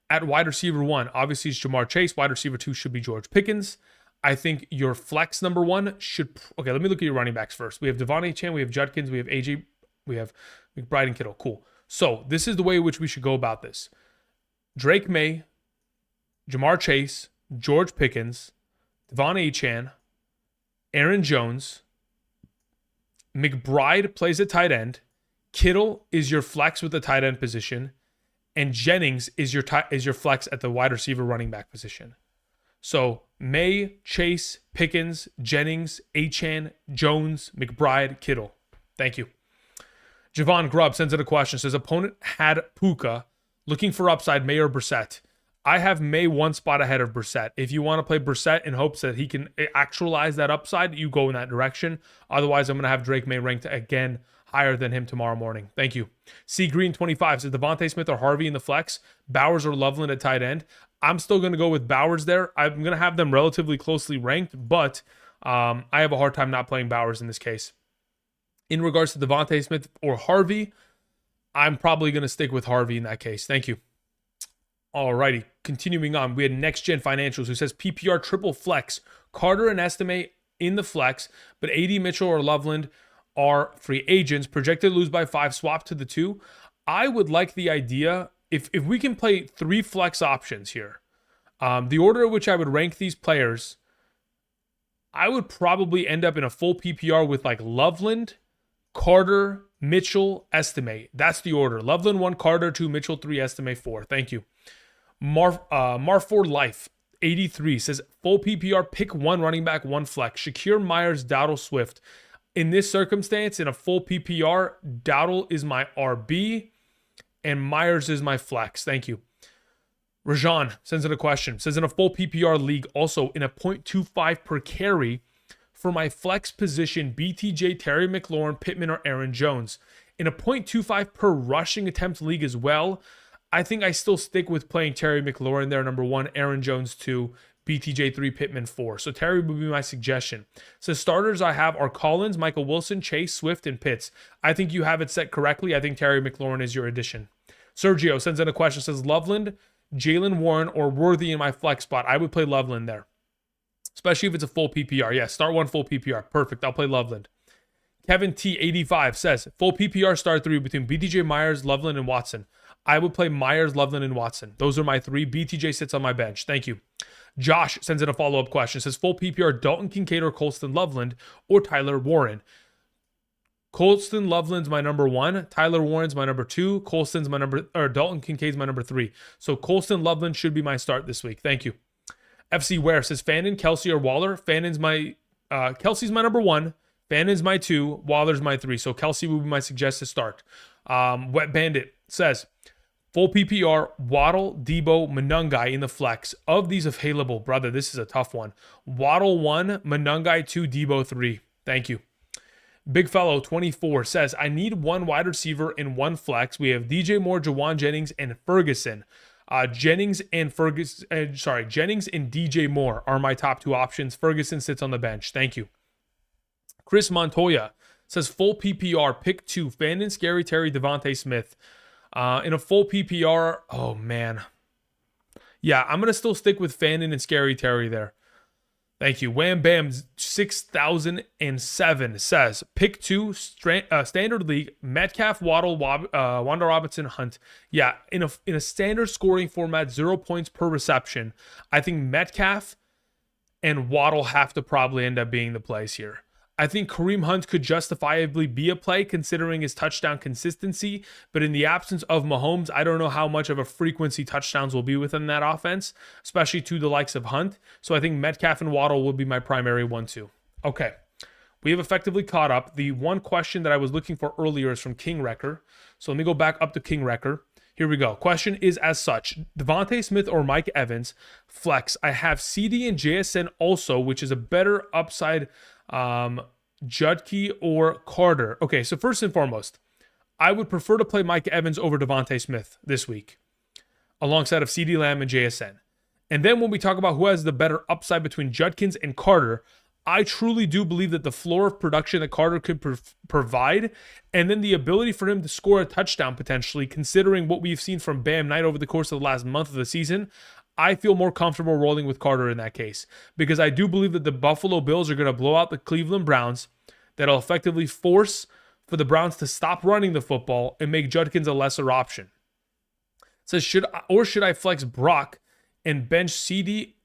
At wide receiver 1, obviously it's Jamar Chase. Wide receiver 2 should be George Pickens. I think your flex number 1 should... Okay, let me look at your running backs first. We have Devon Chan, we have Judkins, we have AJ, we have McBride and Kittle. Cool. So this is the way in which we should go about this. Drake May, Jamar Chase, George Pickens, Devon Chan, Aaron Jones... McBride plays at tight end. Kittle is your flex with the tight end position, and Jennings is your flex at the wide receiver running back position. So May, Chase, Pickens, Jennings, Achane, Jones, McBride, Kittle. Thank you. Javon Grubb sends in a question. Says opponent had Puka, looking for upside, May or Brissett. I have May 1 spot ahead of Brissett. If you want to play Brissett in hopes that he can actualize that upside, you go in that direction. Otherwise, I'm going to have Drake May ranked again higher than him tomorrow morning. Thank you. C Green 25 says Devontae Smith or Harvey in the flex, Bowers or Loveland at tight end. I'm still going to go with Bowers there. I'm going to have them relatively closely ranked, but I have a hard time not playing Bowers in this case. In regards to Devontae Smith or Harvey, I'm probably going to stick with Harvey in that case. Thank you. Alrighty, continuing on. We had Next Gen Financials who says PPR triple flex. Carter and Estimate in the flex, but AD Mitchell or Loveland are free agents. Projected to lose by 5, swap to the 2. I would like the idea, if we can play 3 flex options here, the order in which I would rank these players, I would probably end up in a full PPR with like Loveland, Carter, Mitchell, Estimate. That's the order. Loveland 1, Carter 2, Mitchell 3, Estimate 4. Thank you. Marford Life 83 says full PPR, pick 1 running back, 1 flex. Shakir, Myers, Dowdle, Swift. In this circumstance, in a full PPR, Dowdle is my RB and Myers is my flex. Thank you. Rajan sends in a question. Says in a full PPR league, also in a 0.25 per carry for my flex position, BTJ, Terry McLaurin, Pittman, or Aaron Jones. In a 0.25 per rushing attempt league as well, I think I still stick with playing Terry McLaurin there, number 1, Aaron Jones 2, BTJ 3, Pittman 4. So Terry would be my suggestion. So starters I have are Collins, Michael Wilson, Chase, Swift, and Pitts. I think you have it set correctly. I think Terry McLaurin is your addition. Sergio sends in a question, says Loveland, Jalen Warren, or Worthy in my flex spot. I would play Loveland there, especially if it's a full PPR. Yeah, start 1 full PPR. Perfect. I'll play Loveland. Kevin T85 says full PPR start 3 between BTJ, Myers, Loveland, and Watson. I would play Myers, Loveland, and Watson. Those are my 3. BTJ sits on my bench. Thank you. Josh sends in a follow-up question. Says full PPR, Dalton Kincaid or Colston Loveland or Tyler Warren. Colston Loveland's my number 1. Tyler Warren's my number 2. Dalton Kincaid's my number 3. So Colston Loveland should be my start this week. Thank you. FC Ware says Fannin, Kelsey, or Waller. Kelsey's my number 1. Fannin's my 2. Waller's my 3. So Kelsey would be my suggested start. Wet Bandit says full PPR, Waddle, Debo, Monungai in the flex. Of these available, brother, this is a tough one. Waddle 1, Monungai 2, Debo 3. Thank you. Big Fellow 24 says I need 1 wide receiver and 1 flex. We have DJ Moore, Jawan Jennings, and Ferguson. Jennings and DJ Moore are my top 2 options. Ferguson sits on the bench. Thank you. Chris Montoya says full PPR, pick 2, Fannin, Scary Terry, Devontae Smith. In a full PPR, oh man. Yeah, I'm going to still stick with Fannin and Scary Terry there. Thank you. Wham Bam 6007 says pick 2 standard league Metcalf, Waddle, Wanda Robinson, Hunt. Yeah, in a standard scoring format, 0 points per reception. I think Metcalf and Waddle have to probably end up being the plays here. I think Kareem Hunt could justifiably be a play considering his touchdown consistency, but in the absence of Mahomes, I don't know how much of a frequency touchdowns will be within that offense, especially to the likes of Hunt. So I think Metcalf and Waddle will be my primary 1-2. Okay, we have effectively caught up. The one question that I was looking for earlier is from King Wrecker. So let me go back up to King Wrecker. Here we go. Question is as such. Devontae Smith or Mike Evans? Flex. I have CD and JSN also, which is a better upside. Judkey or Carter. Okay, so first and foremost, I would prefer to play Mike Evans over Devontae Smith this week, alongside of CD Lamb and JSN. And then when we talk about who has the better upside between Judkins and Carter, I truly do believe that the floor of production that Carter could provide, and then the ability for him to score a touchdown potentially, considering what we've seen from Bam Knight over the course of the last month of the season, I feel more comfortable rolling with Carter in that case, because I do believe that the Buffalo Bills are going to blow out the Cleveland Browns. That'll effectively force for the Browns to stop running the football and make Judkins a lesser option. It says, should I flex Brock and bench CD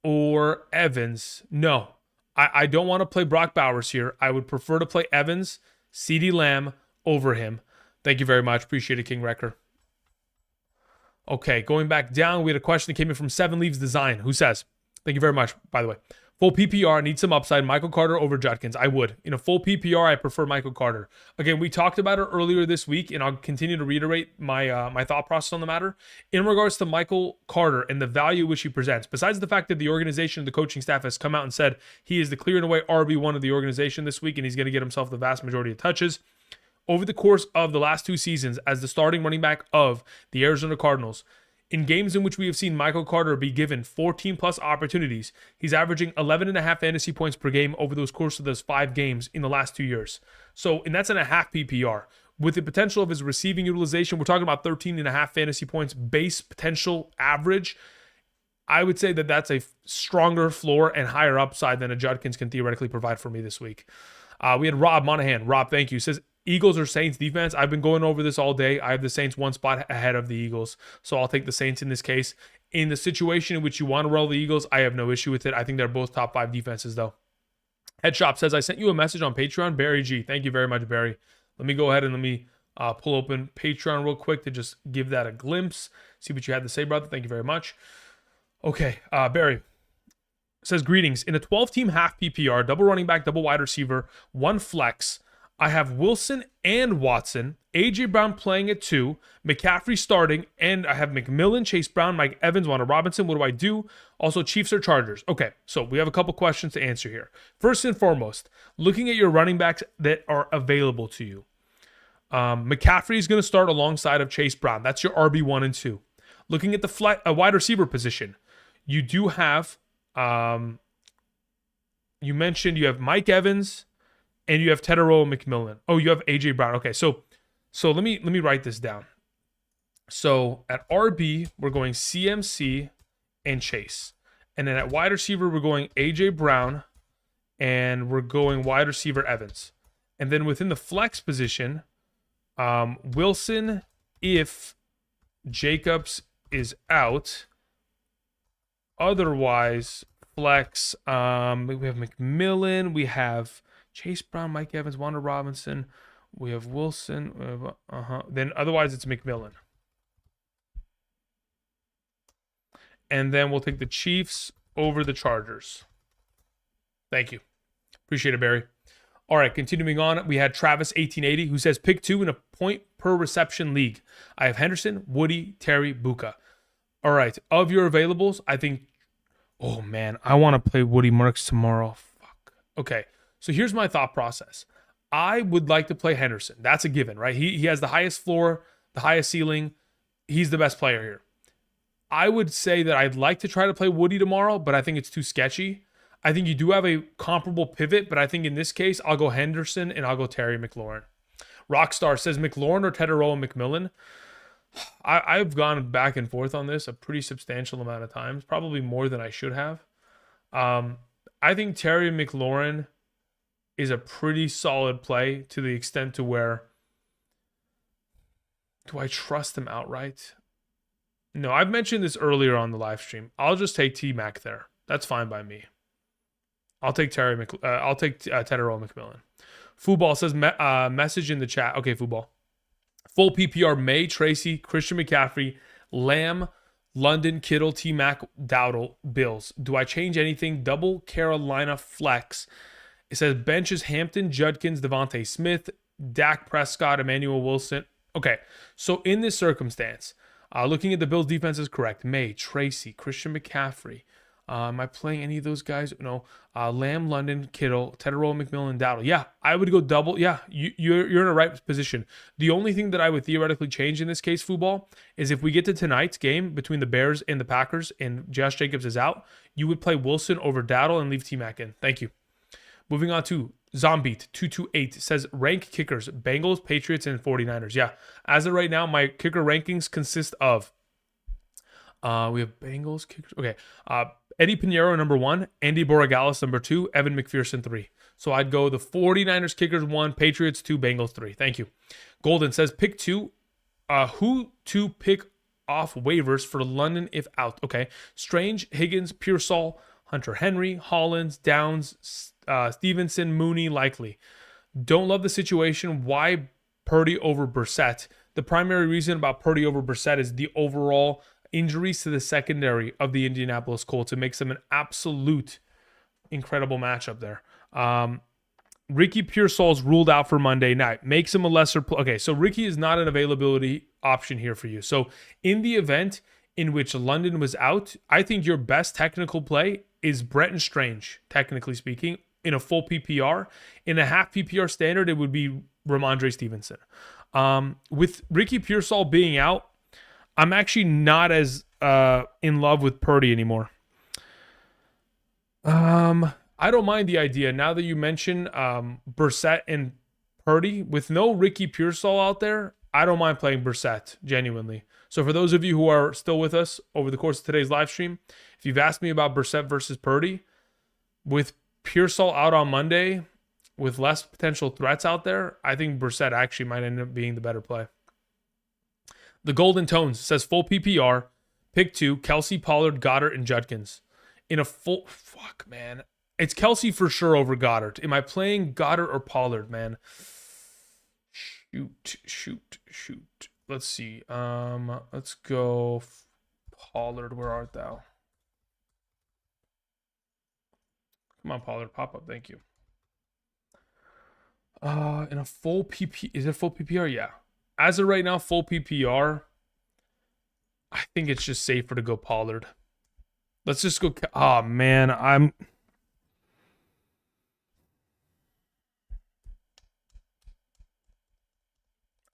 or Evans? No, I don't want to play Brock Bowers here. I would prefer to play Evans, CD Lamb over him. Thank you very much. Appreciate it, King Wrecker. Okay, going back down, we had a question that came in from 7 Leaves Design, who says, thank you very much, by the way. Full PPR, need some upside. Michael Carter over Judkins. I would. In a full PPR, I prefer Michael Carter. Again, we talked about it earlier this week, and I'll continue to reiterate my thought process on the matter. In regards to Michael Carter and the value which he presents, besides the fact that the organization and the coaching staff has come out and said he is the clear and away RB1 of the organization this week, and he's going to get himself the vast majority of touches. Over the course of the last 2 seasons, as the starting running back of the Arizona Cardinals, in games in which we have seen Michael Carter be given 14-plus opportunities, he's averaging 11.5 fantasy points per game over those course of those 5 games in the last 2 years. So, and that's in a half PPR. With the potential of his receiving utilization, we're talking about 13.5 fantasy points base potential average. I would say that that's a stronger floor and higher upside than a Judkins can theoretically provide for me this week. We had Rob Monahan. Rob, thank you. Says, Eagles or Saints defense? I've been going over this all day. I have the Saints 1 spot ahead of the Eagles, so I'll take the Saints in this case. In the situation in which you want to roll the Eagles, I have no issue with it. I think they're both top 5 defenses, though. Headshop says, I sent you a message on Patreon. Barry G. Thank you very much, Barry. Let me go ahead and let me pull open Patreon real quick to just give that a glimpse. See what you had to say, brother. Thank you very much. Okay, Barry says, greetings. In a 12-team half PPR, double running back, double wide receiver, 1 flex, I have Wilson and Watson, A.J. Brown playing at 2, McCaffrey starting, and I have McMillan, Chase Brown, Mike Evans, Wanda Robinson. What do I do? Also, Chiefs or Chargers? Okay, so we have a couple questions to answer here. First and foremost, looking at your running backs that are available to you. McCaffrey is going to start alongside of Chase Brown. That's your RB1 and 2. Looking at the wide receiver position, you do have, you mentioned you have Mike Evans, and you have Tedero McMillan. Oh, you have A.J. Brown. Okay, so let me write this down. So at RB, we're going CMC and Chase. And then at wide receiver, we're going A.J. Brown, and we're going wide receiver Evans. And then within the flex position, Wilson, if Jacobs is out. Otherwise, flex, we have McMillan, we have Chase Brown, Mike Evans, Wanda Robinson. We have Wilson. Then otherwise it's McMillan. And then we'll take the Chiefs over the Chargers. Thank you. Appreciate it, Barry. All right, continuing on, we had Travis 1880 who says pick 2 in a point per reception league. I have Henderson, Woody, Terry, Buka. All right, of your availables, I think, oh man, I want to play Woody Merks tomorrow. Fuck. Okay. So here's my thought process. I would like to play Henderson. That's a given, right? He has the highest floor, the highest ceiling. He's the best player here. I would say that I'd like to try to play Woody tomorrow, but I think it's too sketchy. I think you do have a comparable pivot, but I think in this case, I'll go Henderson and I'll go Terry McLaurin. Rockstar says McLaurin or Tedero McMillan. I've gone back and forth on this a pretty substantial amount of times, probably more than I should have. I think Terry McLaurin is a pretty solid play to the extent to where, do I trust him outright? No, I've mentioned this earlier on the live stream. I'll just take T-Mac there. That's fine by me. I'll take Tedero McMillan. Football says message in the chat. Okay, football. Full PPR: May, Tracy, Christian McCaffrey, Lamb, London, Kittle, T-Mac, Dowdle, Bills. Do I change anything? Double Carolina flex. It says benches Hampton, Judkins, Devontae Smith, Dak Prescott, Emmanuel Wilson. Okay, so in this circumstance, looking at the Bills' defense is correct. May, Tracy, Christian McCaffrey. Am I playing any of those guys? No. Lamb, London, Kittle, Tedero, McMillan, Dowdle. Yeah, I would go double. Yeah, you're in a right position. The only thing that I would theoretically change in this case, football, is if we get to tonight's game between the Bears and the Packers and Josh Jacobs is out, you would play Wilson over Dowdle and leave T-Mac in. Thank you. Moving on to Zombeat228 says rank kickers, Bengals, Patriots, and 49ers. Yeah, as of right now, my kicker rankings consist of we have Bengals kickers. Okay. Eddie Pinheiro, number 1. Andy Borregales, number 2. Evan McPherson, 3. So I'd go the 49ers kickers 1, Patriots 2, Bengals 3. Thank you. Golden says pick 2. Who to pick off waivers for London if out? Okay. Strange, Higgins, Pearsall, Hunter Henry, Hollins, Downs, Stevenson, Mooney, likely. Don't love the situation. Why Purdy over Brissett? The primary reason about Purdy over Brissett is the overall injuries to the secondary of the Indianapolis Colts. It makes them an absolute incredible matchup there. Ricky Pearsall's ruled out for Monday night. Makes him a lesser okay, so Ricky is not an availability option here for you. So in the event in which London was out, I think your best technical play is Brenton Strange, technically speaking, in a full PPR. In a half PPR standard, it would be Ramondre Stevenson. With Ricky Pearsall being out, I'm actually not as in love with Purdy anymore. I don't mind the idea. Now that you mention Brissett and Purdy, with no Ricky Pearsall out there, I don't mind playing Brissett, genuinely. So for those of you who are still with us over the course of today's live stream, if you've asked me about Brissett versus Purdy, with Pearsall out on Monday, with less potential threats out there, I think Brissett actually might end up being the better play. The Golden Tones says full PPR, pick 2, Kelsey, Pollard, Goddard, and Judkins. In a full, fuck, man. It's Kelsey for sure over Goddard. Am I playing Goddard or Pollard, man? Shoot. Let's see. Let's go Pollard. Where art thou? Come on, Pollard. Pop up. Thank you. In a full PP, is it full PPR? Yeah. As of right now, full PPR, I think it's just safer to go Pollard. Let's just go. Oh, man.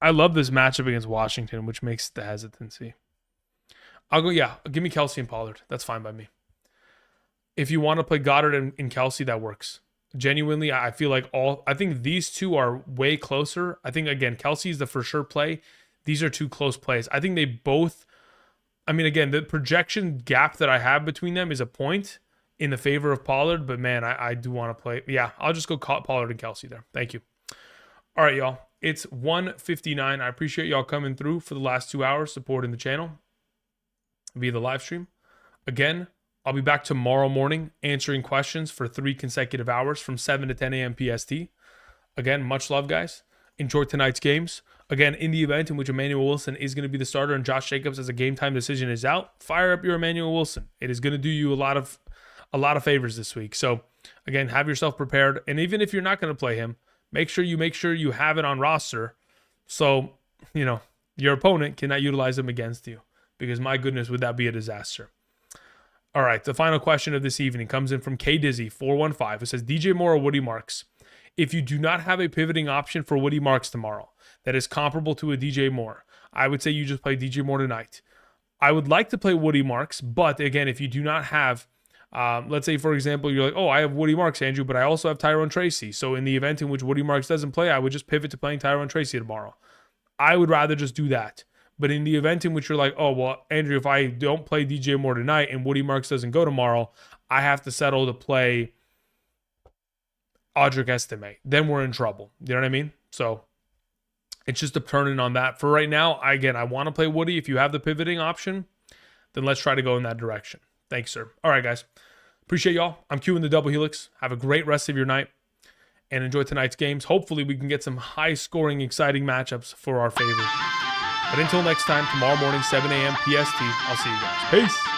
I love this matchup against Washington, which makes the hesitancy. I'll go, yeah. Give me Kelsey and Pollard. That's fine by me. If you want to play Goddard and Kelsey, that works. Genuinely, I feel like I think these two are way closer. I think, again, Kelsey is the for sure play. These are two close plays. I think they both, I mean, again, the projection gap that I have between them is a point in the favor of Pollard, but man, I do want to play. Yeah, I'll just go Pollard and Kelsey there. Thank you. All right, y'all. It's 1:59. I appreciate y'all coming through for the last 2 hours, supporting the channel via the live stream. Again, I'll be back tomorrow morning answering questions for 3 consecutive hours from 7 to 10 a.m. PST. Again, much love, guys. Enjoy tonight's games. Again, in the event in which Emmanuel Wilson is going to be the starter and Josh Jacobs as a game time decision is out, fire up your Emmanuel Wilson. It is going to do you a lot of favors this week. So, again, have yourself prepared. And even if you're not going to play him, make sure you have it on roster so, your opponent cannot utilize him against you. Because my goodness, would that be a disaster. All right, the final question of this evening comes in from K Dizzy 415. It says, DJ Moore or Woody Marks? If you do not have a pivoting option for Woody Marks tomorrow that is comparable to a DJ Moore, I would say you just play DJ Moore tonight. I would like to play Woody Marks, but again, if you do not have, let's say, for example, you're like, oh, I have Woody Marks, Andrew, but I also have Tyrone Tracy. So in the event in which Woody Marks doesn't play, I would just pivot to playing Tyrone Tracy tomorrow. I would rather just do that. But in the event in which you're like, oh, well, Andrew, if I don't play DJ Moore tonight and Woody Marks doesn't go tomorrow, I have to settle to play Audric Estime. Then we're in trouble. You know what I mean? So it's just dependent on that. For right now, I want to play Woody. If you have the pivoting option, then let's try to go in that direction. Thanks, sir. All right, guys. Appreciate y'all. I'm queuing the double helix. Have a great rest of your night and enjoy tonight's games. Hopefully, we can get some high-scoring, exciting matchups for our favor. But until next time, tomorrow morning, 7 a.m. PST, I'll see you guys. Peace.